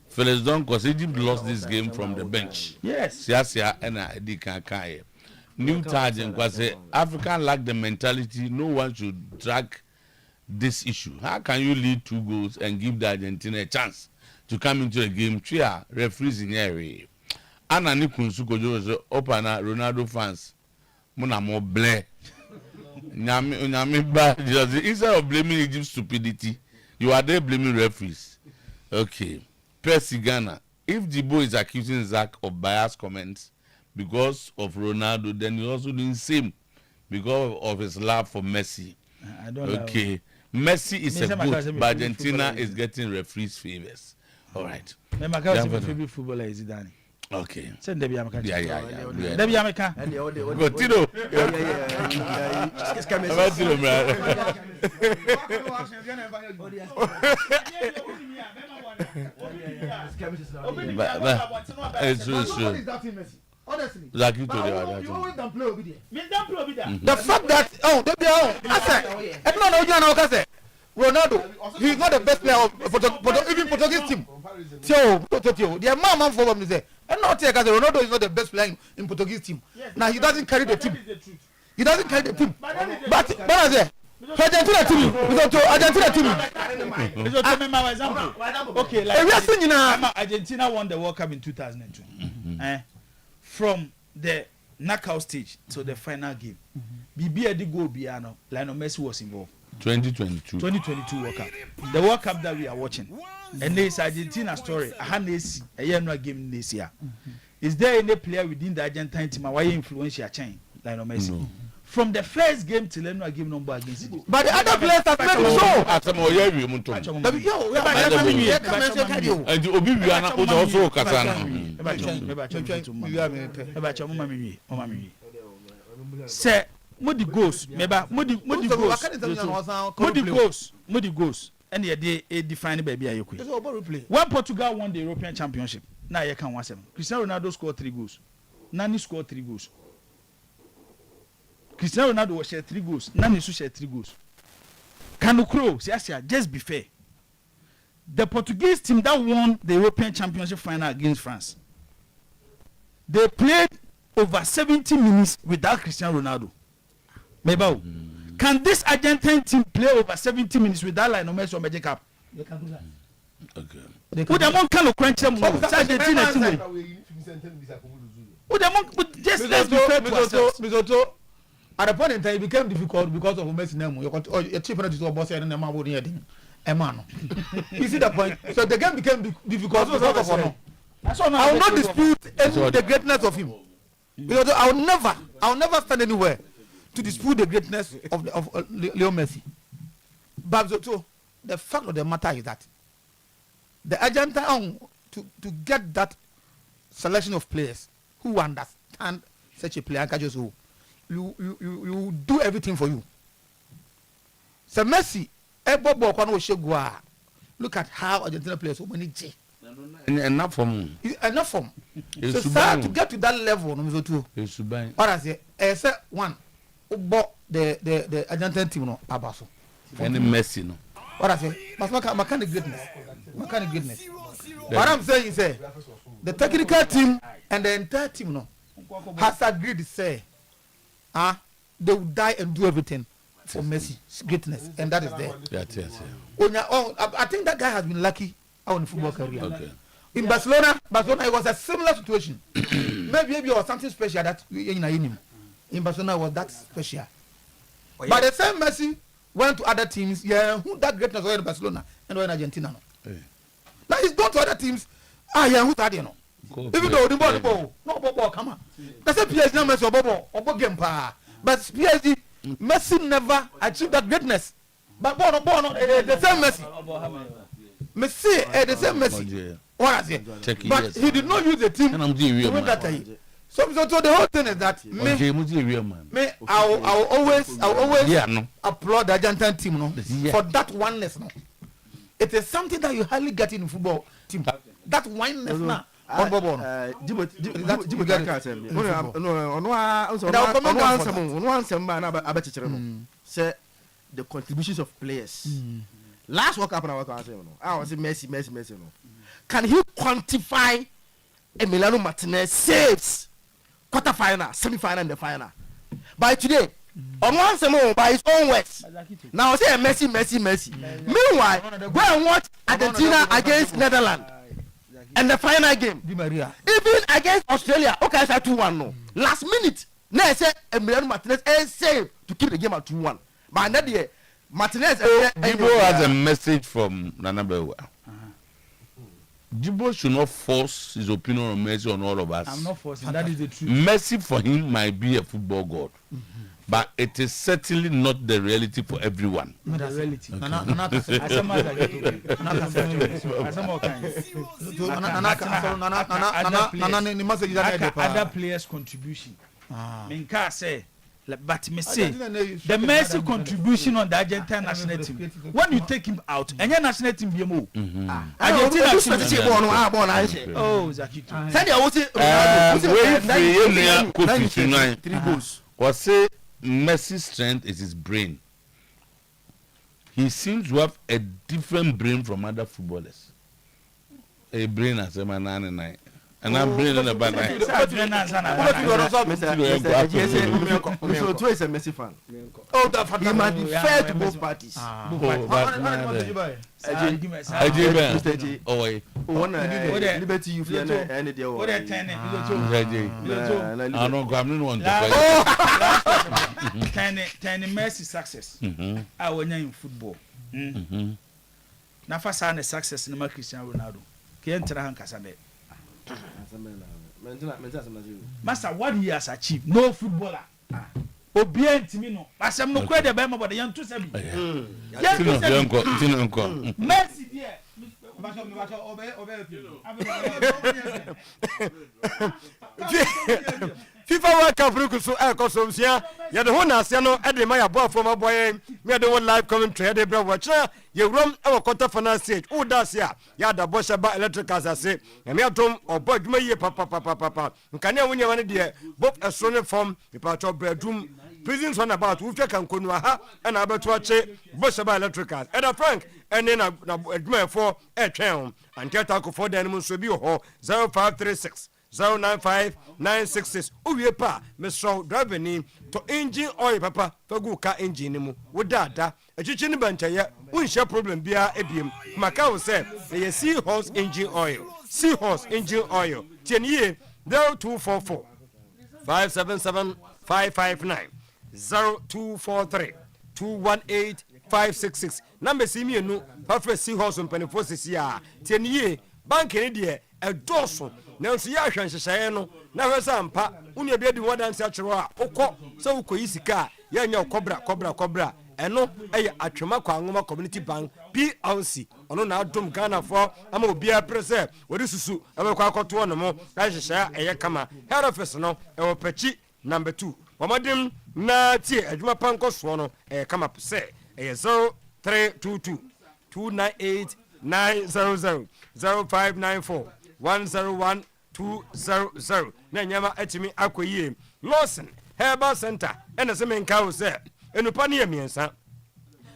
Felix Don, because Egypt lost this game from the bench. Yes. Siasia and Edi Kankaye. New Targent was African lack the mentality. No one should drag this issue. How can you lead 2 goals and give the Argentina a chance to come into a game? Tria referees in area. Anani Kunsuko Jose Opana Ronaldo fans. Muna mo bleh. Instead of blaming Egypt's stupidity, you are there blaming referees. Okay. Percy Ghana. If Jibo is accusing Zach of biased comments because of Ronaldo, then he also doing the same because of his love for Messi. I don't okay. Messi is a good, but Argentina is getting referees' favors. All right. My favorite footballer is Zidane. Okay. Send Debbie Amaka. Yeah. Debbie Amaka. Go Tino. It's true. Honestly, the fact that I said Ronaldo, he's not the best player of even Portuguese team. So the man for him say, and not take as Ronaldo is not the best player in Portuguese team. Now he doesn't carry the team. He doesn't carry the team. But I say, Argentina team. Okay, like Argentina won the World Cup in 2002. From the knockout stage to the final game, BBA did go Biano. Lionel Messi was involved. 2022 World Cup. The World Cup that we are watching, and this Argentina story. A game this year. Is there any player within the Argentine team why influential chain Lionel Messi? No. From the first game till the game number against Egypt. But the other players have made it so. Say, Modi goes, and they define baby. When Portugal won the European Championship, now you can watch them. Cristiano Ronaldo scored 3 goals. Nani scored 3 goals. Cristiano Ronaldo was shared 3 goals. Nani shared 3 goals. Canukro, just be fair. The Portuguese team that won the European Championship final against France, they played over 70 minutes without Cristiano Ronaldo. Can this Argentine team play over 70 minutes without Lionel Messi or Magic Cup? They can do that. Okay. Would the kind of crunch them? Argentina team. Just let's be fair to ourselves. At a point in time, it became difficult because of Messi name. Your chief editor boss and the man wouldn't hear Emmanuel. You see the point? So the game became difficult because of no. I will not dispute the greatness of him. Because I will never stand anywhere to dispute the greatness of Leo Messi. But the fact of the matter is that the Argentine to get that selection of players who understand such a player, you do everything for you. So Messi, look at how Argentina players so many J. Enough for me. Enough for me. So start to get to that level, number two. What I say, say one, the Argentine team no abaso. Any Messi no. What I say, mechanic greatness. What I'm saying is, the technical team and the entire team no has agreed to say, they will die and do everything for Messi's greatness, and that is there. Yes. I think that guy has been lucky on football career. Okay. In Barcelona, it was a similar situation. maybe it was something special that in Barcelona was that special. Oh, yeah. But the same Messi went to other teams. Yeah, who that greatness was in Barcelona and in Argentina. No. Now he's gone to other teams. Who's that? You know. Even though the ball, come on. That's a PSG now Messi or game pa. But PSG, Messi never achieved that greatness. But the same Messi. Messi, the same Messi. What I say? But he did not use the team to win that time. So the whole thing is that I'll always applaud the Argentine team for that oneness. No, it is something that you hardly get in football team. That oneness now. The contributions of players. Last World Cup, I was Messi. No. Can he quantify Emiliano Martinez saves quarterfinal, semi-final, and the final? By today, on one semester by his own words. Now say Messi. Meanwhile, go and watch Argentina against Netherlands and the final game. Even against Australia, okay, I said 2-1 no. Last minute, now I said Emiliano Martinez saved to keep the game at 2-1. But that day, Martinez. Jibo has a message from Nana Bewa. Jibo should not force his opinion on Messi on all of us. I'm not forcing. That is the truth. Messi for him might be a football god, but it is certainly not the reality for everyone. Not the reality. Other players' contribution. Minka say. But me say the Messi contribution on the Argentine national team. When you take him out, and your national team be more. Argentina Zakito. Say 3 goals. What say Messi's strength is his brain. He seems to have a different brain from other footballers. A brain as a man 99. And I'm bringing the bad night. So is a Messi fan. Oh, that he might be fair to both parties. Liberty you feel any day. What a tenant. I don't want to Messi success. I will name football. Nafasa success in Cristiano Ronaldo. Can't Kasane. Master, what he has achieved, no footballer. Obedient to me, no. As I'm no credit, but the young 2-7. Messi, dear. FIFA World Cup so Kosomsia, ya the Hona Siano, Eddie Maya Boy from a boy, me the one live commentary, Eddie Bro Watcher, you run our quarter final stage. Oh, that's ya, the Bosha by electric as I say, and me at home or boy, me papa. Can you win your money, dear? Both a strong form, the part of bedroom, prisons on about Ufia can Kunuaha, and about to watch Bosha by electric as Edda Frank, and then a for a town, and get out for the animals will be 0536. 095966 Oyerepa Midday driver name to engine oil papa fagu ka engine mu wodada echichi ni bantaye unhye problem bia ebiem maka wo say e seahorse engine oil tieniye 0244 577 559 0243 218 566 number simi enu pafre seahorse mpanifo sisi a tieniye bank ni de edoso na nso ya hwan hyehyɛ no na hwesa mpa unu ebi edi wadanse akyerɛ a okɔ sɛ ukɔ yisika ya nya kɔbra ɛno ɛyɛ atwema kwa ngoma community bank plc ɔno na adom Ghana for ama obiara pere sɛ wɔde susu ɛbɛkɔ akɔto no mo ahyehyɛ ɛyɛ kama head office no ɛwɔ pɛkyi number 2 wɔmɔden na tie adwuma pa nkɔsoɔ no ɛyɛ kama sɛ ɛyɛ 0322 298 900 0594 101 200 na nyama atimi akɔyie Lawson Herbal Center ɛna sɛ menka wo sɛ enupa ne yɛ miɛnsa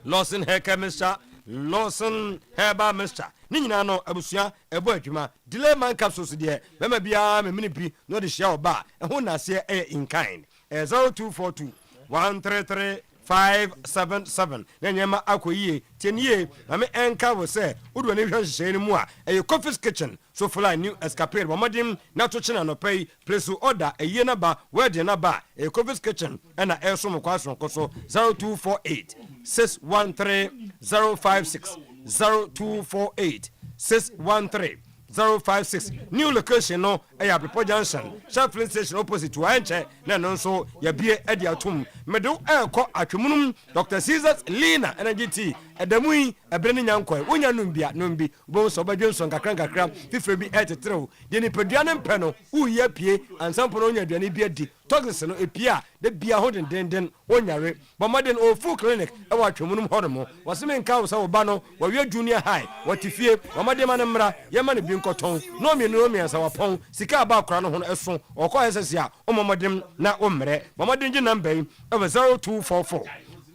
Lawson Hair Chemist Lawson Herbal Mixture ne nyinaa no abusua ɛbɔ adwuma delay man capsules deɛ bɛma biara memene bi na ɔde hyia wo ba ɛho naseɛ ɛyɛ in kind 0242 133 577 na nyama akɔyie tienie mame enka wo sɛ wodo ne hwɛ hyehyɛ no mu a ɛyɛ Coffee's Kitchen so fly new escapade wɔmɔden na to kyena no pɛi place order ɛyie na ba wɛde na ba ɛyɛ Coffee's Kitchen ɛna ɛso mo kwa sonko so 0248 613 056 0248 613 056 new location no ɛyɛ Abripo Junction Sheffield Station opposite to Anche na no nso yɛbie ɛde atom medo ɛkɔ atwemunum Dr. Caesars Lina Energy Tea ɛdamu yi ɛbrɛ ne nyankɔ wonya numbia numbi bo so badwe nso nkakra fifre bi ɛteterew de nipadua ne mpɛ no uyɛ pie ansampo no onya aduane bi adi toxins no epia de bia ho denden onyare bomaden ofu clinic ɛwɔ atwemunum hɔ no mo wɔseme nka wo sɛ wo ba no wɔwe junior high wɔtifie bomaden ma ne mmra yɛma ne bi nkɔtɔn no miɛnsa wɔpɔn sika aba akora no ho ɛso ɔkɔ ɛsɛsi a ɔmɔmɔden na ɔmmerɛ bomaden gye number yi ɛwɔ 0244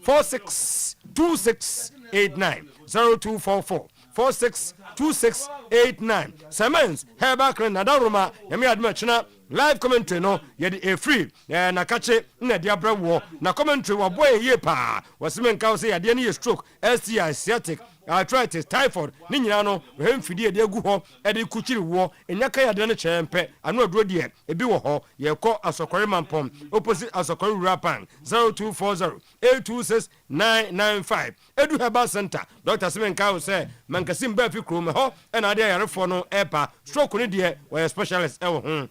462689 0244 462689 Siemens Herbal Clinic na daruma yami adma china live commentary no yɛde a free na kache na de abrawo na commentary wa boy ye pa waseme nka se yade ne ye stroke STI sciatic arthritis typhoid ne nyina no we mfidie de agu ho de kuchiri wo enyaka yade ne chempe anu aduro de ebi wo ho ye kɔ asokore mampom opposite asokore rapan 0240 826 995 Edu Herbal Center Dr. Simen Kao say mankasim ba fi krom ho na ade yarefo no epa stroke ne de we specialist ewo ho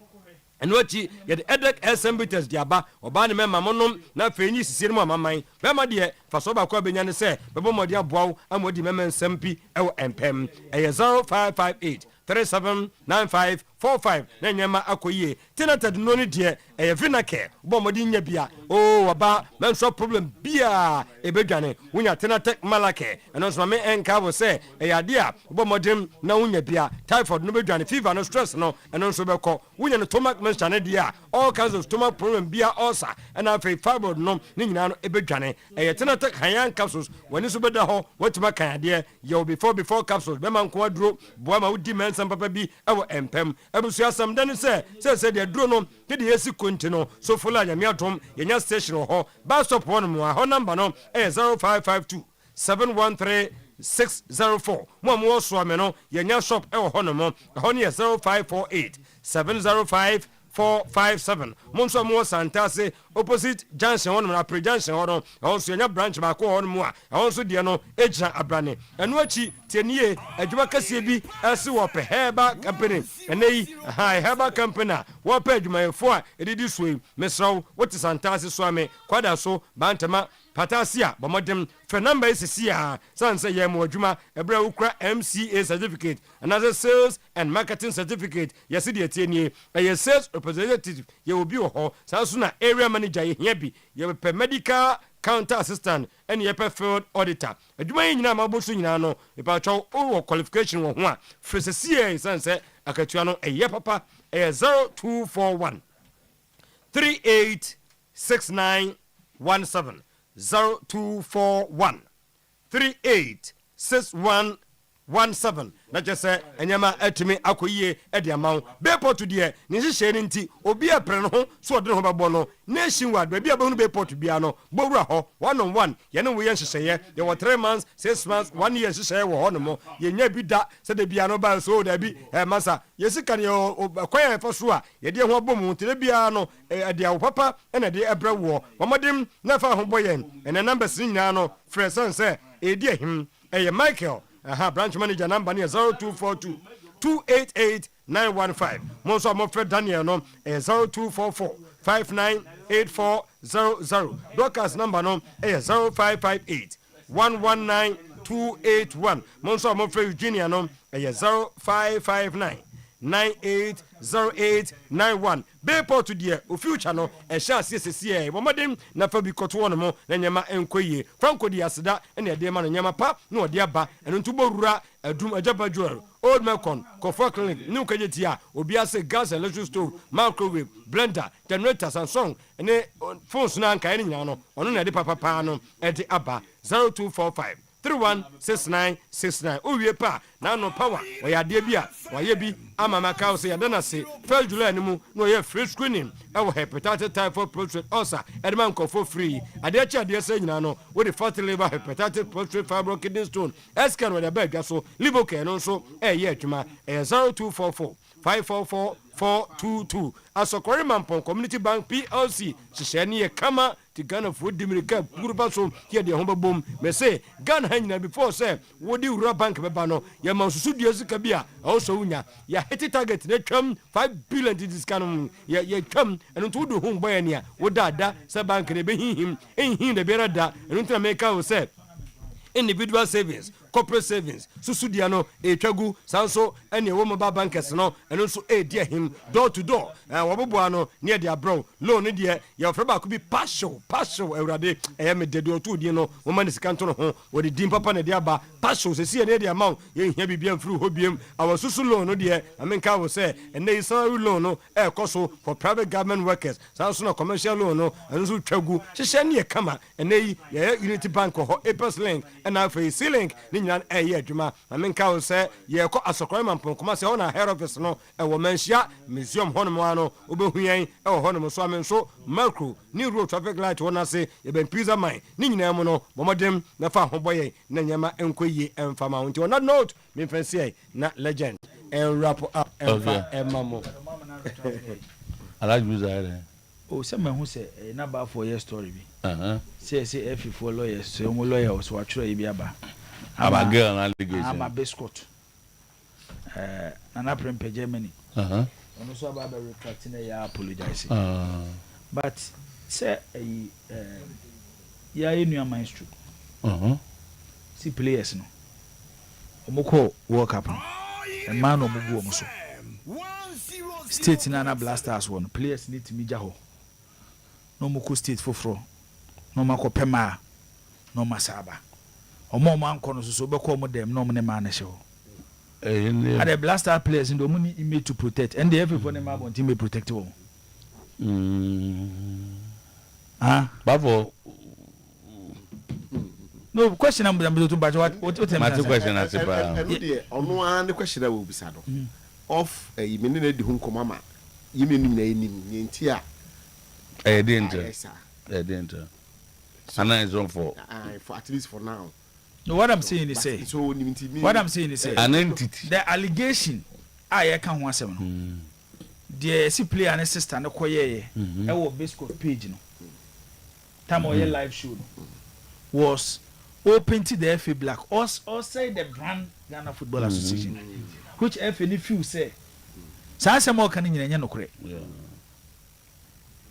and what ye yet edek SMBTS diaba oba ne mema monom na fenyi sisire mu amaman bema de faso ba kwa benya ne se bebo modi aboaw amodi mema nsampi ewo empem 0558 379545 na nyama akoyie tenata no ne de vinake bo modi nya bia o oba menso problem bia ebedwane wunya tenata malake eno so me enka wo se eyade a bo modim na wunya bia typhoid no bedwane fever no stress no eno so beko wunya no stomach mention ne dia all kinds of stomach problem bia ulcer and afei fibroid no ne nyina no ebedwane tenata kan capsules wani so beda ho watima kan de ye before capsules be man ko aduro bo ma wudi mensan papa bi ewo empem abusu asam dane se de aduro no de yesi kontino so fula nyame atom yenya station ho bus stop ho no ho number no 0552 713 604 mo so ame no yenya shop ewo ho no mo ho ne 0548 705 457 monso mo santase opposite junction one na pre junction one also nya branch ba ko one mo a also de no egira abrane eno achi tienie adwuma kase bi ase wo pe Herbal Company enei Herbal Company wo pe adwuma efo a edidi suoi mesraw what santase so ame kwada so bantama patasia bomodem fe number isisi a sanse ye mo adwuma ebra ukra MCA certificate another sales and marketing certificate yesi de tienie sales representative ye obi ho sanso na area manager ye hia bi ye pe medical counter assistant and ye pe field auditor adwuma yin nyina mabosu nyina no e pa twa o qualification wo ho a fresesie sanse akatua no eye papa 0241 386917 0241 386117 na just say enyama atimi akoyie e de amaw be port de ne hihye ne nti obi apre no ho so ode ho babo no nation ward be abahunu be port bia no bowura ho 1 on 1 ye ne wo ye hyehyeye ye wo 3 months 6 months 1 year hyehyeye wo ho no mo ye nya bi da se de bia no ba so da bi masa ye sika ne kwaya fa so a ye de ho abom tele bia no e de awo papa na de ebra wo momodim na fa ho boyen ene numbers nyina no fresan se e di ahim e Michael branch manager number near 0242 288 915 monso mo Fred Daniel no 0244 0598400 broadcast number no 0558 119 281 monso mo free Virginia no 0559 980891 Bayport to dear o future no e sha sese bomodem na fa bi koto no mo na nyama enkoye Franco di aseda na de ma no nyama pa na ode aba eno ntu borura adum ajabadwar old Melcon Comfort Clinic new kajetia obi ase gas electric stove microwave blender generator Samsung ene phones na nka ene nyina no ono na de papa no e de aba 0245 316969 Oyerepa na no power oyade bia waye ama maka se yadana se 1 July ni mu no ye free screening e wo hepatitis typhoid prostate ulcer edman for free ade cha de se nyina no wo the fatty liver hepatitis prostate fibro kidney stone scan wo de bag so libo care no so ye adwuma 0244 544 422 Asokore Mampon Community Bank PLC Shishani Kama to Ghana for Dimirika Purbaso here the humble boom me say Ghana hanging before say what do you bank bebano ya mansudia zikabia also unya ya hit target they come 5 billion to this kind ya come and to do home boy near what da sa bank they be him in him the berada and to make out say individual savings corporate savings susudia no etwagu sanso ene wo mobile bankers no eno so dia him door to door woboboa no near dia bro loan ne dia ya freba ko bi partial eurade me dedo to die no wo mani sikanto no ho wo de dim papa ne dia ba partial se sie ne dia ma ye hia bibia mfru hobiem awo susu loan no dia amenka wo se ene salary loan no koso for private government workers sanso no commercial loan no eno so twagu hye ne kama ene ye Unity Bank ho Apes Link and afei C-Link nyina adwuma amenka wo se ye ko Asokore Mampon kuma se ona head office no wo manhia museum hono ano obehuyan hono so amenso macro ni road traffic light wona se ye ben pizza mine ni nyina mu no bomodem na fa hoboye na nyama enkoyi emfama wonti ona note me fancy na legend and wrap up emamo ala juza o se me hu se na ba for your story bi say if for lawyers so mo lawyer so atwere yi bi aba girl na allegation I'm a biscuit na prempe Germany ono so aba retract na ya apologize but say ya enu maestro si players no omoko world cup no e man no mugu omo so state na blasters one players need to meja ho no muku state foforo no makopema no masaba omo man kono so be ko mo dem no mo ne man hye ho and the blaster players ndo mo ni image to protect and the everyone ne ma bon team protect wo bavo no question am to ba what my question as ba ono an the question that will be said off yimene na di hu nkomama yimene na enim nti a danger danger and is on for at least for now. No, what I'm saying is say an entity the allegation I can one seven the si player and sister no koye e wo biscuit page no time or live show was open to the FA Black or say the brand Ghana Football Association which FA ni few say say more kan nyina nya no kore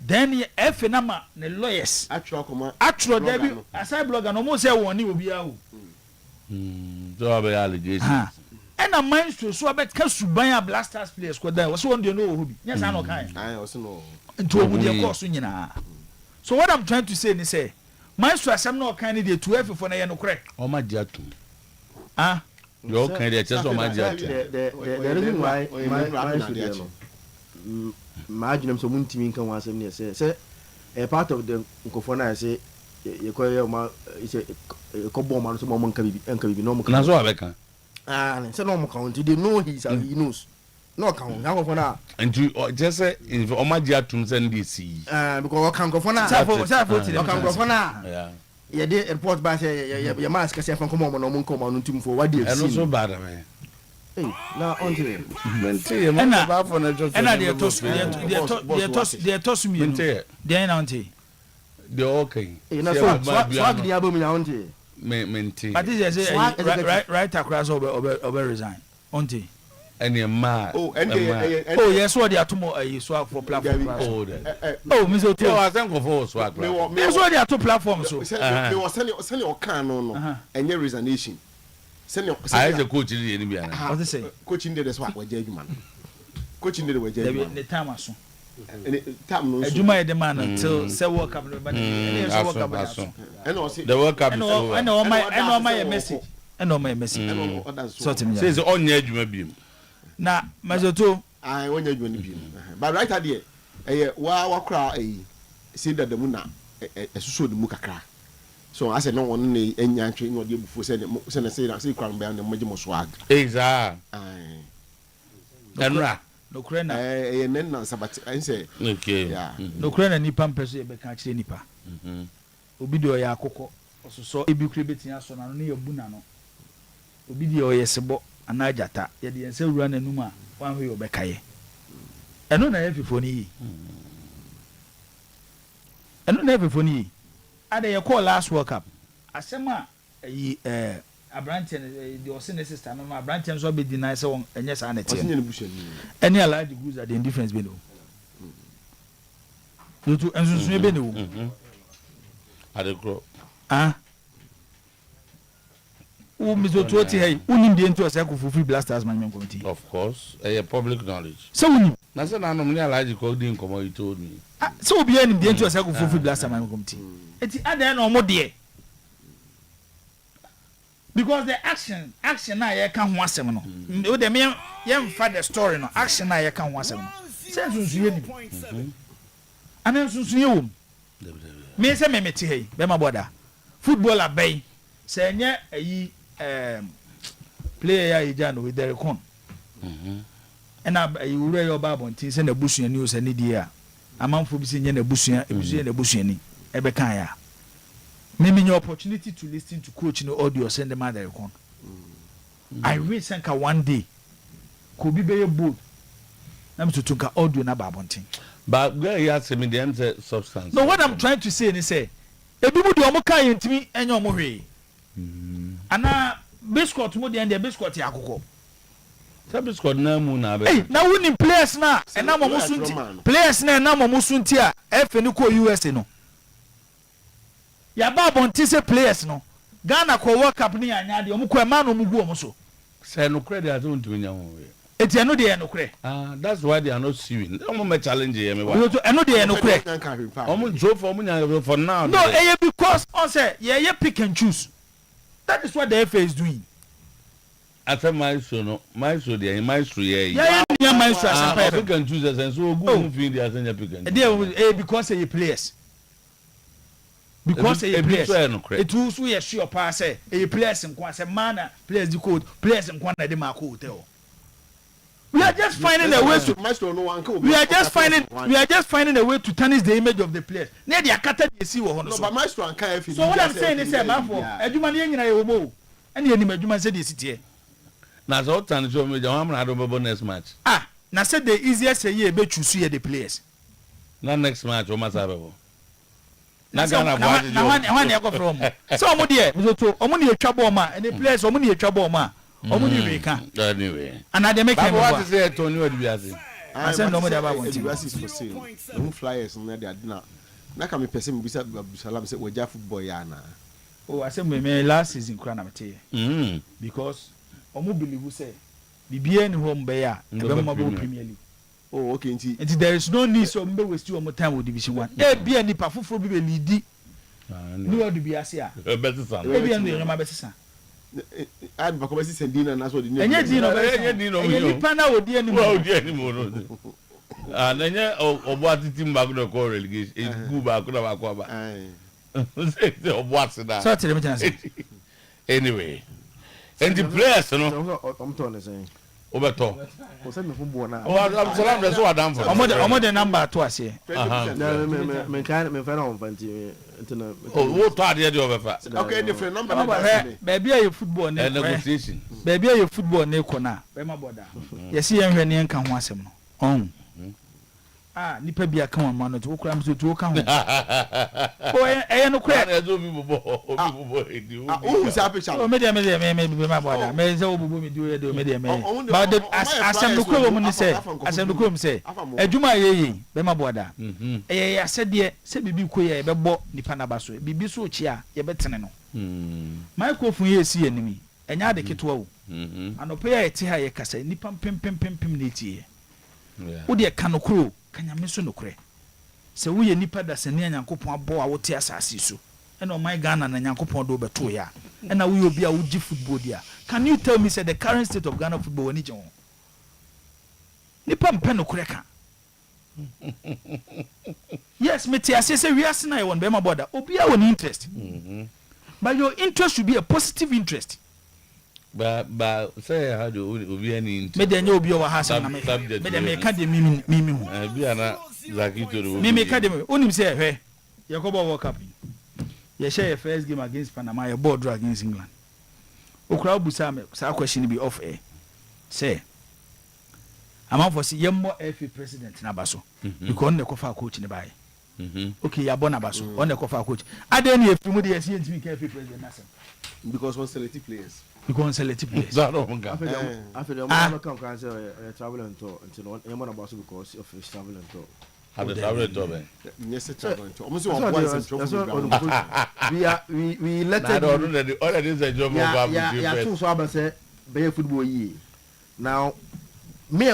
then FA nama the lawyers actual Debbie aside blogger no mo say woni obi a o so about allegations and a maestro so about can suban blasters players ko dan so one dey no obi yes I no kan no into obi dey course nyina so what I'm trying to say ni say maestro asem no kan ni dey 12 for na ye no correct o ma dia tu you can dey just o ma dia tu the reason why my agent so muntimi kan wasem ne say a part of the nkofo na say you call ma ko bom man so mo nka bibi no mo na so abeka say no mo count they know he knows no count na nkofo na and you just say if o ma dia tu send this because kan nkofo na say kan nkofo na yeah they report by say your mask say fan ko mo no mo nka mo no tim for what they see and so bad man na onto mentee man ba for na just and they toss me mentee they na onto they okay na swag dia ba me na onto mentee but this say right across over resign onto Any man. Oh, yes, what they are tomorrow swag for platform. Oh, Mr. Tio, I think of all swag. That's why they are two platforms. So they were sending your car no and your resignation. I had a coach in the enemy. What they say? Coaching did as what we're man. Coaching did the time as time no Juma the man until say work up but the work up and all my message and all my message sort of says on your Juma beam. Na Mazoto I want you to be. But right idea wa kra see that the muna so the mukakra. So I said no one any entry no dey before say say kran be na magimo swag. Exact. Enra no kra na nen na sabati I say okay. Yeah. No kra na nipa mpeso e be ka kire nipa. Obi de oya akoko ososo ebi kure betia so na no ye bu na no. Obi de oya sebo anajata ye de ense wura na numa wan ho ye obekaye. Eno na ye fifo ni yi. Eno na ye fifo ni yi. Ade ye call last World Cup. Asema yi Abranten the Osine sister no Abranten so be deny say won enye sa na tie. Any allowed goods are the difference be no. You to ensunsun be no. Ade grow. Who Mizoto ti hey, unim de into say Free Blasters management committee. Of course, public knowledge. So unim. Na say na no me allowed ko din komo you told me. So obi anim de into say Free Blasters management committee. Eti ade na omo de. Because the action na ye kan ho asem no. O de me ye mfa the story no, action na ye kan ho asem no. Say sunsun ye ni. Ana sunsun ye wom. Me say me meti hey, be ma boda. Footballer bay. Say nye ayi player ya ijano with the con. And you wure your babon tin say na busuani o say ni dia. Amanfo bi say nye na busua, ebusuani na busuani. Ebe kan ya. Maybe your opportunity to listen to coach no audio send them other con. I read senka one day. Could be very bold. I'm to took audio na babontin. But where you ask me the answer substance. No, what I'm trying to say is say, e bi mu de omo kan yentimi enye omo hwe. Ana biscuit mu de and biscuit yakoko. Say biscuit na mu na be. Hey, na winning players na e na mo sunti. Players na mo sunti a efe ni ko US no. Ya ba bonti say players no. Ghana ko World Cup ni anya de omo ko e ma no mu gu omo so. Say no credit at don't nya ho. Eti eno de no kre. That's why they are not suing. Omo me challenge here me wa. Eno de no kre. Omo job for omo for now. No, because on say ye pick and choose. That is what the FA is doing. After Maestro no, Maestro there, Maestro here. Yeah, Maestro as pick and choose and so go move in there and pick and choose. Because they players. Because they players. It was we sure pass say players in kwa say man players the code, players in kwa na de ma code tell. We are just finding a way to we are just finding a way to tarnish the image of the players. Na they akata dey see wo hono so. No, but Maestro and KF. So what I'm saying is say man for adwuma ne nyina ye wo mo. Ene enim adwuma say dey sitie. Na so tan so me jam na do bebo next match. Na say the easiest say ye be choose ye the players. Na next match o ma sa bebo. Na Ghana board. Na one e go from. So omo dey, omo ne etwa ball ma, and the players omo ne etwa ball ma. Omo ni we kan. Anyway. And I dey make them. What is say Tony Odibiase? I said no more about one thing. For sale. The flyers on there na. Na ka me pese me bisa Salam say we ja football ya na. Oh, I said me last season kura na mete. Because omo believe say bibia ni home be ya, e be mo go Premier League. Oh, okay, nti there is no need so mbe waste your time with Division 1. E bia ni pa foforo bi be lead. Ni Odibiase a. E better san. E bia no ma better san. I ba ko be sendina na so di ne. Enye di no. Enye ni pa na odi ani mo. Odi ani mo no. Na enye obo atiti mbako no ko relegation. E gu ba ko na ba ko ba. Say obo asida. So tell me chance. Anyway. And the players no. I'm telling you. Obeto. O se me football na. I'm salam dey so adam for. Omo the number to ase. Me kan me fa na on fanti. What to ade dey obefa. Okay, different number. Baby are football na negotiation. Baby are football na ko na. Be ma boda. Yes yen hwe ne nka ho asem no. nipa bi aka wɔn ma no to wokura mso to woka ho o ɛyɛ no kura ɛyɛ obi bobo edi o sa picture o media ma bɔ ada mɛ sɛ o bobo mi di o yɛ de o media mɛ but the asɛm no kura wɔn ni sɛ asɛm no kura wɔn sɛ adwuma yɛ bɛ ma bɔ ada ɛyɛ asɛdeɛ sɛ bibi ko yɛ bɛ bɔ nipa naba so bibi so kyi a yɛ bɛ tene no microphone yɛ esi yɛ nimi ɛnya ade ketewa o anɔpɛ yɛ ɛte ha yɛ kasa nipa pempempempem na etie wo de ka no kuro kanyame so no korɛ sɛ woyɛ nipa da sɛ ne nyankopɔn abɔ a wote asase so ɛna ɔman Ghana na nyankopɔn do bɛto ya ɛna woyɛ obi a wogi football dia. Can you tell me say the current state of Ghana football wani gye ho nipa mpɛ no korɛ ka yes meti ase sɛ wiase na yɛ won bɛma boda obi a won interest but your interest should be a positive interest. But say how do obi any me dey obi o ha say na me dey ka dey mimi hu bi ana zakito do mimi ka dey onim say hwe ye ko bo World Cup ye share your first game against Panama your ball draw against England okura busa me sa question be off air say amount for see yemmo FA president na baso because on the cover coach ni bae okay ya bona baso on the cover coach aden ye fimu dey see ntimi ka FA president na say because one selected players because selective players. After the moment come can say travel and tour until one about because of his travel and tour. Have the travel and tour. Yes, travel and tour. Almost we let it. All that is a job of yeah, two so say be football ye. Now me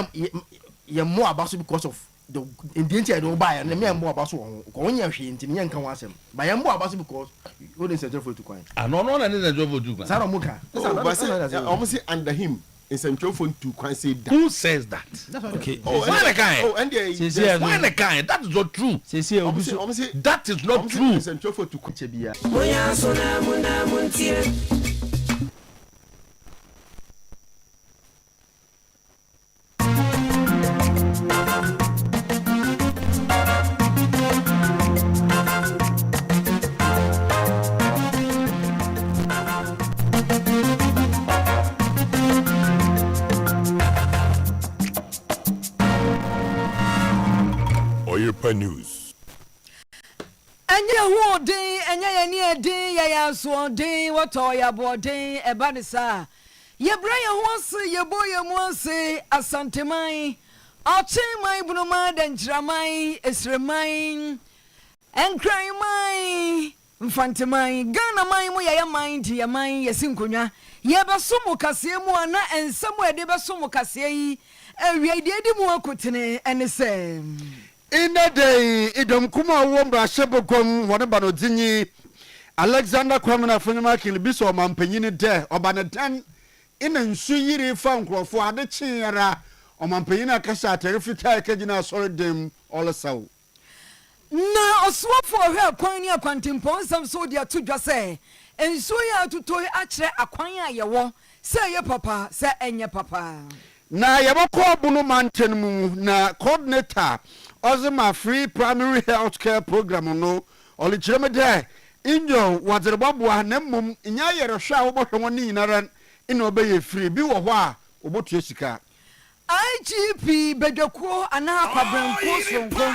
more about because of the in the entire do buy and me more about so ko nya hwe ntimi nya nka wasem ba ya more about because what is central for to kwan no na is central for to kwan sara muka almost say under him in central for to kwan say that who says that okay why the kind why the kind that is not true that is not true central for to kwan bia moya so na muntie Oyerepa News. Anya hu din, anya yani din, ya so din, wato ya bo din, e ba de sa. Ye bra ye ho se, ye bo ye mo se, asanteman. Ochen mai bunuma denchraman, esreman. Enkran mai, mfanteman. Ghana mai mo ya man ti ya man yesinkonwa. Ye ba so mo kase mu ana ensam e de ba so mo kase yi. Ewie de di mu akotene ene se. In a day, idom kuma wombra shebogom whatever no dinyi Alexander Kwamina Funyamakil biso mampanyini de obanedan ina nsu yiri fa nkrofo ade chiara omampanyini akasha aterefita ekagina sorry dem all na oswafo hwe kwan ni akwantimpon sam so dia tudwa se ensu ya tuto akire akwan ya yewo se ye papa se enye papa na yaboko bunu manten mu na coordinator Ozima free primary health care program no oli chireme de injo wazerbabu na mum nya yere hwa wo bohwe woni nyinara ina obeye free bi wo ho a obotu esika IGP bedwako ana akwabranko sonko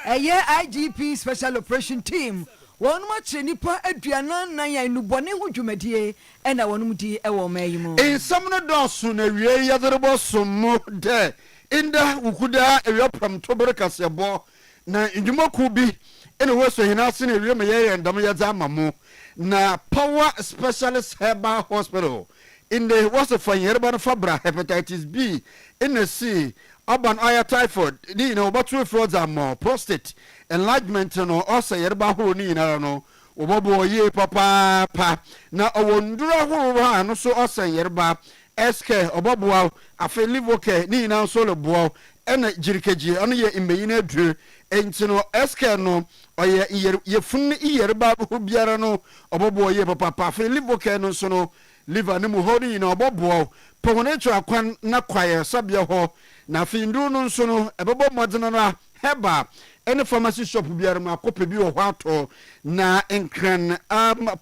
eye IGP special operation team wonu ma kire nipa aduana nan ya nubone ho dwumadie ena wonu di ewo mayimu ensam no dosu na wie yadrebo sommo de inda ukuda ewapram toberka sebo na indwumaku bi ene weso hinase na ewie meyere ndam yadza amamo na power specialist herbal hospital in the was a fanyerba fabra hepatitis B in the C urban aya typhoid ni na obatu frauds am prostate enlargement no also yerba ho ni na no obobo ye papa pa na owondura ho ha no so also yerba SK obobo afa livoke ni na so lebo ena jirikeji ano ye imbeyina dure entino SK no oye yefun yerba ho biara no obobo ye papa pa afa livoke no so no liver ne mu hori na obobo pɔnɛtwa akwan na kwaye sabia ho na findu no nso no ebebo modena na heba ene pharmacy shop biara ma kope bi wo ato na enkran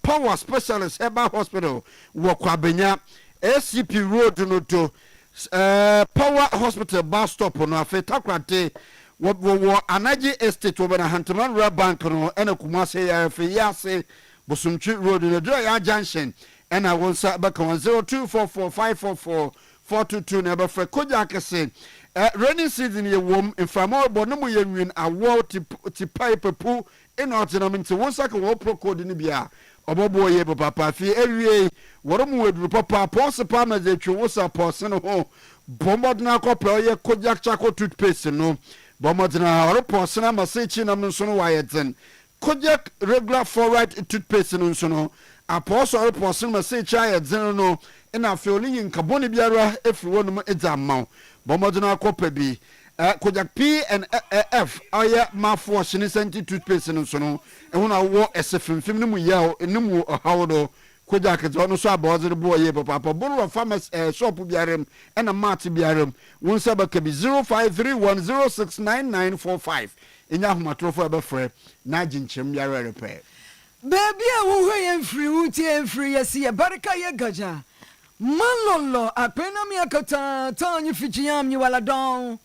power specialist heba hospital wo kwabenya SCP road no to power hospital bus stop no afetakrate wo Anaji Estate wo na Hantaman Road Bank no ena Kumase ya Fiyase Bosumchi Road no do ya junction ena wonsa baka 0244544422 na ba fra koja kese rainy season ye wom infamo bo no mo ye win awo ti pipe pu ina otinamenti wonsa ka wo pro code ni bia obobo ye papa fi ewie woro mu weduru papa pose pa na je twe wosa pose no ho bomodna kopra ye koja chako toothpaste no bomodna woro pose na masechi na nso no wayeten koja regular fluoride toothpaste no nso no apostle woro pose na masechi ayeden no ina fe oli nkaboni biara efri wonum edamma bomodna kopra bi Kojak P and F aya mafo shini senti toothpaste no so no ehuna wo esefimfim no mu ya no mu hawdo Kojak to no so aboze de boye papa boro farmers shop biarem and a mat biarem won sabaka bi 0531069945 enya homatrofo abefre na ginchem biara repair baby a wo hwe free wuti free yesi ya baraka ye gaja malolo apena mi akata tanyi fichiam ni wala don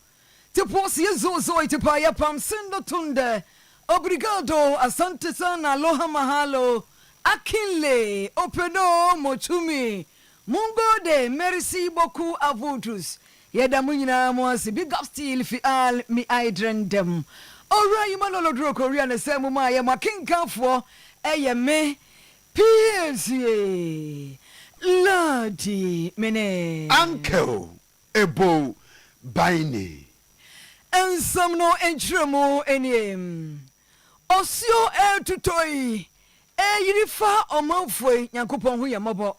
Tipo si zozo itipa ya pamsindo tunde. Obrigado, asante sana, aloha mahalo. Akinle, opedo, mochumi. Mungode, merci beaucoup à vous tous. Yeda munyina mwasi, big up still fi al mi aidrendem. Ora yimalolo dro korea ne semu ma ya makinka fo. Eye me, PNCA. Lodi, mene. Uncle, ebo, baini. Ensam no entremo eniem osio tutoi yirifa omanfoi yankopon hu yamabo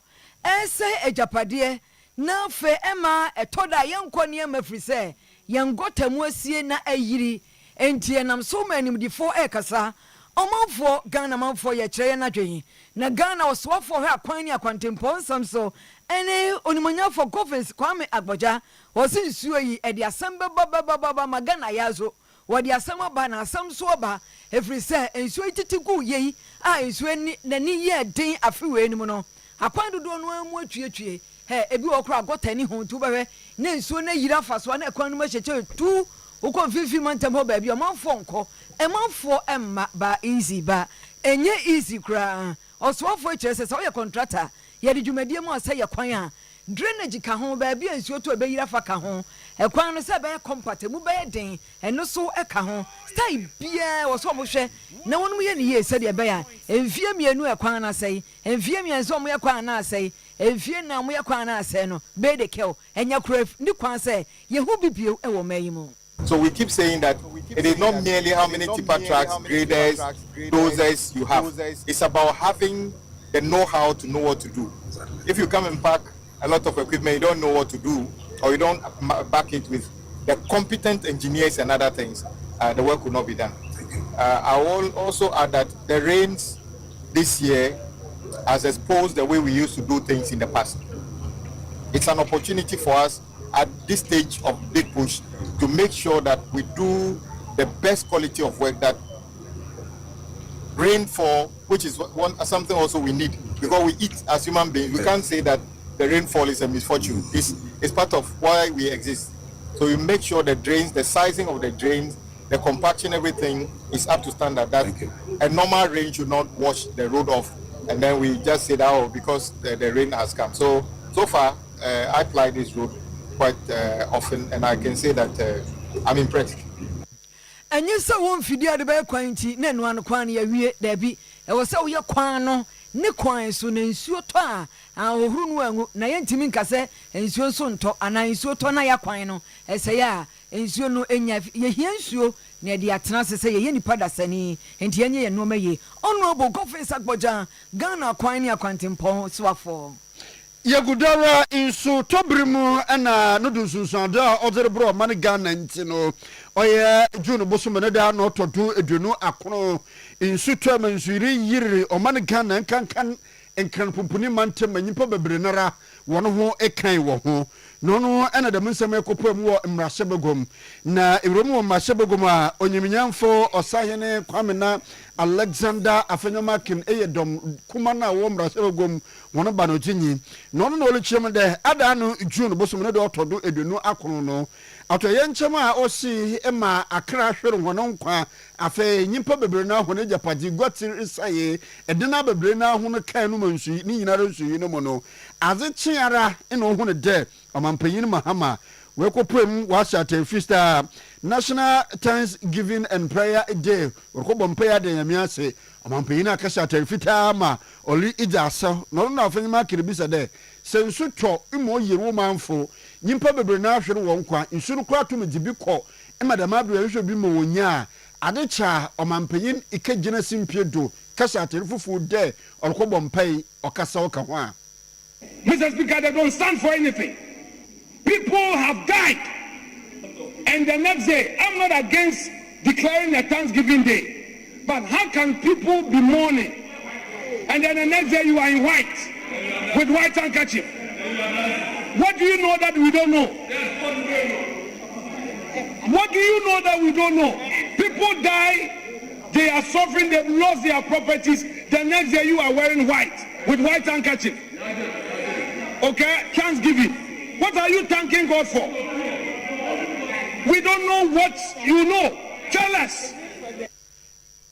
ese ejapade na fe ema etoda yankoni amafrise yangotamu asie na ayiri entie nam so manim difo ekasa omanfo Ghana manfo ye kyerɛ na dwen na Ghana oswafo hɔ akwan ni akwantempo nsam so ene onimonyafo conference Kwame Agboja wosi nsuo yi edi asem baba magana yazo wodi asem aba na asem so aba efri se nsuo titigu yei a nsuo ni nani ye den afiwe ni mu no akwan dodo no amu atuetue ebi okra gotani ho tu bɛhwɛ na nsuo na yira faso na akwan no ma hyeche tu ukon fifi mantem ho ba bi o manfo nko emanfo emma ba easy ba enye easy kra oswafo kyerɛ sɛ wo yɛ contractor yɛ de dwumadie mu asɛ yɛ kwan a drainage ka ho ba bia nsuo to be yira fa ka ho ekwan no sɛ be compact mu be den eno so e ka ho style bia wo so mo hwɛ na wonu ye ne ye sɛ de be ya emfie mienu ekwan na sɛ emfie mien so mo ye kwan na sɛ emfie na mo ye kwan na sɛ no be de kel enya kra ni kwan sɛ ye hu bibio e wo mayi mu. So we keep saying that it is not merely how many tipper trucks, graders, dozers you have. It's about having the know-how to know what to do. If you come and pack a lot of equipment, you don't know what to do, or you don't back it with the competent engineers and other things, the work will not be done. I will also add that the rains this year has exposed the way we used to do things in the past. It's an opportunity for us at this stage of big push to make sure that we do the best quality of work, that rainfall, which is something also we need, because we eat as human beings. We can't say that the rainfall is a misfortune. It's part of why we exist. So we make sure the drains, the sizing of the drains, the compaction, everything is up to standard. That a normal rain should not wash the road off, and then we just say that, oh, because the rain has come. So far, I ply this road quite often, and I can say that I'm impressed. And you saw one video the bear quantity, then one quan ya there be. It was so your quano, ne quine soon in suota, and who Nayantimin Case, and so soon to, and I so tona ya quino, as a ya, and so no enya ye near the Atnas say any padasani, and Tiany and no may, honorable Goffin Sakboja, Ghana quine ya quantum pon swafo. Yagudara insu tobrimu ena nudusu sanda odere bro mani Ghana ntino oye junu bosumene da no todu edunu akono insu twama insuri yiri o mani Ghana nkankan enkan pumpuni mante manyipa bebre nara wono ho ekan wo ho no ena de mensem ekopam wo mrahye begom na ewromu wo mrahye begom a onyiminyamfo osahene kwamena Alexander Afenyomakin Eyedom Kumana Womra Gom Wanabano Jini no no chairman there Adano June Bosum no to do edunu akono ato yenchema osi ema akra hwere wonon kwa afa nyimpa bebre na ho ne japadi gwati isaye edena bebre na ho no kan no mansu ni nyinara nsu no mo no aze chiara eno ho ne de omampanyin mahama we ko prem wa shata fista National Thanksgiving and Prayer Day we ko bompaya de nyamiase omampanyin akasha ta fita ma oli ijasa no na afanyima kiribisa de sensu to imo yeru manfo nyimpa bebre na hwere won kwa nsuru kwa to mejibi ko emadama bia hwe bi mo wonya adecha omampanyin ikegyina simpiedo kasha ta fufu de orko bompai okasa oka ho a Mr. Speaker, they don't stand for anything. People have died. And the next day, I'm not against declaring a Thanksgiving Day. But how can people be mourning? And then the next day you are in white, with white handkerchief. What do you know that we don't know? What do you know that we don't know? People die, they are suffering, they've lost their properties. The next day you are wearing white, with white handkerchief. Okay, Thanksgiving. What are you thanking God for? We don't know what you know. Tell us.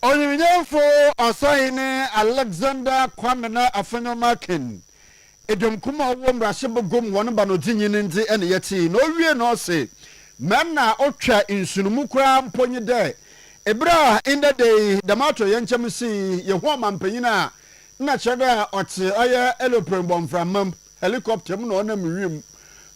Onyinyefo Osahine Alexander Kwamena Afenyomakin Edom kuma womra shebogom won ba no dzinyini nti ene yeti no wie no se menna otwa insunumu kura mponye de ebra in the day damato yenchem si ye ho mampanyina na chede ote oye eloplane bomframam helicopter mu no na mwim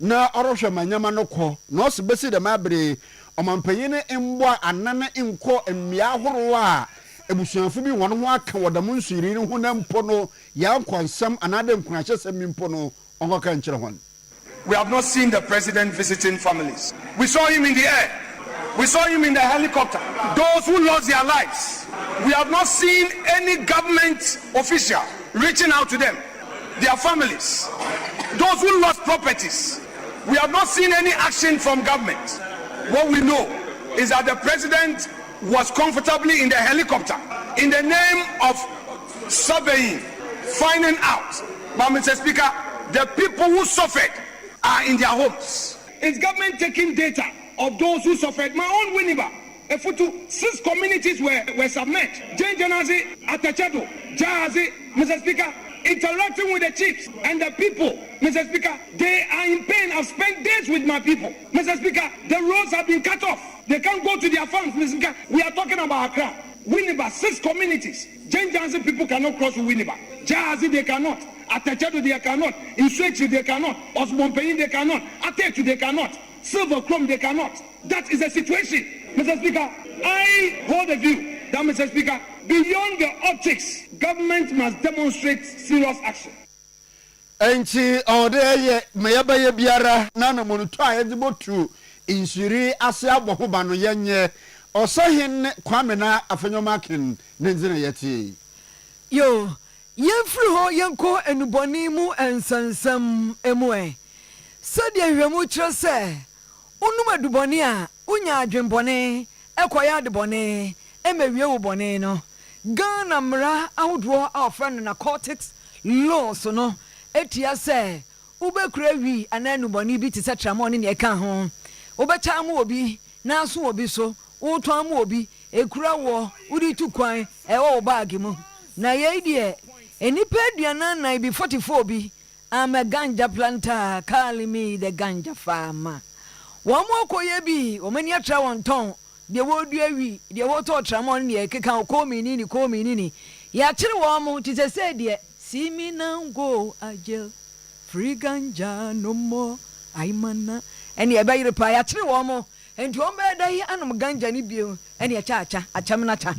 na orohwe manyama no kɔ no se besi de mabre omampanyine mbwa anane nko mmia horo a ebusuanfo bi won ho aka wodam nsuri ho na mpo no ya nkwansam anade nkunahesem mpo no onkoka nkyere hon. We have not seen the president visiting families. We saw him in the air. We saw him in the helicopter. Those who lost their lives. We have not seen any government official reaching out to them, their families. Those who lost properties. We have not seen any action from government. What we know is that the president was comfortably in the helicopter in the name of surveying, finding out. But Mr. Speaker, the people who suffered are in their homes. Is government taking data of those who suffered? My own Winneba, Efutu, 6 communities were submerged. Jenjanazi, Atachado, Jahazi, Mr. Speaker, interacting with the chiefs and the people. Mr. Speaker, they are in pain. I've spent days with my people. Mr. Speaker, the roads have been cut off. They can't go to their farms. Mr. Speaker, we are talking about Accra. Winneba, 6 communities. Jenjansi people cannot cross Winneba. Jahazi, they cannot. Atachado, they cannot. Inswechi, they cannot. Osmompeyin, they cannot. Atetu, they cannot. Silver Chrome, they cannot. That is the situation. Mr. Speaker, I hold a view that, Mr. Speaker, beyond the optics, government must demonstrate serious action. Enti odeye meyabaye biara na na monuto ayedibotu insuri ase aboho ba no yenye Osahin Kwamena Afenyomakin nenzina yeti. Yo, yemfri ho yenko enuboni mu ensansam emue. Sadia hwemu kire se onum aduboni a unya adwenbone ekoya adubone emewie wo bone no. Ghana mra ahodo a ofra no narcotics laws no etia se ubekura wi ananuboni bi tise tramon ne eka ho. Obecha mu obi na so obi so uto amu obi ekura wo udi tu kwan ewo bag mu na ye die enipa aduana na bi 44 bi am a ganja planter call me the ganja farmer wo mo koye bi o mani atra won ton de wo du awi de wo to tramon ne ekeka ko mi ni ya kire wo mo ti se de see me now go ajel free ganja no more aimana eni e bayire pa ya kire wo mo enti o be dai anum ganja ni bio eni acha achamnata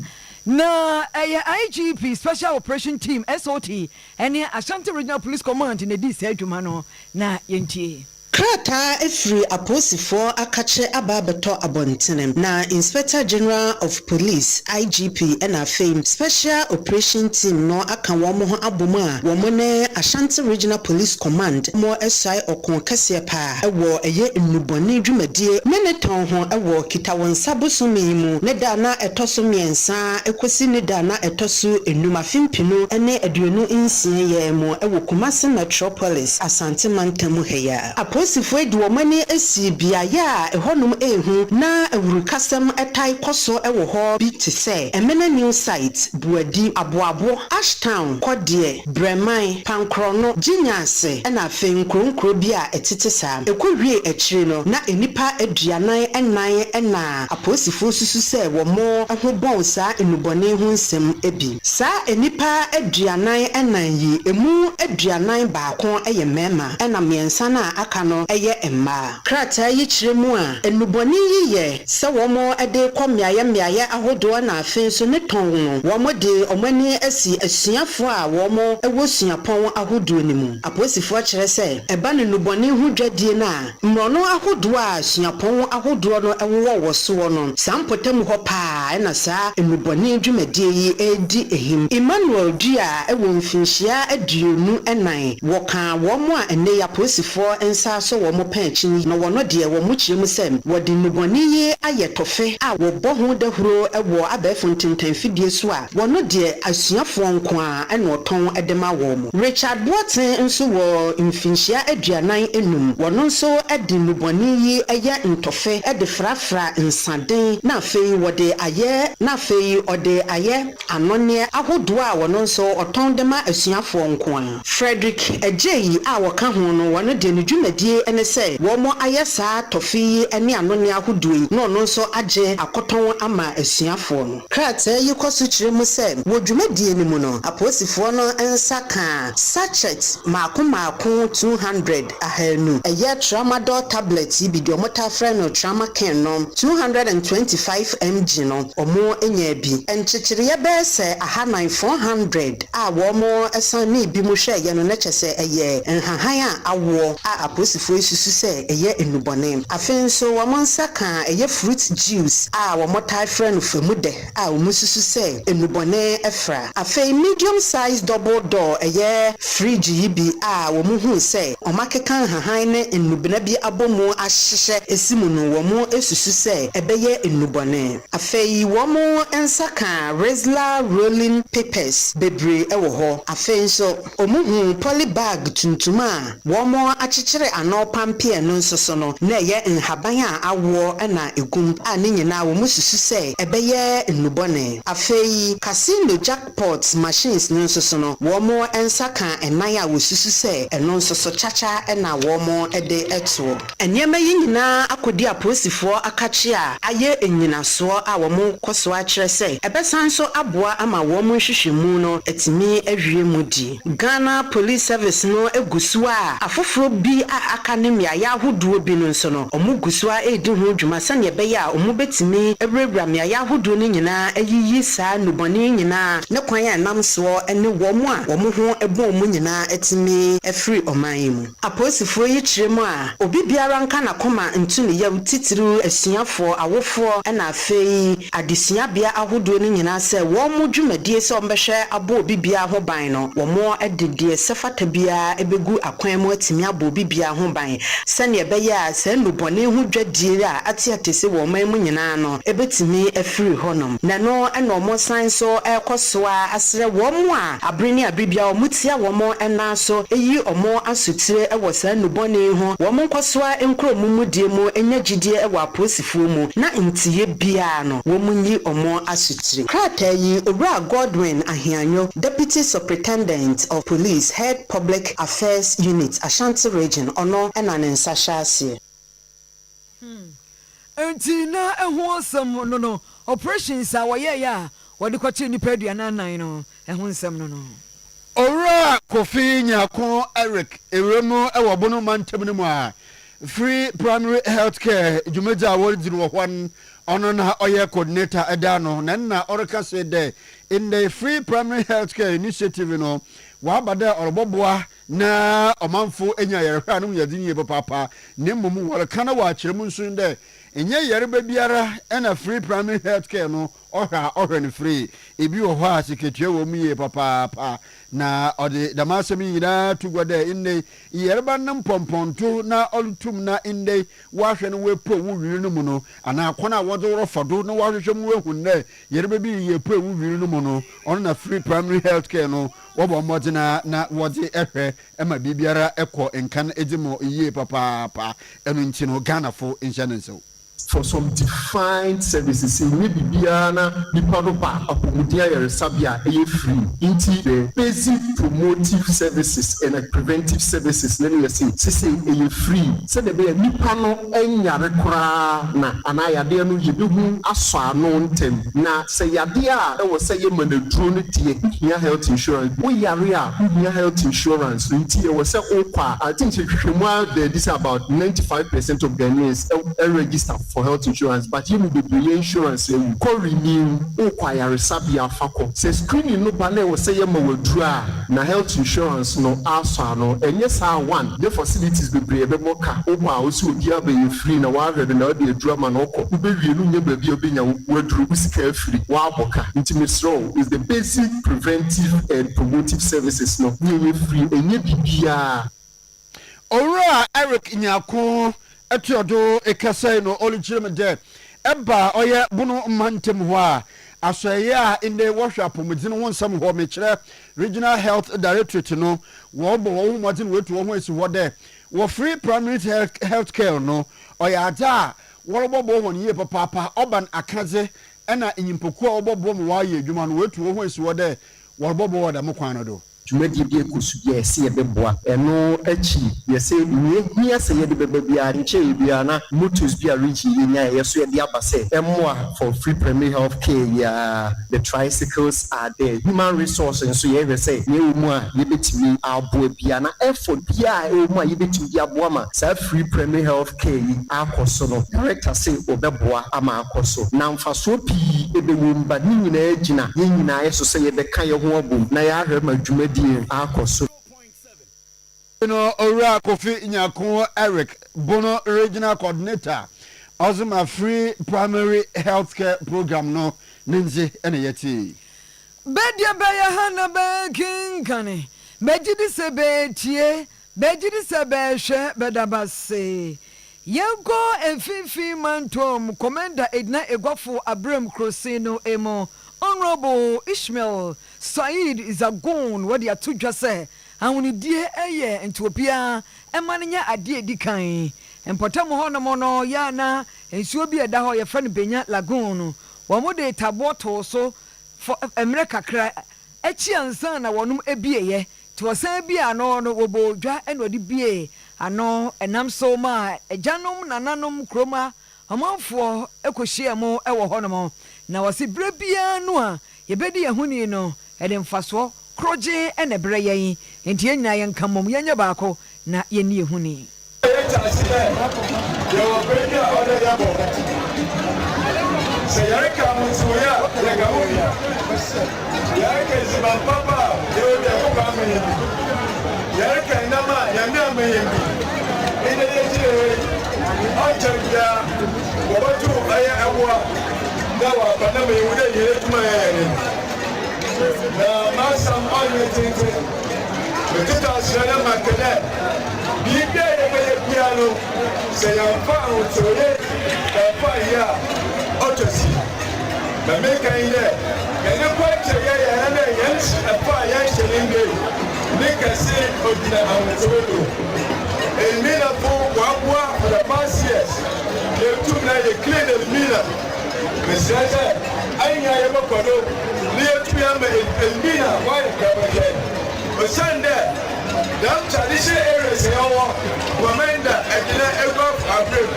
na IGP Special Operation Team SOT eni Ashanti Regional Police Command in the DC adwuma no na yentie krata efiri aposifo akache ababeto abontenem na Inspector General of Police IGP na fame Special Operation Team no aka womo ho abomu a womo ne Ashanti Regional Police Command mo SI okon kase pa ewo eye nnuboni dwumadie meneton ho ewo kitawonsa bosome mu ne da na etoso miensa ekosi ne da na etoso enuma fimpinu ene aduonu insie ye mu ewo Kumasi Metropolis Asante Mantamu heya aposifo edi womani esi biaya ehonum ehu na ewurukasem etai koso ewo ho bi te se emene new site buadi aboabo Ashtown Kodie Bremai Pankrono Jinyase ena fe nkronkro bi a etete sa ekowie ekire no na enipa aduanan enan ena aposifo susu se wo mo ahobon sa enubone hu nsem ebi sa enipa aduanan enan yi emu aduanan baako eye mema ena miensa na aka no eye emma krata yi kiremu a enubone yi ye se wo mo ede komiaye ahodo na afen so ne ton no wo mo de omani asi asuafo a wo mo ewo suapon ahodo ni mu aposifo kire se eba ne nubone hu dwadie na mrono ahodo a suapon ahodo no ewo wo so no sampotem ho pa na sa enubone dwumadie yi edi ehim Emmanuel Dua ewo mfinhia aduonu enan wo kan wo mo a ene ya aposifo ensa so wo mo panchini no wono de wo mo kiremu sem wo de nubone yi ayetofe a wo bohu dahuro ewo abefo ntentanfidie so a wono de asuafo nko a ene oton edema wo mo Richard Boatin nso wo mfinhia aduanan enum wono nso ede nubone yi eye ntofe ede frafra nsaden na afei wode aye na afei ode aye anone ahodo a wono nso oton dema asuafo nko a Frederick Ejeyi a woka ho no wono de nedwumadie ene se wo mo aye saa tofi ene anone ahodo yi no no nso age akoton ama asuafo no krata yi koso kiremu se wo dwumadie ni mu no aposifo no ensa ka sachet maako 200 ahanu eye tramadol tablet yi bi de omota freno trauma ken no 225 mg no omo enya bi enchechiriye be se ahanan 400 a wo mo esan ni bi mu hwe ye no na chese eye enhahan a awo a aposifo isusu se eye enubone afen so wo mo nsa ka eye fruit juice a wo mo tai freno famude a wo mususu se enubone efra afen medium size double door eye fridge yi bi a wo mu hu se omakeka hahan ne enubena bi abomu ahyehye esimu no wo mu esusu se ebeye enubone afen wo mo ensa ka Resla rolling papers bebre ewo ho afen so omuhu poly bag tuntuma wo mo akyekyere anopampe no nsoso no na ye nhaban a awo na egum a ne nyina wo mususu se ebeye enubone afen casino jackpot machines no nsoso no wo mo ensa ka enan a wo susu se eno nsoso chacha na wo mo ede eto enyema yi nyina akodi aposifo akache a aye enyinaso a wo mo koso akire se ebesan so aboa ama wo mo hwehwemu no etimi awie mudi Ghana Police Service no egusu a afoforo bi a aka ne miaya ahodo bi no nso no omugusu a edi ho dwuma sane ebeye a omu betimi ebrebra miaya ahodo no nyina ayiyi saa nubone nyina ne kwan a namso ene wo mo a wo mo ho ebon mu nyina etimi efri oman mu aposifo yi kiremu a obi biara nka na koma ntuni ya titiru asuafo awofo na afei adesua bia ahodo no nyina se wo mo dwumadie se ombehwe abo obi bia ho ban no wo mo ededie sefata bia ebegu akwan mu atimi abo obi bia ho ban sane ebeye a se nubone hu dwadie a atiatese wo man mu nyina no ebetimi efri honom na no eno mo san so ekoso a asre wo mo a abreni abribia omutia wo mo ena so eyi omo asutire ewo sa nubone hu wo mo nkoso a enkromumudie mu enya gidie ewo aposifo mu na ntiye bia no wo mo nyi omo asutire krata yi Owura Godwin Ahianyo Deputy Superintendent of Police Head Public Affairs Unit Ashanti Region ono ena ne nsahase Entina eho asem no operations a woye ya wode kwachi nipa aduanan no eho nsem no Owura Kofi Nyako Eric Ewemu ewo bono mantem no mu a free primary healthcare jumeja award dinu hwan ono na oye coordinator edano na orika say there in the free primary healthcare initiative no wa bada oroboboa na ɔmanfo enya yarehwɛ no yɛde nie papa ne mmom wɔreka na wɔakyerɛ mu nso ndɛ ɛnyɛ yareba biara ɛna free primary health care no ɔhwɛ no free ebi wɔ hɔ a sikatua wɔ mu yie papaapa na ɔde dɛm asɛm nyinaa to gua dɛ nne yareba no mpɔmpɔnto na ɔtum na nne wɔahwɛ no wɔapo wo wiri no mu no anaa kɔn a wɔde wɔrɔfa do na wɔahwehwɛ mu wahu dɛ yareba bi yɛpo wo wiri no mu no ɔno na free primary health care no wɔbɔ mmɔdena na wɔde ɛhwɛ ɛma biribiara ɛkɔ nkan ɛdi mu yie papaapa ɛno nti no ghanafo nhyɛ ne nsew for some defined services maybe biana nipa no pa apomudia yaresabia eye free into the basic promotive services and preventive services let me say eye free say the be nipa no enyare kra na anayade no yebehu aso ano ntem na say yade a e wo say ye manaduro no tie hia health insurance wo yare a hia health insurance nti e wo say okwa I think hwehwemu there is about 95% of Ghanaians register for health insurance but you be the insurance you call renew require sabia fako say screening no ba na we say ma wadura na health insurance no asa no enye sa one the facilities be be moka oba osi obi abe free na wa hwede na de adura ma no ko be wie no nya ba bi obenya waduru busika free wa aboka intimisro is the basic preventive and promotive services no nye free enye bibia ora Eric Nyako Etiodo ekasai no olichirem de eba oye bunu mantem ho a asoye a inde worship mudin ho nsam ho mekire regional health directorate no wo bo wo modin wetu wo esi wo de wo free primary health care no oya ada wo bobo ho ne papa oban akaze na enyimpoku a wo bobo mo wa ye adwuma no wetu wo esi wo de wo bobo wo da mo kwan no do jumadi bi ekusu bi ese beboa eno achi yese ni ase ye de bebia nche bia na motos bi a reach nya yeso ye de abase emmoa for free primary health care ya the tricycles are there human resources so ye say ye mu a ye betimi abo bia na effort bia e mu a ye betimi abo ma sa free primary health care yi akoso no director say obeboa ama akoso na mfaso pi ebewu mba ni nyina agina ye nyina yeso say ye be kan ye ho abom na ya hwe ma jumadi akoso no ora Kofi Nyako Eric Bono regional coordinator Ozuma free primary healthcare program no ninzi ene yeti bedia beya hana be kinkane bejidi se betie bejidi se behwe bedabase yenko enfifi mantom commander Edna Egwafo Abraham Krosino emo Honorable Ishmael Said Zagon what dia tudwa se awuni die eye entopia emanenya ade edikan empotam ho no mono ya na ensuo bi eda ho ye fa no benya lagoon wo mo de taboto so for emre kakra echi ansan na wonum ebieye to san bi ano no wo bodwa eno de bie ano enam so ma ejanom nananom kroma amanfo ekohie mo ewo ho no mo na wasi brebia no a yebedi yehuni no ede mfaso kroje ene breyen enti enyina yen kamom yenye baako na yeni yehuni Dawa bana me wude yere tuma yere na masam onye tete betita sele makene bibe ye piano se ya fa otore da fa ya otosi na me kan ile ene kwa cheye ya na yanchi afa ya shelenge ne kase odina awotoro elmina for wabwa for the past years ye tumna ye clean elmina Monsieur, I am a codo, near to him and Mina, white government. But Sunday, that tradition areas, Wamenda, and then above April.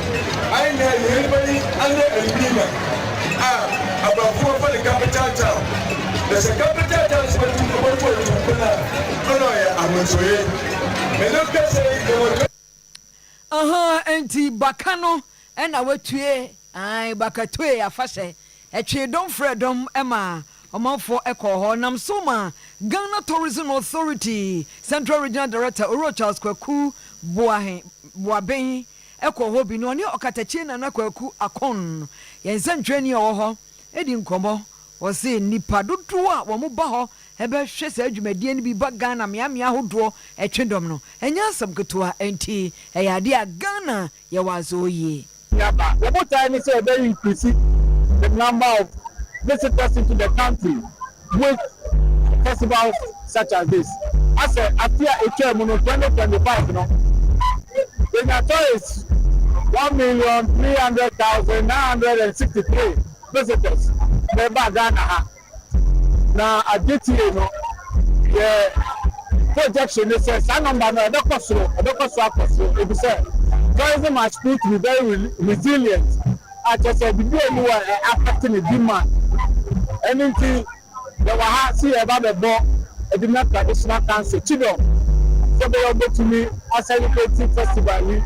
I know anybody under Elmina. About 4 for the capital town. There's a capital town, but to go to Puna. I'm going to it. And look at say, anti Bacano, and I went to ye. Ai bakatwe afase etwe dom fredom ema ɔmanfoɔ ɛkɔ hɔ nam so ma Ghana Tourism Authority Central Regional Director Oro Charles Kwaku Boaben ɛkɔ hɔ bi no ɔne ɔkatakyie Nana Kwaku Akon yɛnsɛntwerɛni a ɔwɔ hɔ ɛdi nkɔmmɔ wɔse nipa dodoɔ a wɔn ba hɔ ɛbɛhwɛ saa adwumadie no bi ba Ghana meamea ahodoɔ ɛtwe dɔm no ɛnyɛ asɛm ketewa ɛnti ɛyɛ adeɛ a Ghana yɛwɔ azɔ yie. What time is a very increasing the number of visitors into the country with festivals such as this. As a year 2025, the tourists 1,300,963 visitors. Never Ghana. Now at GTA, the projection is a number no it is tourism has proved to be very resilient. As I said, the new affecting the demand. Anything that we have see about the ball, a demand traditional cancer. Children, so they will go to me a celebrating festival.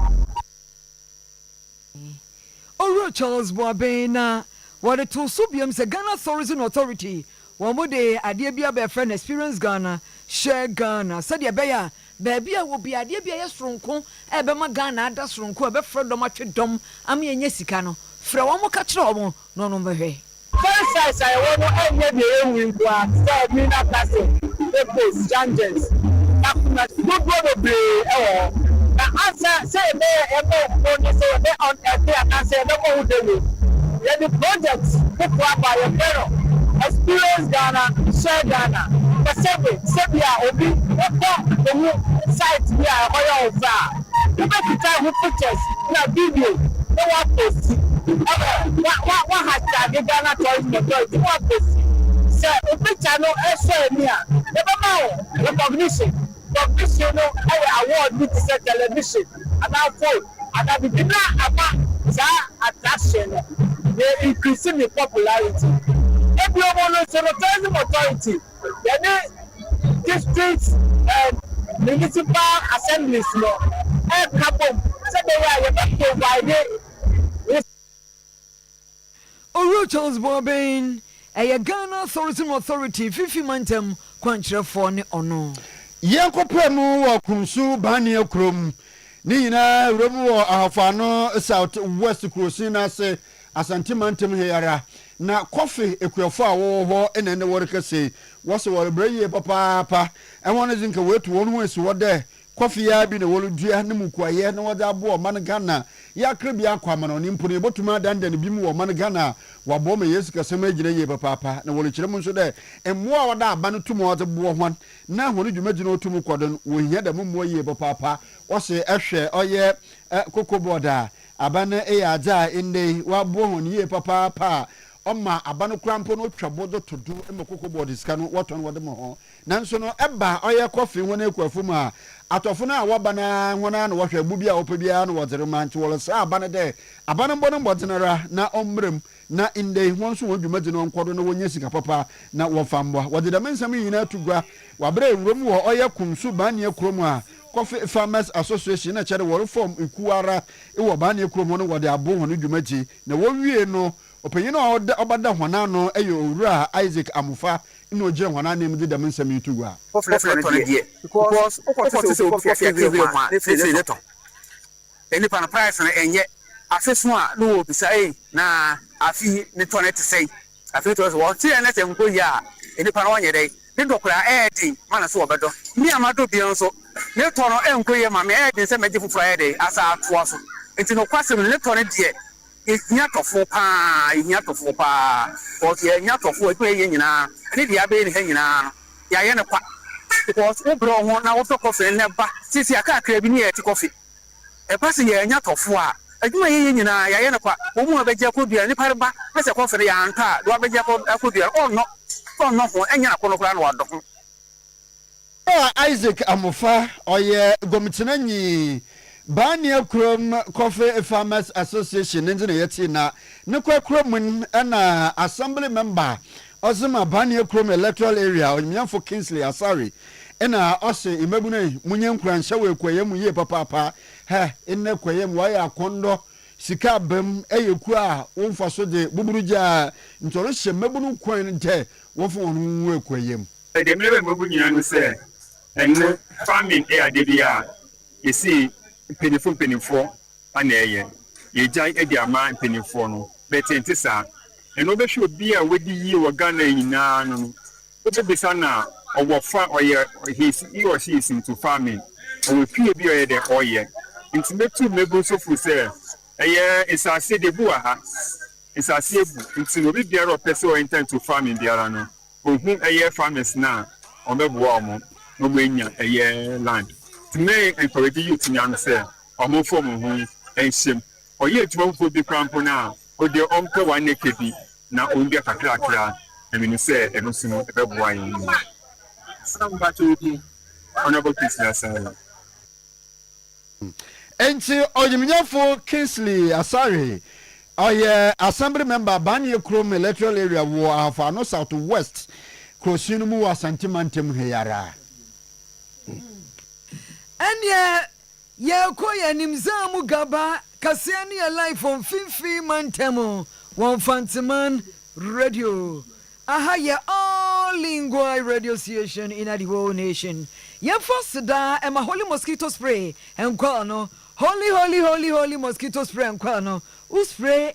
Oro Charles Boabena, what the two subiums, the Ghana Tourism Authority, one more day, a dear be a friend experience Ghana, share Ghana, said your bear. Baby, I will be a dear be a strong con, Ebema Ghana, that's from Quebec, Fred Match Dom, Ami and Yesicano, Frau catch no number here. First, I want to end the aim with Mina Castle, the post, Janges. Good brother, now, answer, say, there, on a day, I say, no more than you. The projects put by a fellow, experience Ghana, share Ghana. Sebia obi the site we are all over. You make it time with pictures, na video, no one post. What hashtag Ghana Tourism Authority? What post? Say a picture no share near. Never know recognition. Recognition no award with the television and our phone and I begin about attraction. They increasing the popularity. If you want to tourism authority, then districts and municipal assemblies no couple so they are provided. Oro Charles Boabin, a Ghana Tourism Authority 50 mantem kwankyerɛ for ne ono. Yankopemu wa kunsu bani okrom. Ni na romu wa ahafano South West Krosina se asante mantem heyara. Na coffee ekuafo a wo ene ne workase wose wore braye papa and one is in wait one way so there coffee ya bi na wolu dua ne mukuaye na wode abo man Ghana ya krabia kwama no nimpo ne botuma danda ne bimu wo man Ghana wa bo me Yesu kasema agire ye papa na wolu kirem nso de emmo a wada aba no tumo wode bo hwan na hono dwumagina otumu kodon wo hia da mummo ye papa wose ehwe oye kokoboda abana aja inde wa bo hon ye papa Oma abano krampo no twabodo to do emekoko body scan what on wode mo ho nanso no eba oye coffee wona ekwafu ma atofo na waba na wona na wohwe bu bia opebia na wodere manche wolo sa abane de abano mbono mbodenara na omrem na inde wonso wodwumadi no nkodo na wonya sika papa na wofambo wode da mensam yina tugwa wabre enwom wo oye kunsu bane ekrom a Coffee Farmers Association na chere woro form ikuara e wo bane ekrom no wode abo hono dwumadi na wowie no opinion obada hwana no eyo owura Isaac Amufa ino je hwana na emde dam nsam yitugwa because any pan price na enye afeso a no obisa na afi ne to net say afi to so ti na se nko ya any pan wanye dai ne dokura edi mana so obedo mi amado bi nso ne to no enko ye ma me edi se meje fufura edi asa atoa so enti no kwase ne to ne de ihia tofo pa o ye nya tofo e pe ye nyina ne dia be ne ha nyina ya ye ne kwa because we bro ho na wo to coffee ne ba sisi aka akra bi ne ye ti coffee e pa se ye nya tofo a adwuma ye nyina ya ye ne kwa wo mu abeje akodua ni pare ba na se coffee ya anka do abeje akodua o no ho enya na kono kra na wado ho Isaac Amufa oye gomitinanyi Bania Chrome Coffee Farmers Association in the Yatina, Nukwa Chromun and Assembly Member, Ozima Bania Chrome Electoral Area, or Mianfo Kingsley, sorry, and Ose Imabune, Munyan Cran, Shawe Quayam, ye papa, ha, in the Quayam, Waya Kondo, sika bam eyeku a wonfa so de buburuja ntoro hye mabunu kwan nte wonfa wonu wu ekuyem de mebe mabu nyina no se enne farming e ade bia yesi penifo ana eye yegyan e de ama penifo no betente sa eno be hwe obi a wodi yi wo Ghana nyina no obe bisa na owofa oye he or she is into farming o fie bi oye de oye nti metu mebo so fu se eye isase de bu aha isase bu nti no bi biara opese o intend to farming biara no ohun eye farmers na omebo omo no gbenya eye land me encourage you to yan say omo form hu enhyem oye etuma fo bi krampo na o de ompe wan nekebi na onde kakra eminu say eno sino ebebo ayin samba to di honorable business enti oyiminyafo Kingsley Asare oye assembly member Banye Krom electoral area wo Afano South West Krosinu mu wasantimantem heyara anya ye koye nimzamu gaba kasiani ya life on fifi mantemo one fantiman radio aha ye all lingua radio station in the whole nation ye first da ema holy mosquito spray enkwa no holy mosquito spray enkwa no uspray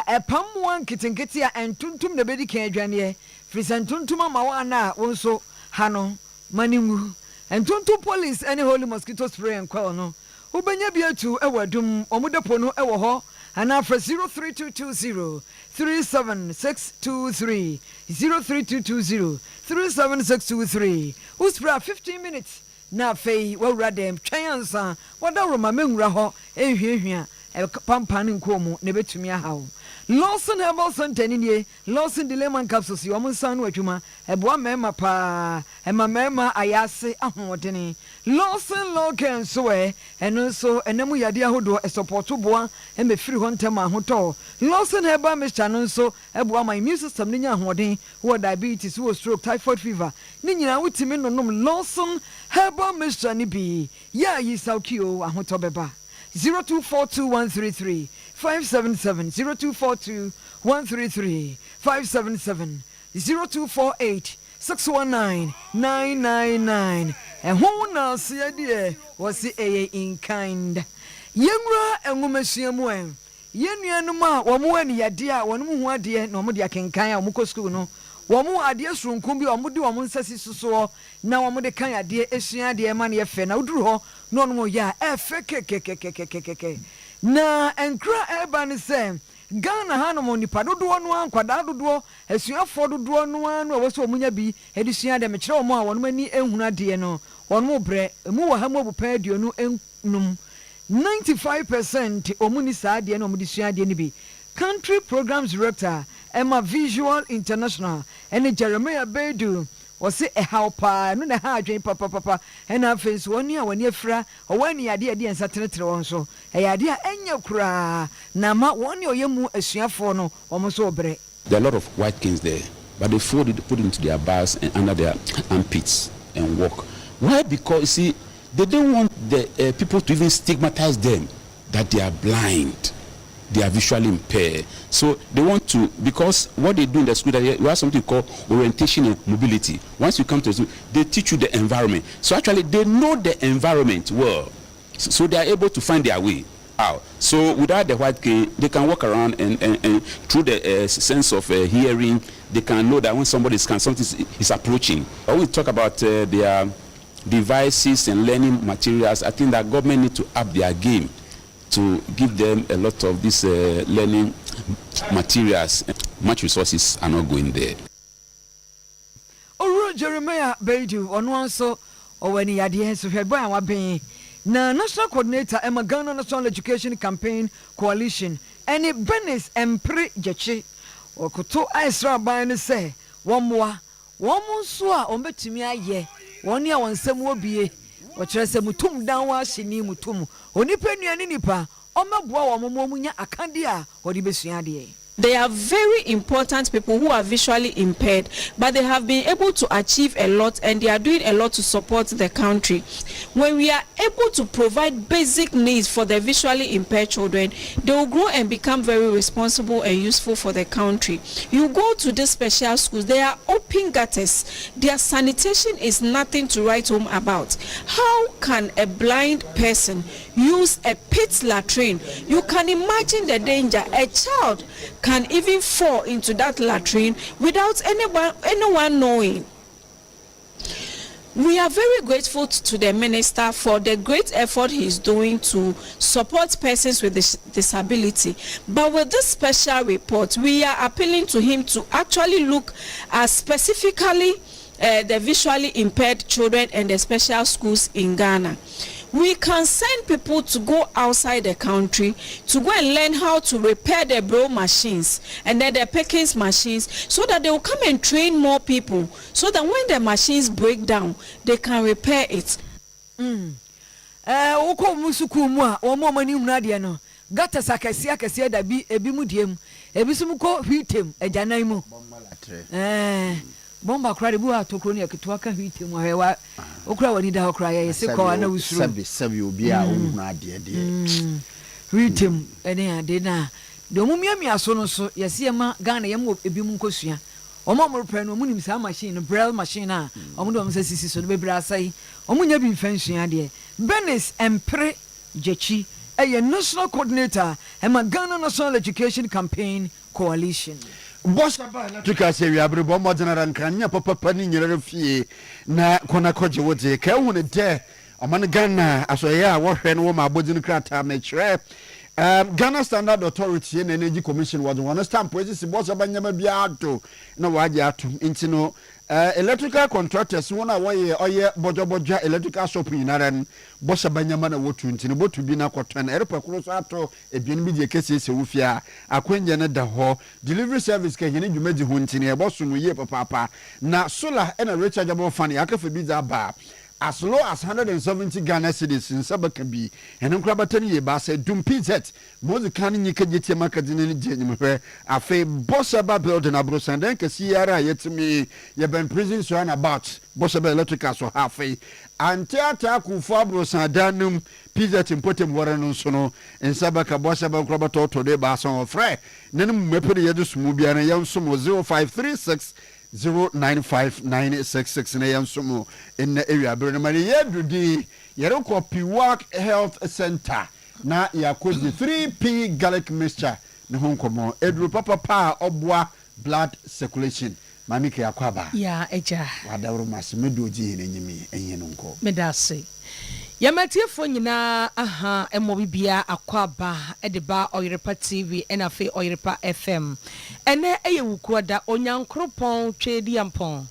epam wan kitinkiti a entuntum na bedi kan adwane frisantuntum ama wana wonso hano manimu entuntum police any holy mosquito spray enkwa no ubenya biatu ewadum omudepo no ewo ho ana fra 03220 37623 03220 37623 uspra 15 minutes na fei wawura dem twansa wada roma menwura ho ehwiehwia pampane nkomu ne betumi ahawo Lawson Herbal Center nie Lawson Dilemma capsules yo monsan no adwuma eboa mema pa mema ayase ahodene Lawson Logan so eno so enemu yade ahodo support boa emefiri ho ntema ahoto Lawson Herbal mixture no so eboa my immune system ne nya ahoden wo diabetes wo stroke typhoid fever ni nyina wotimi nonom Lawson Herbal mixture ni bi ya yi saukio ahoto beba 0242133577 0242133577 0248619999 and who na see dear was a in kind yenra enwomasuamu en yenuanum a womo ani yade a wonum ho ade na omo de akenkan a omo ko school no womo ade surunkum bi omo de womo nsasi suso na womo de kan ade esua ade ma na yefe na uduru ho no no ya efe kekekekekekeke na enkra eba ne se Ghana hanom nipa dodo no ankwada dodo asuafo dodo no anu awoso omunya bi edusua de mekire omo a wonom ani ehunu ade no wonom bre emu wa hamu obupa aduonu enum 95% omuni saade no omudisua ade ni bi country programs director Emma Visual International and Jeremiah Bedu was a helper no na ha adwen papa and afenso woni a woni afra owani ade ade ensatenetre won so e ade a enya kura na ma woni oyemu asuafo no omoso obre. There are a lot of white kings there, but they put it into their bars and under their armpits and walk. Why? Because see, they don't want the people to even stigmatize them that they are blind, they are visually impaired. So they want to, because what they do in the school, you have something called orientation and mobility. Once you come to the school, they teach you the environment. So actually, they know the environment well, so they are able to find their way out. So without the white king, they can walk around and through the sense of hearing, they can know that when somebody something is approaching. When we talk about their devices and learning materials, I think that government need to up their game to give them a lot of these learning materials. Much resources are not going there. Oro Jeremiah Bedu onwanso owani yade so hwebo an waben na national coordinator Emma Ghana National Education Campaign Coalition any Benis Empre Jeche okoto Aisra ban ne se wonmoa wonso a ombetumi aye woni a wonsem obie ochire se mutum dan wa hyeni mutum onipa nuane nipa omeboa wo momunya akade a odi besua de They are very important people who are visually impaired, but they have been able to achieve a lot and they are doing a lot to support the country. When we are able to provide basic needs for the visually impaired children, they will grow and become very responsible and useful for the country. You go to these special schools, they are open gutters. Their sanitation is nothing to write home about. How can a blind person use a pit latrine? You can imagine the danger. A child can even fall into that latrine without anyone knowing. We are very grateful to the minister for the great effort he is doing to support persons with disability. But with this special report, we are appealing to him to actually look at specifically the visually impaired children and the special schools in Ghana. We can send people to go outside the country to go and learn how to repair the blow machines and then the pickings machines, so that they will come and train more people, so that when the machines break down, they can repair it. Oko musuku mu a omo mani umrade no gata sakasi da bi ebi mu diem ebi sum ko hwitem ajanan mu bomba kra de bu atokro ne aketo aka hwitem hewa okra wani da okra ye se ko na usuru sabi obi a umrade de hwitem ene ade na do mu miamia so no so yesi ma Ghana yem ebi mu nkosua omo mo repre no mu nim sa machine braille machine a omo do mo se sisi so no bebra asai omo nya bi mfansua de Benis Empre Jechi a national coordinator and Ghana National Education Campaign Coalition. Boshaba electrical say we abri bombo general nkanya papa ni nyere fie na kona koje wote ka hu ne de oman Ghana asoye a wo hwe no wo ma abodi no krata me kire Ghana Standard Authority and Energy Commission was one stamp president Boshaba nyama bia ato na waje ato intino electrical contractors wona woye oye bojoboja electrical shop yinaran Boshaba nyama na wotu intino botu bi na kotwan airport kuro so ato ebien bi de kese se wufia akwenje ne da ho delivery service ka hene dwumaji ho intino e boso no ye papa na solar and a rechargeable fan yakafe bi za ba as low as 170 Ghana cedis in Sabaka B. And Unkrabatani Yeba said, Dum Pizet, Mozikan Nikajiti Makadini Jennifer, a fay Bossaba building a brus and then Sierra yet to me, ye been prison so about Bossaba electrical so half a and Teata Kufabros and Danum Pizet in Potem Warren Sono and Sabaka Bossaba Krabato to the Basson of Frey. Nenum Mepri Yadus Mubian and Young Sumo 0536 0959666 na yansumo in the area Bernamari Yedrudi Yeroko Piwak Health Center na yakozi 3P garlic mixture na honkomo edru papa obwa blood circulation mamike yakwaba ya eja wadawro masemedoji enyimi enyenonko medase Yamatiefo nyina aha emobibia akwaba edeba Oyerepa TV enafe Oyerepa FM ene eyewukuada onyankropon twedi ampon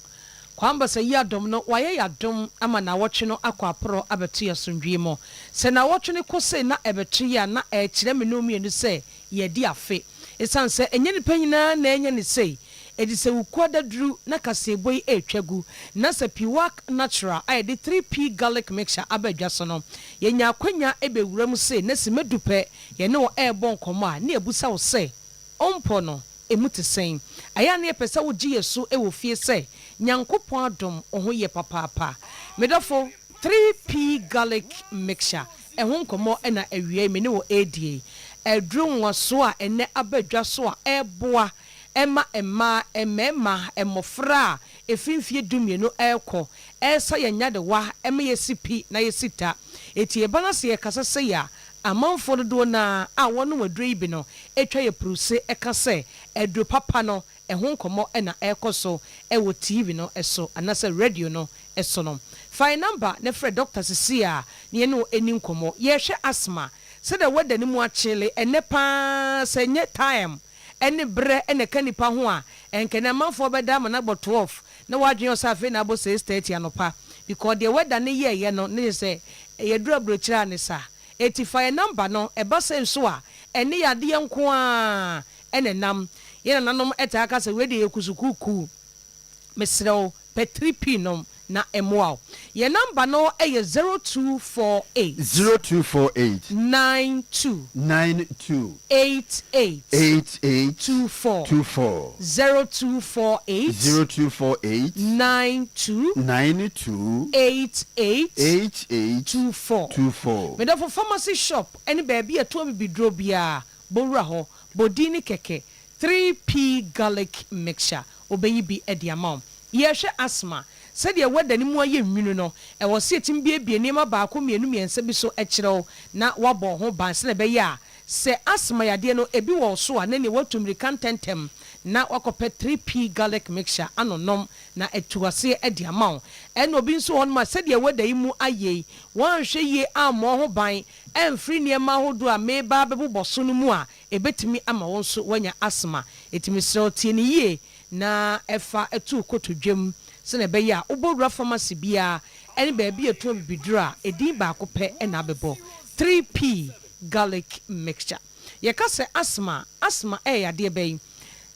kwamba se yadom no waye yadom ama na woche no akwapro abetu yasundwie mo se na woche ne kose na ebetu ya na ekire menomi enu se yedi afe esanse enye nipa nyina na enye ne sei edise wukuada dru na kaseboy etwagu na se piwak natural I de 3P garlic mixture abadwa so no yenya akwanya ebewuram se na se medupe ye ne wo ebon komo a na ebusa wo se ompo no emuti sen aya na epesa wo giye so ewo fie se nyankopon adom oho ye papa medafo 3P garlic mixture ehun komo na awie me ne wo ADA edru nwa so a ene abadwa so a eboa Emma emofra efinfie dumienu eko esa yenya de wa ema yesipi na yesita eti ebanase ye kasa se ya amanfo do na awonu wadrei bi no etwa ye pruse ekase edro papa no ehun komo na ekoso ewo TV no eso anase radio no eso no fine number ne fred Dr. Cecilia ne no eni komo ye hwe asma se de weda ni mu achile enepa se nye time ene bre ene kanipa ho a enkene manfo beda ma na 12 na wadwen osafe na abo 6:30 anopa because the weather ne ye no ne se ye dura brochira ne sa 85 number no eba se nso a ene yade nko a ene nam ye nanom eta aka se we de ekusukuku mesrew pe 3P no na emoa ye number no eye 0248 92 88 24 0248 92 88 24 me for pharmacy shop any baby a to be drobia bowra ho bodini keke 3p garlic mixture obeyi bi ediamam yehwe asthma said ye weda ni mu aye nwunu no e wo se etim bi nema baako mienu miensa bi so ekyerɛw na wabɔ ho banse na be ya se asthma yade no ebi wo so a na ne watumri kantentem na wakɔpɛ 3p garlic mixture anonom na etuase ediamam ɛna obi nso hon ma said ye weda yi mu aye wanhwe ye amɔ ho ban emfri niema hodo a meba bebobɔ so no mu a ebetimi ama won so wanya asthma etimi srɛ tie ne ye na efa etu kotodwem sene be ya obodura pharmacy bia ene ba bia etu bibidura edin ba akopɛ ena bebo 3p garlic mixture ye ka se asthma yade be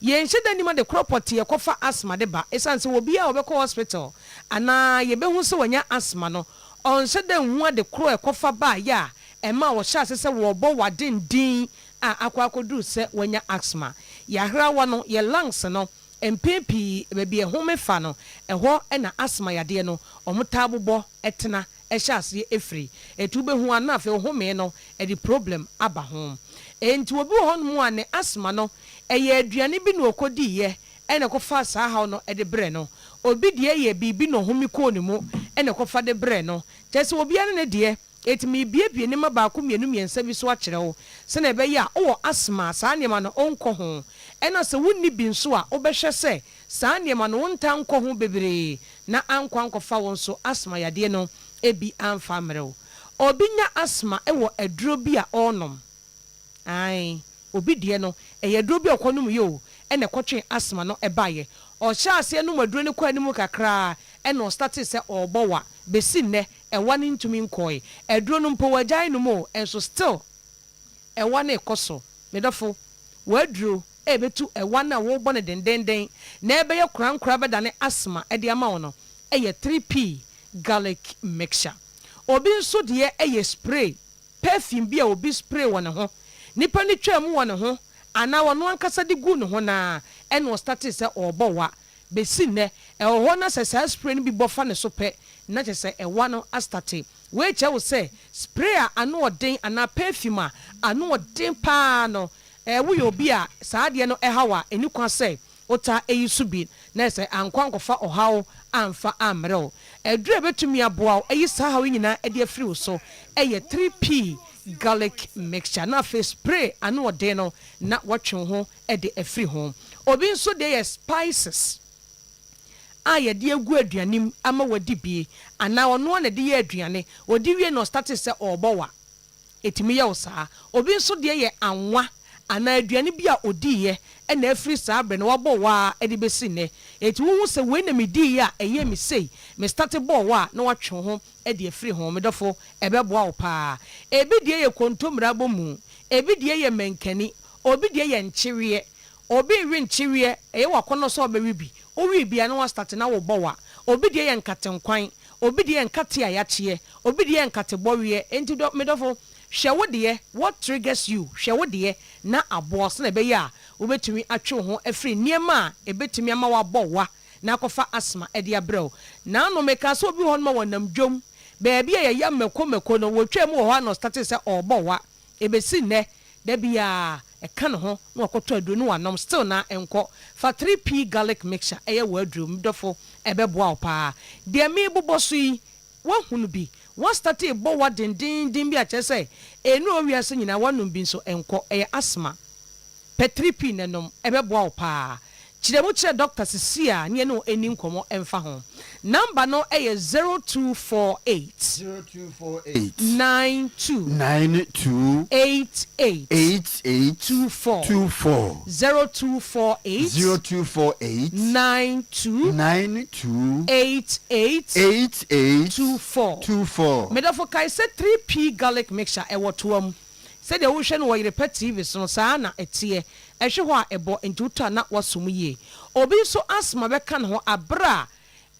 ye nheda nima de property ye kofa asthma de ba esanse wo bia obekɔ hospital ana ye be hu se wanya asthma no on nheda hu de kro e kofa ba ya ema wo sha se wo bɔ wadendin a akwakodu se wanya asthma ya hrawa no ye lungs no empepi bebi ehome fa no eho na asthma yade no omutabobo etena ehyaase efri etube hu ana afi home no e di problem aba ho enti obi ho no mu ane asthma no eye aduane bi no okodi ye ene ko fa sa ha no e de bre no obi de ye bibi no homi ko ne mu ene ko fa de bre no tese obi ane ne de etimi biebie ne mabaako mienu miensa bi so akyerewo se na be ya o asthma sa ne ma no onko ho ena se wonni bi nso a obehwe se sa ne ma no wonta nko ho bebre na ankwa fa won so asthma yade no ebi amfa mrewo obi nya asthma ewo aduro bi a onom ai obi de no aduro bi okonum yo ena kotwe asthma no ebaye o hya ase no maduro ne kwa animu kakra ena o start se obowa besi ne ewane ntumi nkoi aduro no mpo wagyan no mo enso still ewane ekoso medofo waduro ebetu ewane wo bone dendenden na ebe ye krankra beda ne asthma ede ama wono eye 3p garlic mixture obi nso de eye spray perfume bia obi spray wona ho nipa ni twam wona ho ana wono ankasa de gu no ho na eno start se obowa besi ne eho na se spray ni bi bofa ne so pe na je se ewa no astate we che wo se spray anu odin ana perfume anu odin pa no wo yo bi a saade no ehawa eni kwa se ota eyisu bi na se ankwankofa ohawo amfa amrel edure betumi aboa eyi sahawo nyina ede afiri wo so eye 3p garlic mixture na face spray anu odin no na watwe ho ede afiri ho obi nso de ye spices aye de agu aduanim ama wadi bie ana ono na de ye aduane odi wie no start se obowa etimi ye wo saa obi nso de ye anwa ana aduane bi a odi ye na afiri saa bre na wabo wa edi besi ne eti wo se we na medi ya eye mi sei me start bo wa na watwe ho edi afiri ho medofo ebeboa wo pa ebi de ye kontomra bomu ebi de ye menkani obi de ye nchiwie obi wi nchiwie eye wakono so obewi bi owi bia na wa start na wo bowa obi de ye nkatenkwan obi de ye nkate ayache obi de ye nkate bowie enti do medofo hwe de what triggers you hwe de na aboa so na be ya obetumi atwe ho afri niema ebetumi ama wa bowa na kofa asma ede abrɛw na no meka so obi ho no wonam dwom baabi a ya meko no wotwa mu ho no start se obowa ebesi ne da bia eka no ho na wakoto aduro no wanom still na enko fa 3p garlic mixture eye waduro mdofo ebeboa opa de me boboso yi wahunu bi one start e bo wa dindin bi a kyese enu owiase nyina wanum bi so enko eye asthma pe 3p nenom ebeboa opa chiremu chire doctor sisia ne no eni nkomo emfa ho number no eye 0248 92 88 24 0248 92 88 24 medafo kai se 3p garlic mixture e wotoam se de wo hwe no Oyerepa TV so saa na etie ehwe ho a ebo entuta na wasum ye obi so asma be kan ho abra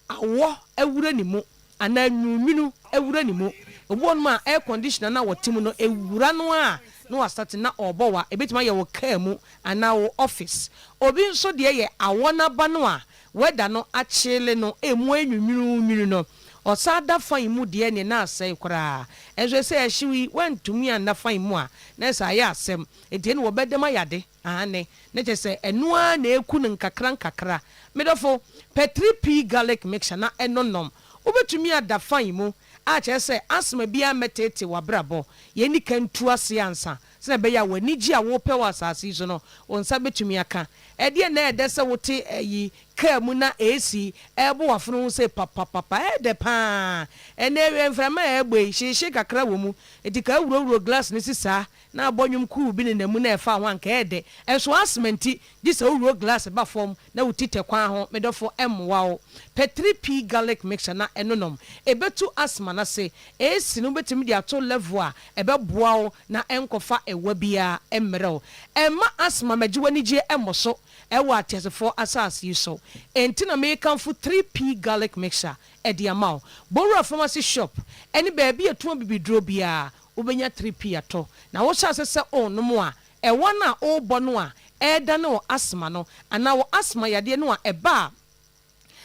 awo ewura ni mu ana nwunwunu ewura ni mu ewo no a air conditioner na wotim no ewura no a no asate na obowa ebetima ye wo car mu ana wo office obi nso de ye awo na ba no a weda no achile no emu enwunwunu no osada fan mu de ne na asai kura enso se ahyiwi wantumi an na fan mu a na sa ya asem enti ne wo bedema yade ane ne chese enu a na eku nkakra medofo Petri garlic mixture na enonom obetumi ada fan mu a chese asma bia metete wabrabo ye ni kantu ase ansa se be ya wani gi a wo pe wasase so no onsa betumi aka ede na ede se wote yi ka mu na AC ebo wafunu se papa ede pa ene we mframa egbe hihye kakra wo mu etika wuro glass ne sisa na abonyum ku bi ne namu na efa ho anka ede enso asmenti di se wuro glass ba form na wutite kwa ho medofo emwa Petri garlic mixture na enonom ebetu asma na se AC no betimi di ato level a ebeboa na enkofa ewa bia emmereo emma asma magiwani je emoso ewa atesefo asase so enti na me kan fu 3P garlic mixture ediamao Bora pharmacy shop eni baby etu bibidro bia obenya 3P ato na wo sha se on no mo a ewa na o bono a eda na o asma no ana wo asma yade no a eba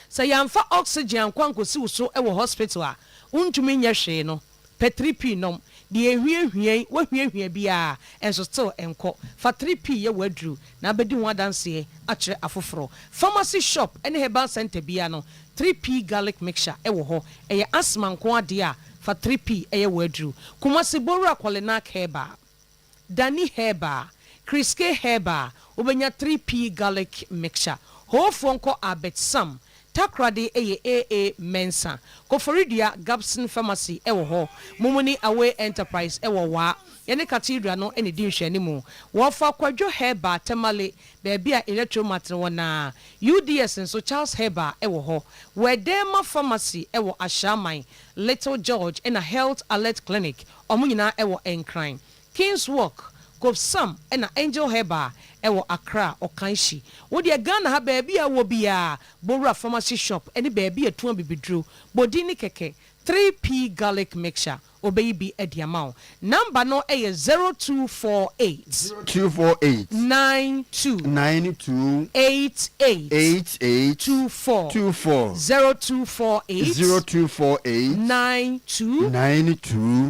sa yamfa oxygen kwankosi so ewo hospital a untumi nya hwe no Petri nom di ehwie wahwie bia enso still enko fa 3P ye wadru na bedi ho adanse akire afoforo pharmacy shop ene herbal center bia no 3P garlic mixture ewo ho eye asma nko ade a fa 3P eye wadru Kumasi Bora Kwalenak herba Dani herba Kriske herba obenya 3P garlic mixture ho fonko abet sam Takrade AA Mensa Koforidia Gabson Pharmacy ewo ho Mumuni Away Enterprise ewo wa yene cathedral no ene di hwani mu wo fa kwadwo herba temale bebia electromat wona UDS nso Charles herba ewo ho Wedema Pharmacy ewo Ashaman Little George in a Health Alert Clinic omunyina ewo Encrime King's Walk Gobsam and Angel Herba ewo Accra Okanshi wo de Ghana ha baby a wo bia Bora Pharmacy shop any baby a tuan bibidru bodini keke 3P garlic mixture obeyi ediamao number no eye 0248 92 88 24 0248 92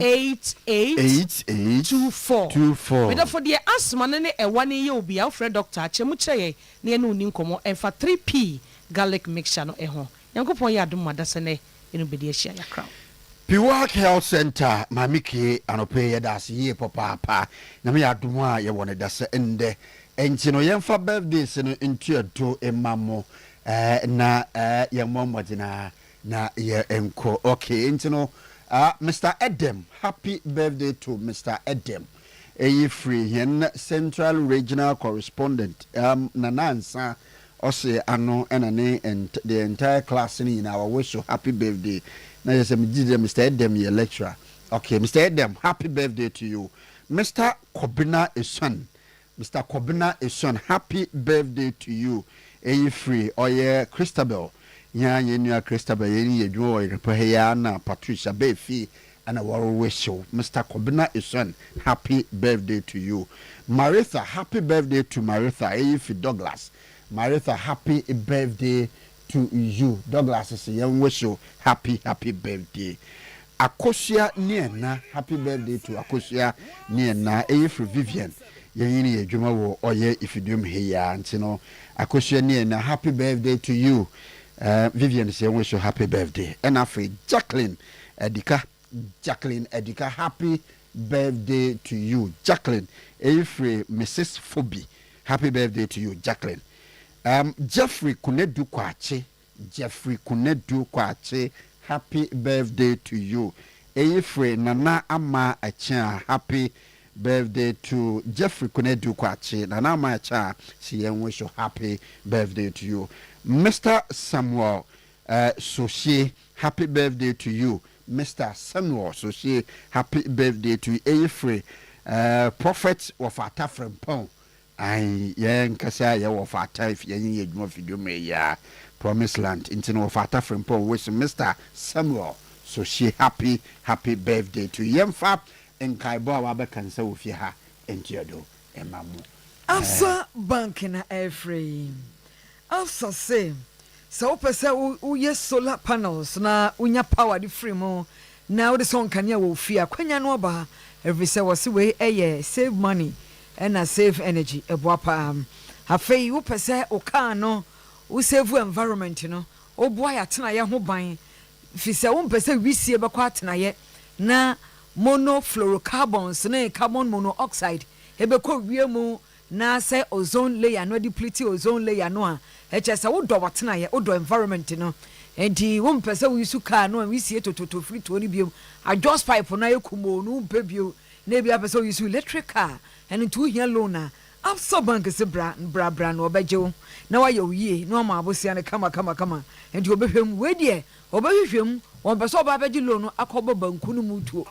88 24 we for the asthma ne ewane ye obi a frɛ doctor achemu kyerɛ ne enu ni nkomo enfa 3P garlic mixture no eho yankopon ya adom madase ne enu bedi ahia yakra Piwak Health Center mamiki anope yedase ye papa na me adom a ye wone dase ende enti no yemfa birthdays no ntuado emamo na ye momodina na ye enko okay enti no Mr. Edem, happy birthday to Mr. Edem. Free hen Central Regional Correspondent. Nanansa ose ano enane and the entire class in our wish you happy birthday. Now yes, Mr. Edem, your lecturer. Okay, Mr. Edem, happy birthday to you. Mr. Kobina is son. Mr. Kobina is son. Happy birthday to you. Free Oye Christabel. Ya yenua Christabel yeni yedwo Oyerepa ya na Patricia Befi and a war wish you. Mr. Kobina is son. Happy birthday to you. Maritha, happy birthday to Maritha. Eyifi Douglas. Maritha, happy birthday to you. Douglas is a young wish you happy birthday. Akosia Niena, happy birthday to Akosia Niena. Eyifi Vivian. Yeni yedwuma wo Oye ifidum heya antino. Akosia Niena, happy birthday to you. Vivian say wish you happy birthday. And after Jacqueline Edika, happy birthday to you. Jacqueline, Afri Mrs. Phoebe, happy birthday to you, Jacqueline. Jeffrey Kunedu Kwache, happy birthday to you. Afri Nana Ama Acha, happy birthday to Jeffrey Kunedu Kwache. Nana Ama Acha, see and wish you happy birthday to you. Mr. Samuel Soshi, happy birthday to you. Mr. Samuel Soshi, happy birthday to you. Afri prophet of Atafrempon. I yan kasa ya of Ataf yan yedmo video me ya promise land nti no fata frempo wish Mr. Samuel so she happy birthday to yemfa nkaibo a wabɛka nsa ofie ha entiodo emamu Afsa bank na every Afsa say so wopɛ sɛ solar panels na unya power di free mo na wode sɛ nkania wɔ ofie akwanya no ɔba every sɛ wɔse wei ɛyɛ save money ɛna save energy ɛboa paa afei wopɛ sɛ ɔkaa no wo save environment no ɔboa yɛ atenayɛ ho ban fi sɛ wompɛ sɛ wisie bɛkɔ atenayɛ na monofluorocarbons ne carbon monoxide ebɛkɔ wie mu na sɛ ozone layer no deplete ozone layer no a ɛkyɛ sɛ wodɔ watenayɛ wodɔ environment no enti wompɛ sɛ woyisu car no a wisie tototo firi to no biom adjust pipe no ayɛkumo no wompɛ bio na ebi apɛ sɛ woyisu electric car ɛno nti wohia loan a Absa bank se bra no obɛgye wo na wayɛ oye na ɔma abosia ne kama enti obɛhwɛm we de obɛhwehwɛm wɔn pɛ sɛ ɔbɛgye loan no akɔbɔ banku no mutuo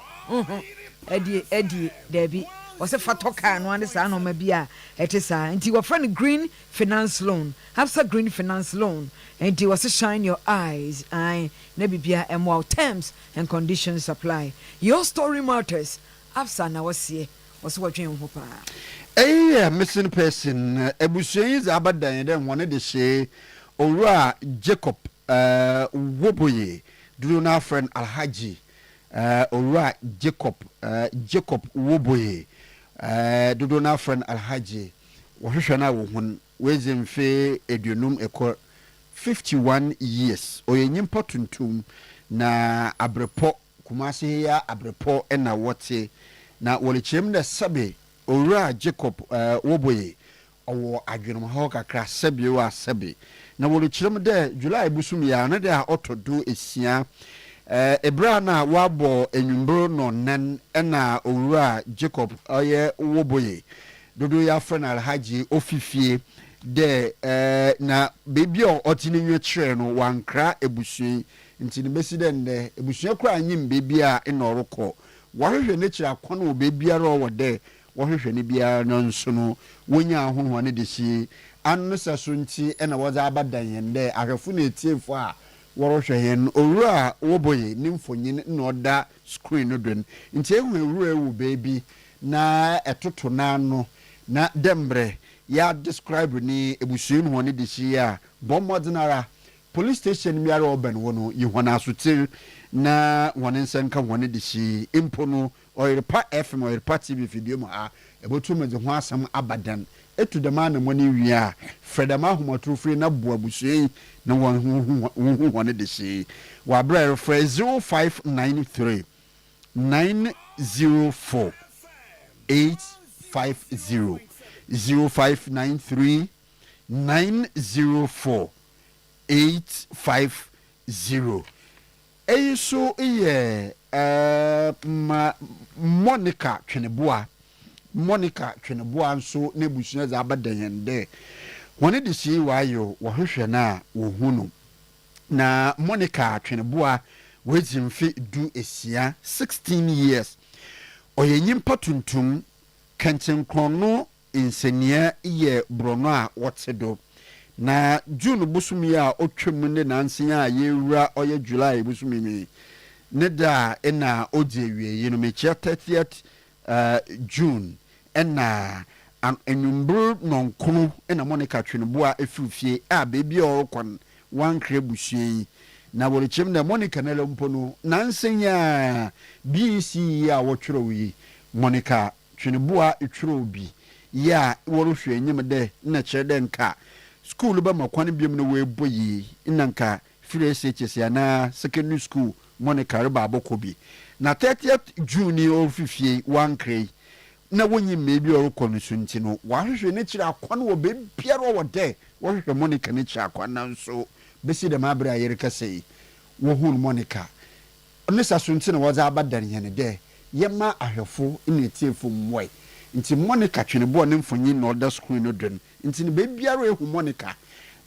ɛdie dabi wɔsɛ fatɔ car no ane saa no ma bi a ɛte saa enti wɔfrɛ no green finance loan Absa green finance loan enti wɔsɛ shine your eyes na bibia ɛmoa terms and conditions apply your story matters Absa na wɔsie wɔsɛ wɔtwen ho paa missing person ebusuyi zabadan den won de hye owura Jacob Woboye duro na friend Alhaji owura Jacob Woboye duro na friend Alhaji wo hwehwe na wo hun wezemfe edunum ekọ 51 years oyenyimpa tuntum na abrepo kumase ya abrepo na wote na wolechem na sabe owura Jacob Woboye owo adwenom ha kakra sabe wa sabe na wolechem de July busum ya na de otodo esia ebra na wabo enwumbro no nan na owura Jacob oye Woboye dodo ya frena Alhaji ofifie de na baby o otini nwetire no wankra ebusuin nti ne besi de nde ebusuin kra anyim baby a enorokọ wahwehwe ne kira kono baby ara wo de wahwehwe ne bia no nso no wonya ahoho ne de hye anno saso nti na woza abadan yende ahwefo na etiefo a worohwe hen owura Woboye ne mfonyin na oda screen no don nti ehu ewura ewu baby na etoto na no na dembre ya describe ni ebusuin ho ne de hye a bomodinara police station miara oben wono yehona asotir na wonen senka wone de hye impo no Oyerepa FM Oyerepa TV video mu a ebotum de ho asam abadan etu de man mo ne wi a fredama homoto free na bo abusuin na wone de hye wa bra refre 0593 904 850 0593 904 850 Eiso iye Monica Tweneboa nso na ebusua za abadan de woni de si wayo wo hwehwe na wo hunu na Monica Tweneboa wezimfi du esia 16 years oyenyimpa tuntum kanchenkrono insenia iye brono a wotedo na June busumi a otwem ne nansen a yewura oye July busumi mi ne da na oje wie no mechia 30th June na enwumbro nonkono na Monica Tweneboa efifie a baby orokon wankre busue na worechem na Monica na lempo no nansen ya BC a wotwero wi Monica Tweneboa etwero bi ya worohwe enyim de na kyerede nka school ba makwan biam no we boyi nanka free SHS na secondary school Monica reba abokobi na 30th June ofifie wankre na wonyi mebi orokon sunti no wahwehwe ne kira akwan wo be biara wo de wahwehwe Monica ne kira akwan na nso besi de mabra yere kase wo hu Monica ne sasunti na woza abadan yene de yema ahwefo ne tiefo mwoi nti Monica Tweneboa ne mfonyin na oda screen no don nti ne be biara ehu Monica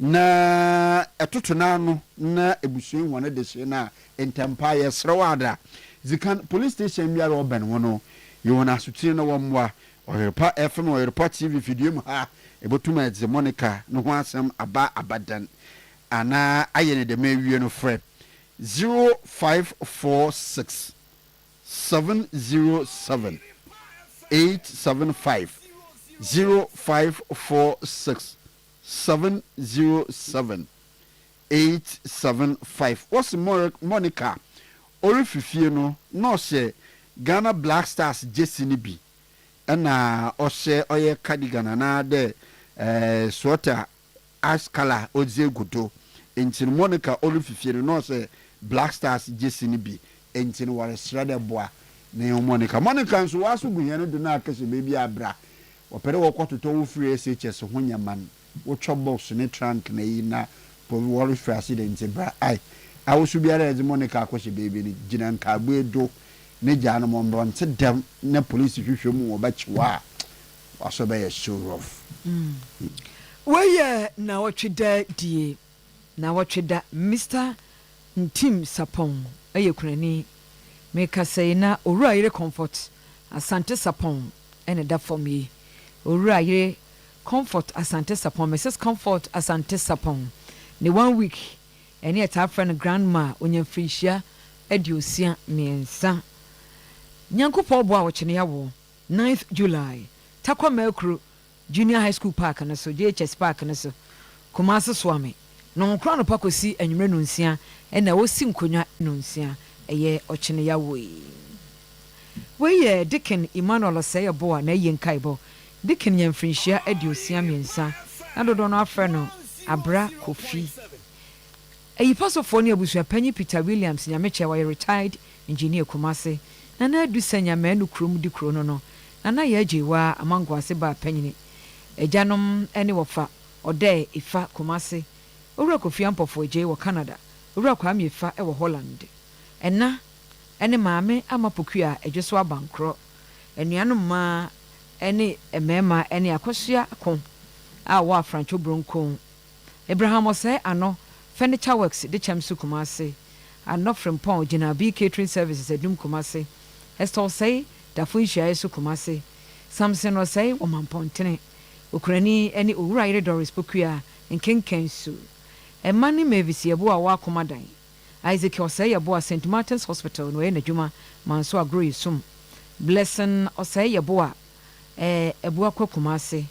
na etoto na no na ebusuin wona de hye na entampa ye srewada zikan police station biara oben wono yona asutire na womwa Oyerepa FM Oyerepa TV video mu ha ebotuma ze Monica no ho asem aba abadan ana ayɛ ne dɛm awie no frɛ 0546 707 875 0546 707 875. What's Monica? Orififie no no ɔhyɛ Ghana Black Stars jersey ni bi ɛna ɔhyɛ ɔyɛ cardigan na de sweater ash color odzie gudo. Nti Monica orififie no ɔhyɛ Black Stars jersey ni bi nti no ware srade boa na Monica nso waso gunya no do na akese baby abra opere wɔkɔtotɔ wo free SHS ho nyaman wo box ne trunk na yi na wɔre free accident bra ai awosu biara eze Monica akɔhye baby ni gina nkagbo edo ne gya no mbɔ nte dam na police hwehwɛ mu wɔbɛkyewa waso bɛyɛ show rough weye na wɔtweda die na wɔtweda Mr. Ntim Sapon aye kunani meka say na owura yire comfort Asante Sapon ene da for me owura yire comfort Asante Sapon Mrs. Comfort Asante Sapon ne 1 week ene eta friend grandma onya frishia adiosia miensa nyankopo bo a wochene yawo 9th July takwa makro junior high school park na so JHS park na so Kumasi Swami no nkra no pakosi anwumre no nsia ena wosi nkonwa no nsia eye ochene ya we Dicken Emmanuel say bo na ye nkaibo Dicken yamfrinhia adiosia miensa na dodo no afre no Abra Kofi eyi pasofo ne abusua panyi Peter Williams nyameche wa retired engineer Kumasi na adu sanya manu krom di kro no na ye agiwa amango ase ba panyini ejanom ene wofa ode ifa Kumasi owura Kofi ampofo je wo Canada owura Kwame ifa e wo Holland ena ene maame amapokua edweso abankro enuanom ma ene emema ene akosua akon a wa Francho Bronco Abraham Osei ano furniture works de chamsu Kumasi ano frempon gina B catering services edum Kumasi Esther Osei da funhia yesu Kumasi Samson Osei wo mampontene Ukraini ene owura yire Doris Pokua nkenkensu emani Mavis yebo a wa komadan Isaac Osei yebo a St Martin's Hospital no ena dwuma manso agro yesum Blessing Osei yebo a ebu akwa Kumasi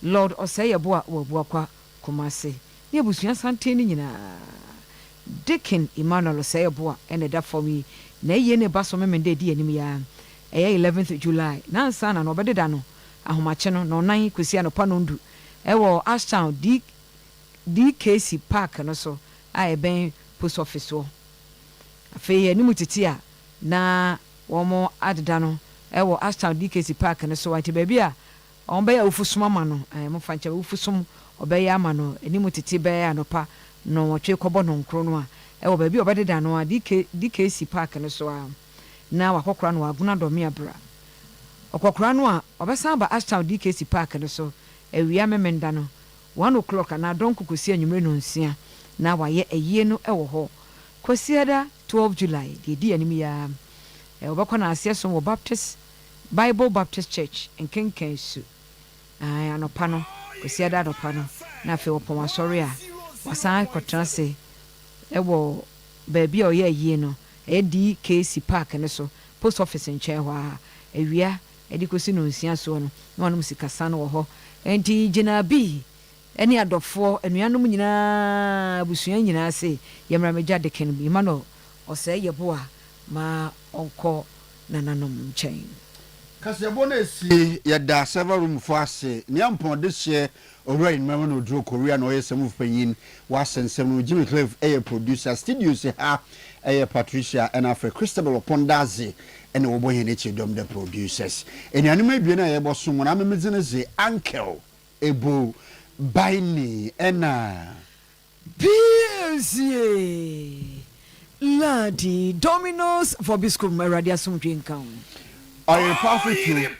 Lord Osei yebo a wo ebu akwa Kumasi ne busua sante ni nyina Dicken Emmanuel Osei yebo a ene da for me na ye ne baso memende di anim ya 11th July na nsa na no bededa no ahomache no no nan kwesi anopa no ndu ewo Ashtown DKC Park no so a ben post office wo afei ani mutiti a na womo adeda no ewo Ashtown DKC Park no so ati baabi a ombe ya ufusuma ma no mo fanche ufusum obeya ama no ani mutiti be anopa no wotwe kobo no nkro no a ewo baabi obededa no a DKC Park no so a na wakokora no aguna do me abra okokora no a obesan ba Ashtown DKC Park no so ewia memenda no 1 o'clock na donko kosi anwumre no nsia na waye eyie no ewo ho kosiada 12 July di anim ya obekọ na aseso wo Bible Baptist Church nkenkensu anopa no kosiada anopa no na fe wo pon asori a wasan kotrase ewo baabi a oye eyie no DKC Park ne so post office nche ho a ewia edikosi no nsia so no na onum sikasa no wo ho enti gina bi eni adofo enuanom nyina busua nyina se yemra meja Dicken Emmanuel Osei yebo a ma onko nananom nchen kasebo na esi yeda server room for ase ne ampon de hye owura mama no dro Korea no yesem fanyin wasensem no Jimmy Cliff producer studio se ha Patricia and Afre Christabel Pondaze and oboye ne chedom the producers enuanom abie na yebo so mo na memezene ze uncle ebo Baini ena PSA Ladi Domino's for Biscuit Meradia Sumdrinkan. Are you perfect?